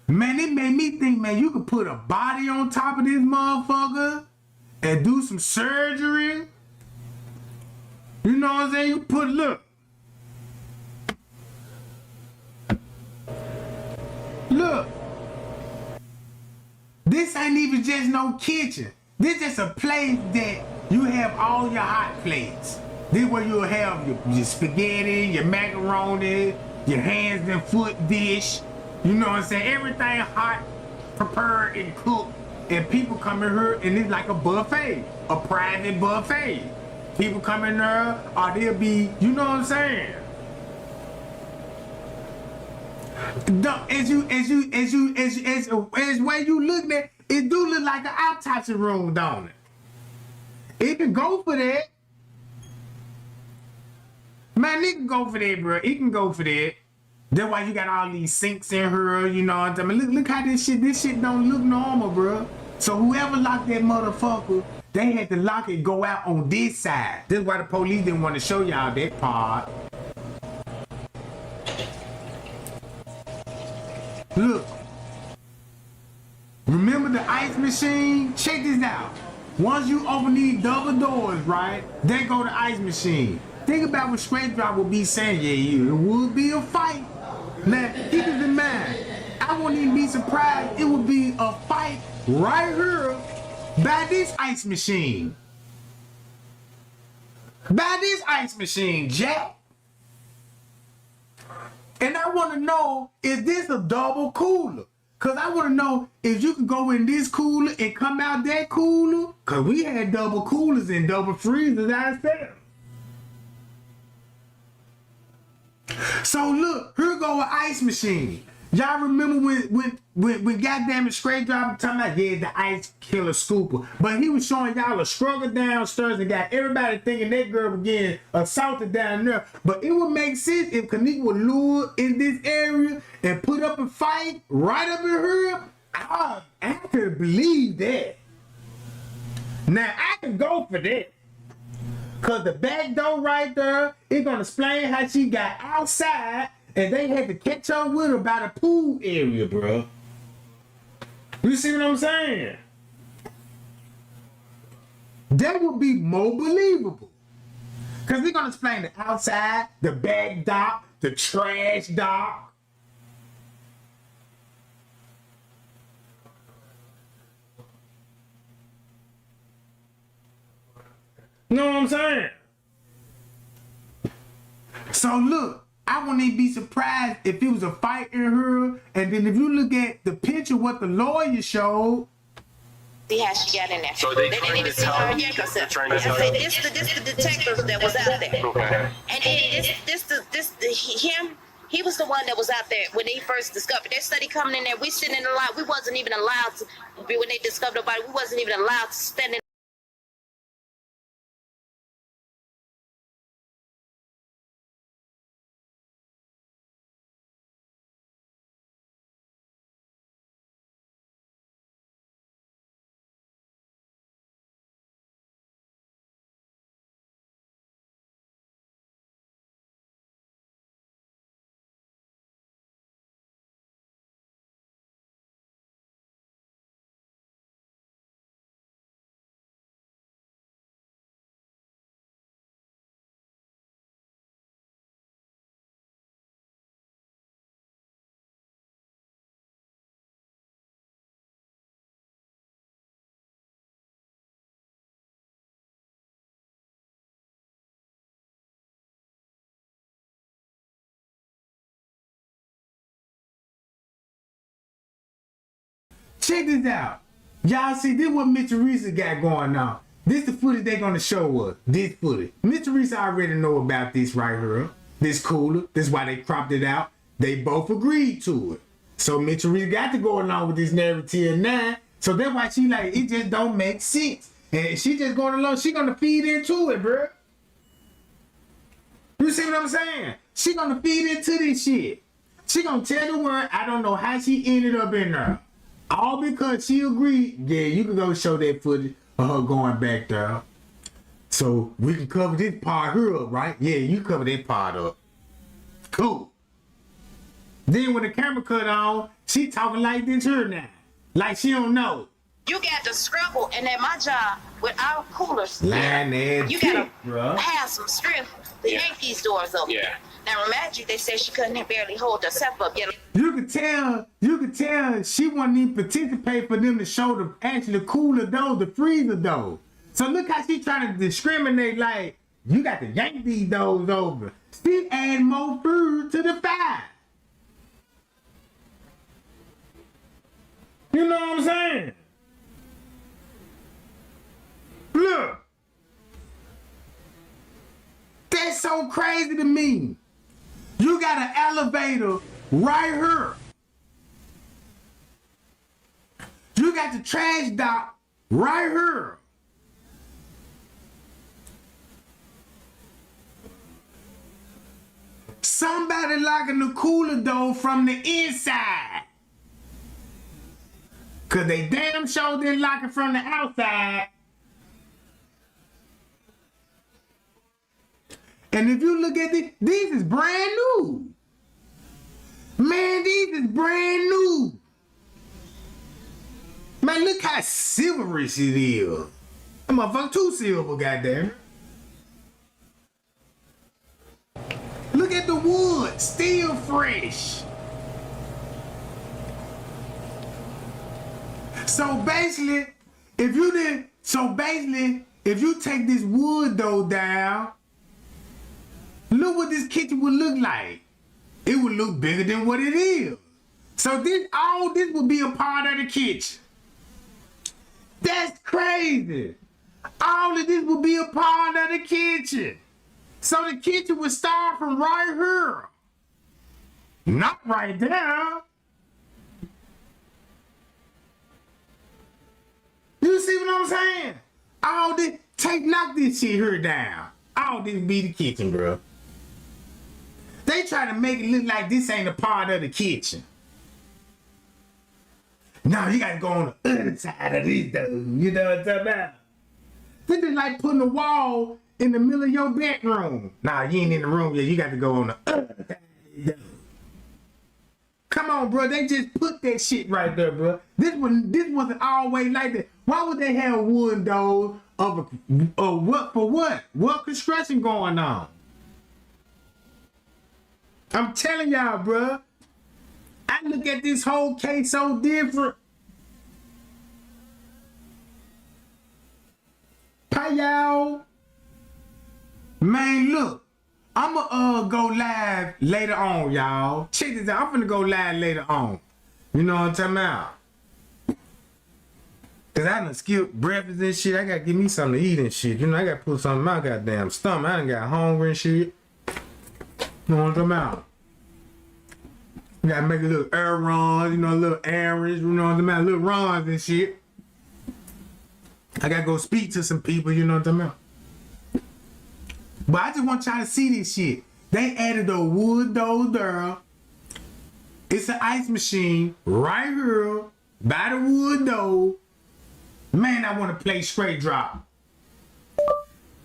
Man, it made me think, man, you could put a body on top of this motherfucker and do some surgery. You know what I'm saying? You put, look. Look. This ain't even just no kitchen. This is a place that you have all your hot plates. This is where you'll have your spaghetti, your macaroni, your hands and foot dish. You know what I'm saying? Everything hot, prepared, and cooked. And people come in here and it's like a buffet, a private buffet. People come in there, or they'll be, you know what I'm saying? As way you looking at, it do look like an autopsy room, don't it? It can go for that. Man, it can go for that, bro. It can go for that. That's why you got all these sinks in here, you know what I mean? Look how this shit don't look normal, bro. So whoever locked that motherfucker, they had to lock it, go out on this side. That's why the police didn't want to show y'all that part. Look. Remember the ice machine? Check this out. Once you open these double doors, right, there go the ice machine. Think about what Straight Drop would be saying. Yeah, it would be a fight. Now, keep it in mind, I wouldn't even be surprised it would be a fight right here by this ice machine. By this ice machine, Jack. And I want to know, is this a double cooler? Because I want to know if you can go in this cooler and come out that cooler. Because we had double coolers and double freezers ourselves. So look, here go an ice machine. Y'all remember when goddamn it Straight Drop talking about, yeah, the ice killer scooper. But he was showing y'all a struggle downstairs and got everybody thinking that girl was getting assaulted down there. But it would make sense if Kenneka would lure in this area and put up a fight right up in here. I could believe that. Now I can go for that. Cause the back door right there, it's gonna explain how she got outside and they had to catch up with her by the pool area, bro. You see what I'm saying? That would be more believable. Cause they're gonna explain the outside, the back dock, the trash dock. You know what I'm saying? So look, I wouldn't even be surprised if it was a fight in her. And then if you look at the picture, what the lawyer showed. See how she got in there. So they didn't trying even to see tell her you- yet. they're trying to I tell said, you- this the detective that was out there. Okay. And then him, he was the one that was out there when they first discovered. They study coming in there. We sitting in the line. We wasn't even allowed to, when they discovered the body, we wasn't even allowed to stand in Check this out. Y'all see, this what Mr. Reese got going on. This the footage they gonna show us. This footage. Mr. Reese already know about this right here. This cooler. This is why they cropped it out. They both agreed to it. So Mr. Reese got to go along with this narrative now. So that's why she like, it just don't make sense. And she just going along, she gonna feed into it, bro. You see what I'm saying? She gonna feed into this shit. She gonna tell the world, I don't know how she ended up in there. All because she agreed, yeah, you can go show that footage of her going back there. So we can cover this part here up, right? Yeah, you cover that part up. Cool. Then when the camera cut on, she talking like this here now. Like she don't know. You got to scramble, and at my job, with our coolers, Line you got bro. to have some strength to yank these doors open. Yeah. Now, imagine they said she couldn't barely hold herself up. You could tell she wasn't even participate for them to show the actually cooler dough, the freezer dough. So look how she trying to discriminate, like, you got to yank these doughs over. She add more food to the fire. You know what I'm saying? Look. That's so crazy to me. You got an elevator right here. You got the trash dock right here. Somebody locking the cooler door from the inside. Cause they damn sure didn't lock it from the outside. And if you look at this, these is brand new. Man, these is brand new. Man, look how silverish it is. That motherfucker too silver, goddamn. Look at the wood, still fresh. So basically, if you take this wood dough down, look what this kitchen would look like. It would look bigger than what it is. So all this would be a part of the kitchen. That's crazy. All of this would be a part of the kitchen. So the kitchen would start from right here. Not right there. You see what I'm saying? All this, knock this shit here down. All this be the kitchen, bro. They try to make it look like this ain't a part of the kitchen. No, you gotta go on the other side of this though. You know what I'm talking about? This is like putting a wall in the middle of your bedroom. Nah, you ain't in the room yet. You got to go on the other side of this. Come on, bro. They just put that shit right there, bro. This wasn't always like that. Why would they have wood doors of what for what? What construction going on? I'm telling y'all, bro. I look at this whole case so different. Hi, y'all. Man, look. I'ma go live later on, y'all. Check this out. I'm finna go live later on. You know what I'm talking about? Cause I done skipped breakfast and shit. I gotta give me something to eat and shit. You know, I gotta put something in my goddamn stomach. I done got hungry and shit. You know what I'm talking about? You gotta make a little air runs, you know, little errands, you know what I'm talking about? Little runs and shit. I gotta go speak to some people, you know what I'm talking about? But I just want y'all to see this shit. They added a wood door there. It's an ice machine right here by the wood door. Man, I want to play straight drop.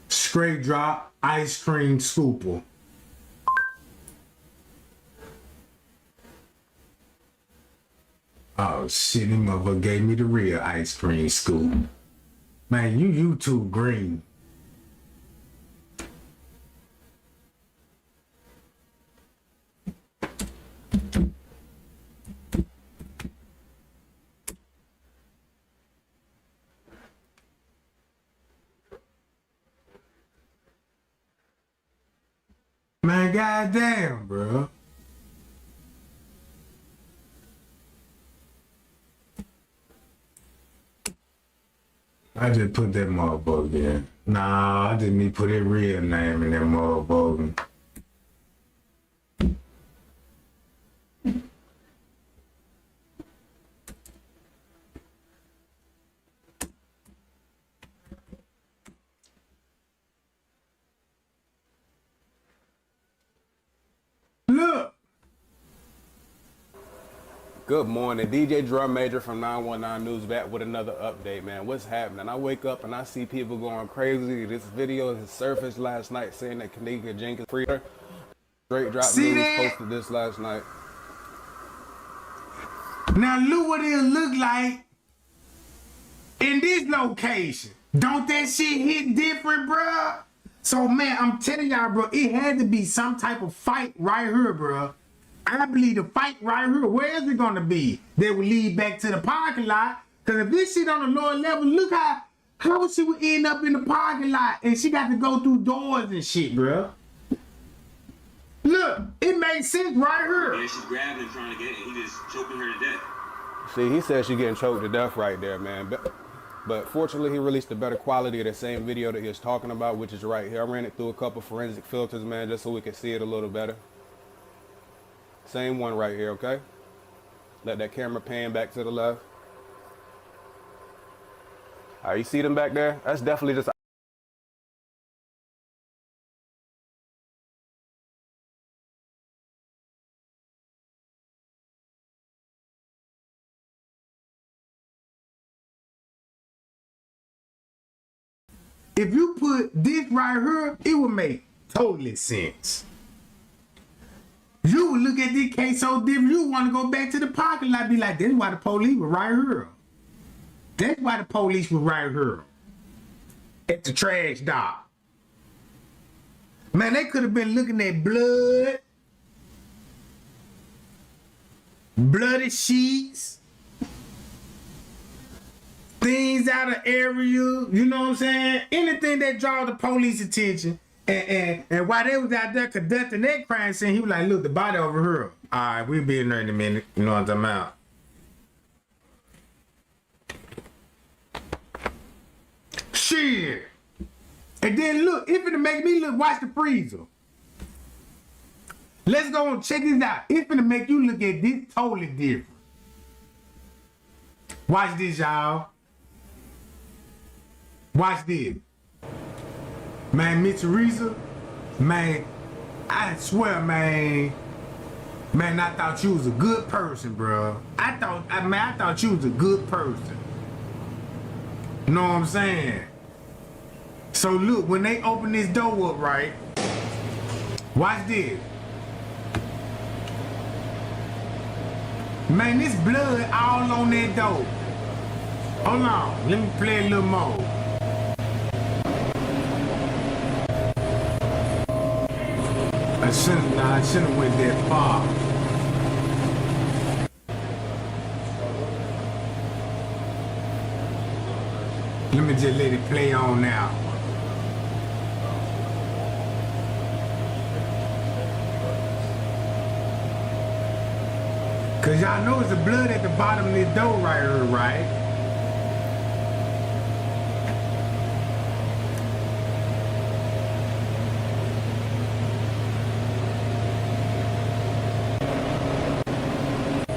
Straight drop ice cream scooper. Oh shit, this motherfucker gave me the real ice cream scoop. Man, you too green. Man, goddamn, bro. I just put that motherfucker in. Nah, I just need to put his real name in that motherfucker. Look. Good morning, DJ Drum Major from 919 News back with another update, man. What's happening? I wake up and I see people going crazy. This video has surfaced last night saying that Kenneka Jenkins free her. Straight Drop News posted this last night. Now look what it'll look like in this location. Don't that shit hit different, bruh? So man, I'm telling y'all, bro, it had to be some type of fight right here, bruh. I believe the fight right here, where is it gonna be? That will lead back to the parking lot. Cause if this shit on the lower level, look how she would end up in the parking lot and she got to go through doors and shit, bruh. Look, it makes sense right here. Yeah, she's grabbing and trying to get it, and he just choking her to death. See, he said she's getting choked to death right there, man. But fortunately, he released a better quality of the same video that he was talking about, which is right here. I ran it through a couple forensic filters, man, just so we could see it a little better. Same one right here, okay? Let that camera pan back to the left. All right, you see them back there? That's definitely just... If you put this right here, it would make totally sense. You would look at this case so different, you want to go back to the parking lot, be like, that's why the police were right here. That's why the police were right here. At the trash dock. Man, they could have been looking at blood, bloody sheets, things out of area, you know what I'm saying? Anything that draws the police attention. And while they was out there conducting that crime scene, he was like, look, the body over here. All right, we'll be in there in a minute. You know what I'm talking about? Shit. And then look, if it'll make me look, watch the freezer. Let's go and check this out. It's gonna make you look at this totally different. Watch this, y'all. Watch this. Man, Miss Teresa, man, I swear, man, I thought you was a good person, bro. I thought you was a good person. You know what I'm saying? So look, when they open this door up, right? Watch this. Man, this blood all on that door. Hold on, let me play a little more. I shouldn't have went that far. Let me just let it play on now. Cause y'all know it's the blood at the bottom of this door right here, right?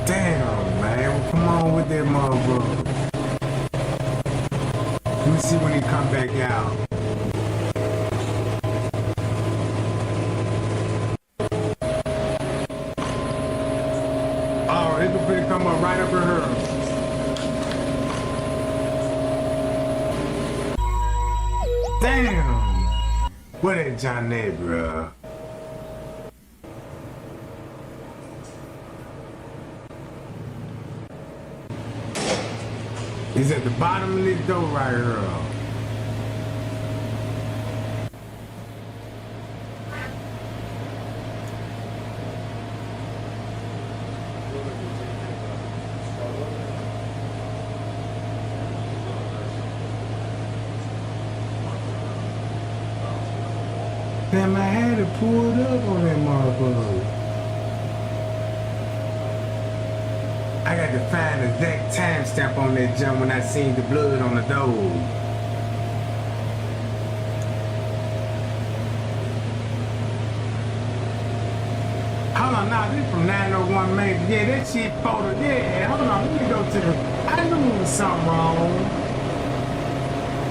Damn, man, come on with that motherfucker. Let me see when he come back out. Oh, it's gonna come up right up her. Damn! What that John at, bruh? He's at the bottom of this door right here. Damn, I had it pulled up on that motherfucker. I got to find the exact timestamp on that jump when I seen the blood on the door. on, nah, this from 901 Main. Yeah, that shit photo. Yeah, hold on, let me go to the. I knew it was something wrong.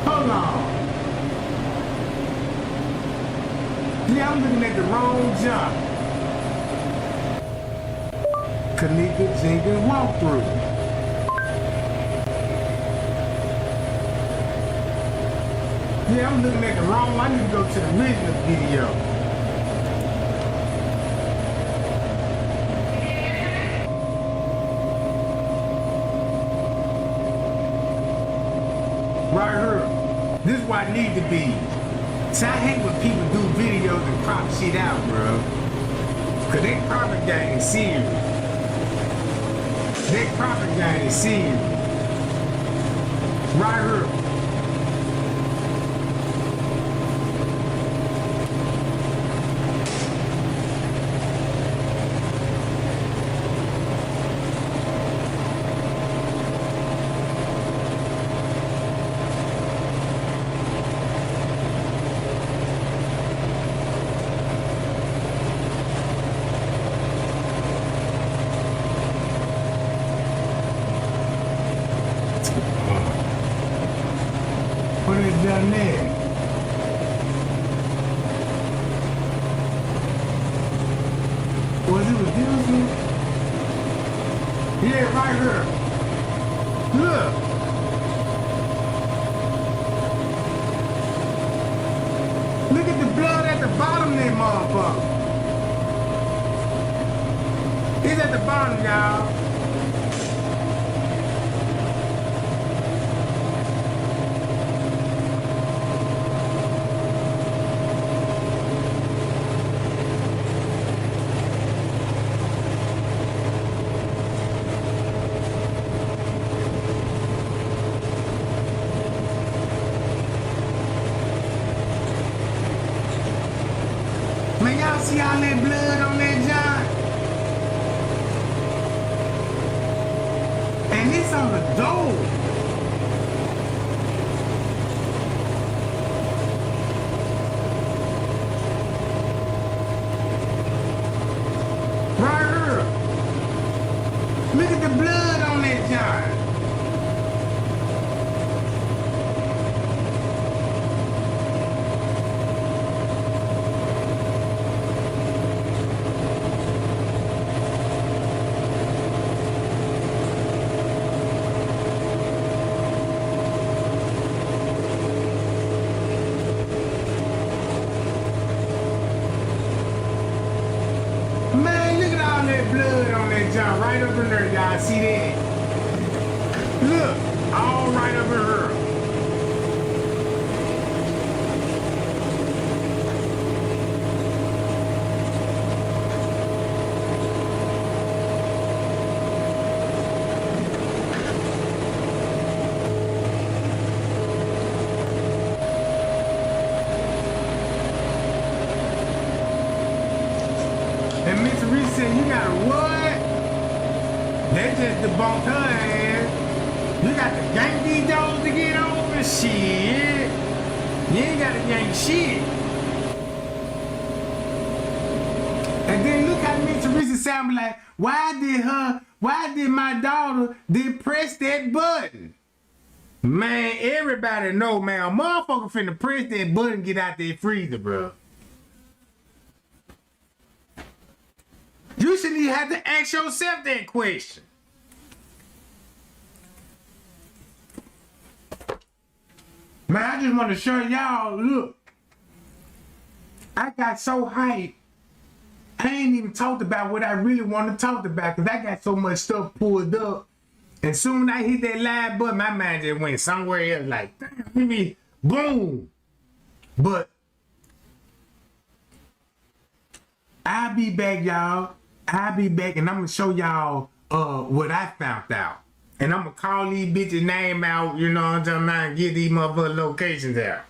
Hold on. Yeah, I'm looking at the wrong jump. Kenneka Jenkins walkthrough. Yeah, I'm looking at the wrong one. I need to go to the original video. Right here. This is what I need to be. See, I hate when people do videos and crop shit out, bro. Cause they propaganda is serious. They propaganda is serious. Right here. What is down there? Was it with Dilson? Yeah, right here. Look. Look at the blood at the bottom of that motherfucker. It's at the bottom, y'all. Man, y'all see all that blood on that John? And it's on the door. Right here. Look at the blood on that John. Man, look at all that blood on that John right up in there, y'all. See that? Look, all right up in here. And Miss Reese said, you got a what? They just debunked her ass. You got to yank these dogs to get over shit. You ain't got to yank shit. And then look how Miss Reese sound like, why did my daughter then press that button? Man, everybody know, man, a motherfucker finna press that button and get out that freezer, bro. You shouldn't even have to ask yourself that question. Man, I just want to show y'all, look. I got so hyped, I ain't even talked about what I really want to talk about because I got so much stuff pulled up. And soon I hit that live button, my mind just went somewhere else like, damn, boom. But I'll be back, y'all. I'll be back and I'm gonna show y'all what I found out. And I'm gonna call these bitches name out, you know what I'm talking about, and get these motherfucking locations out.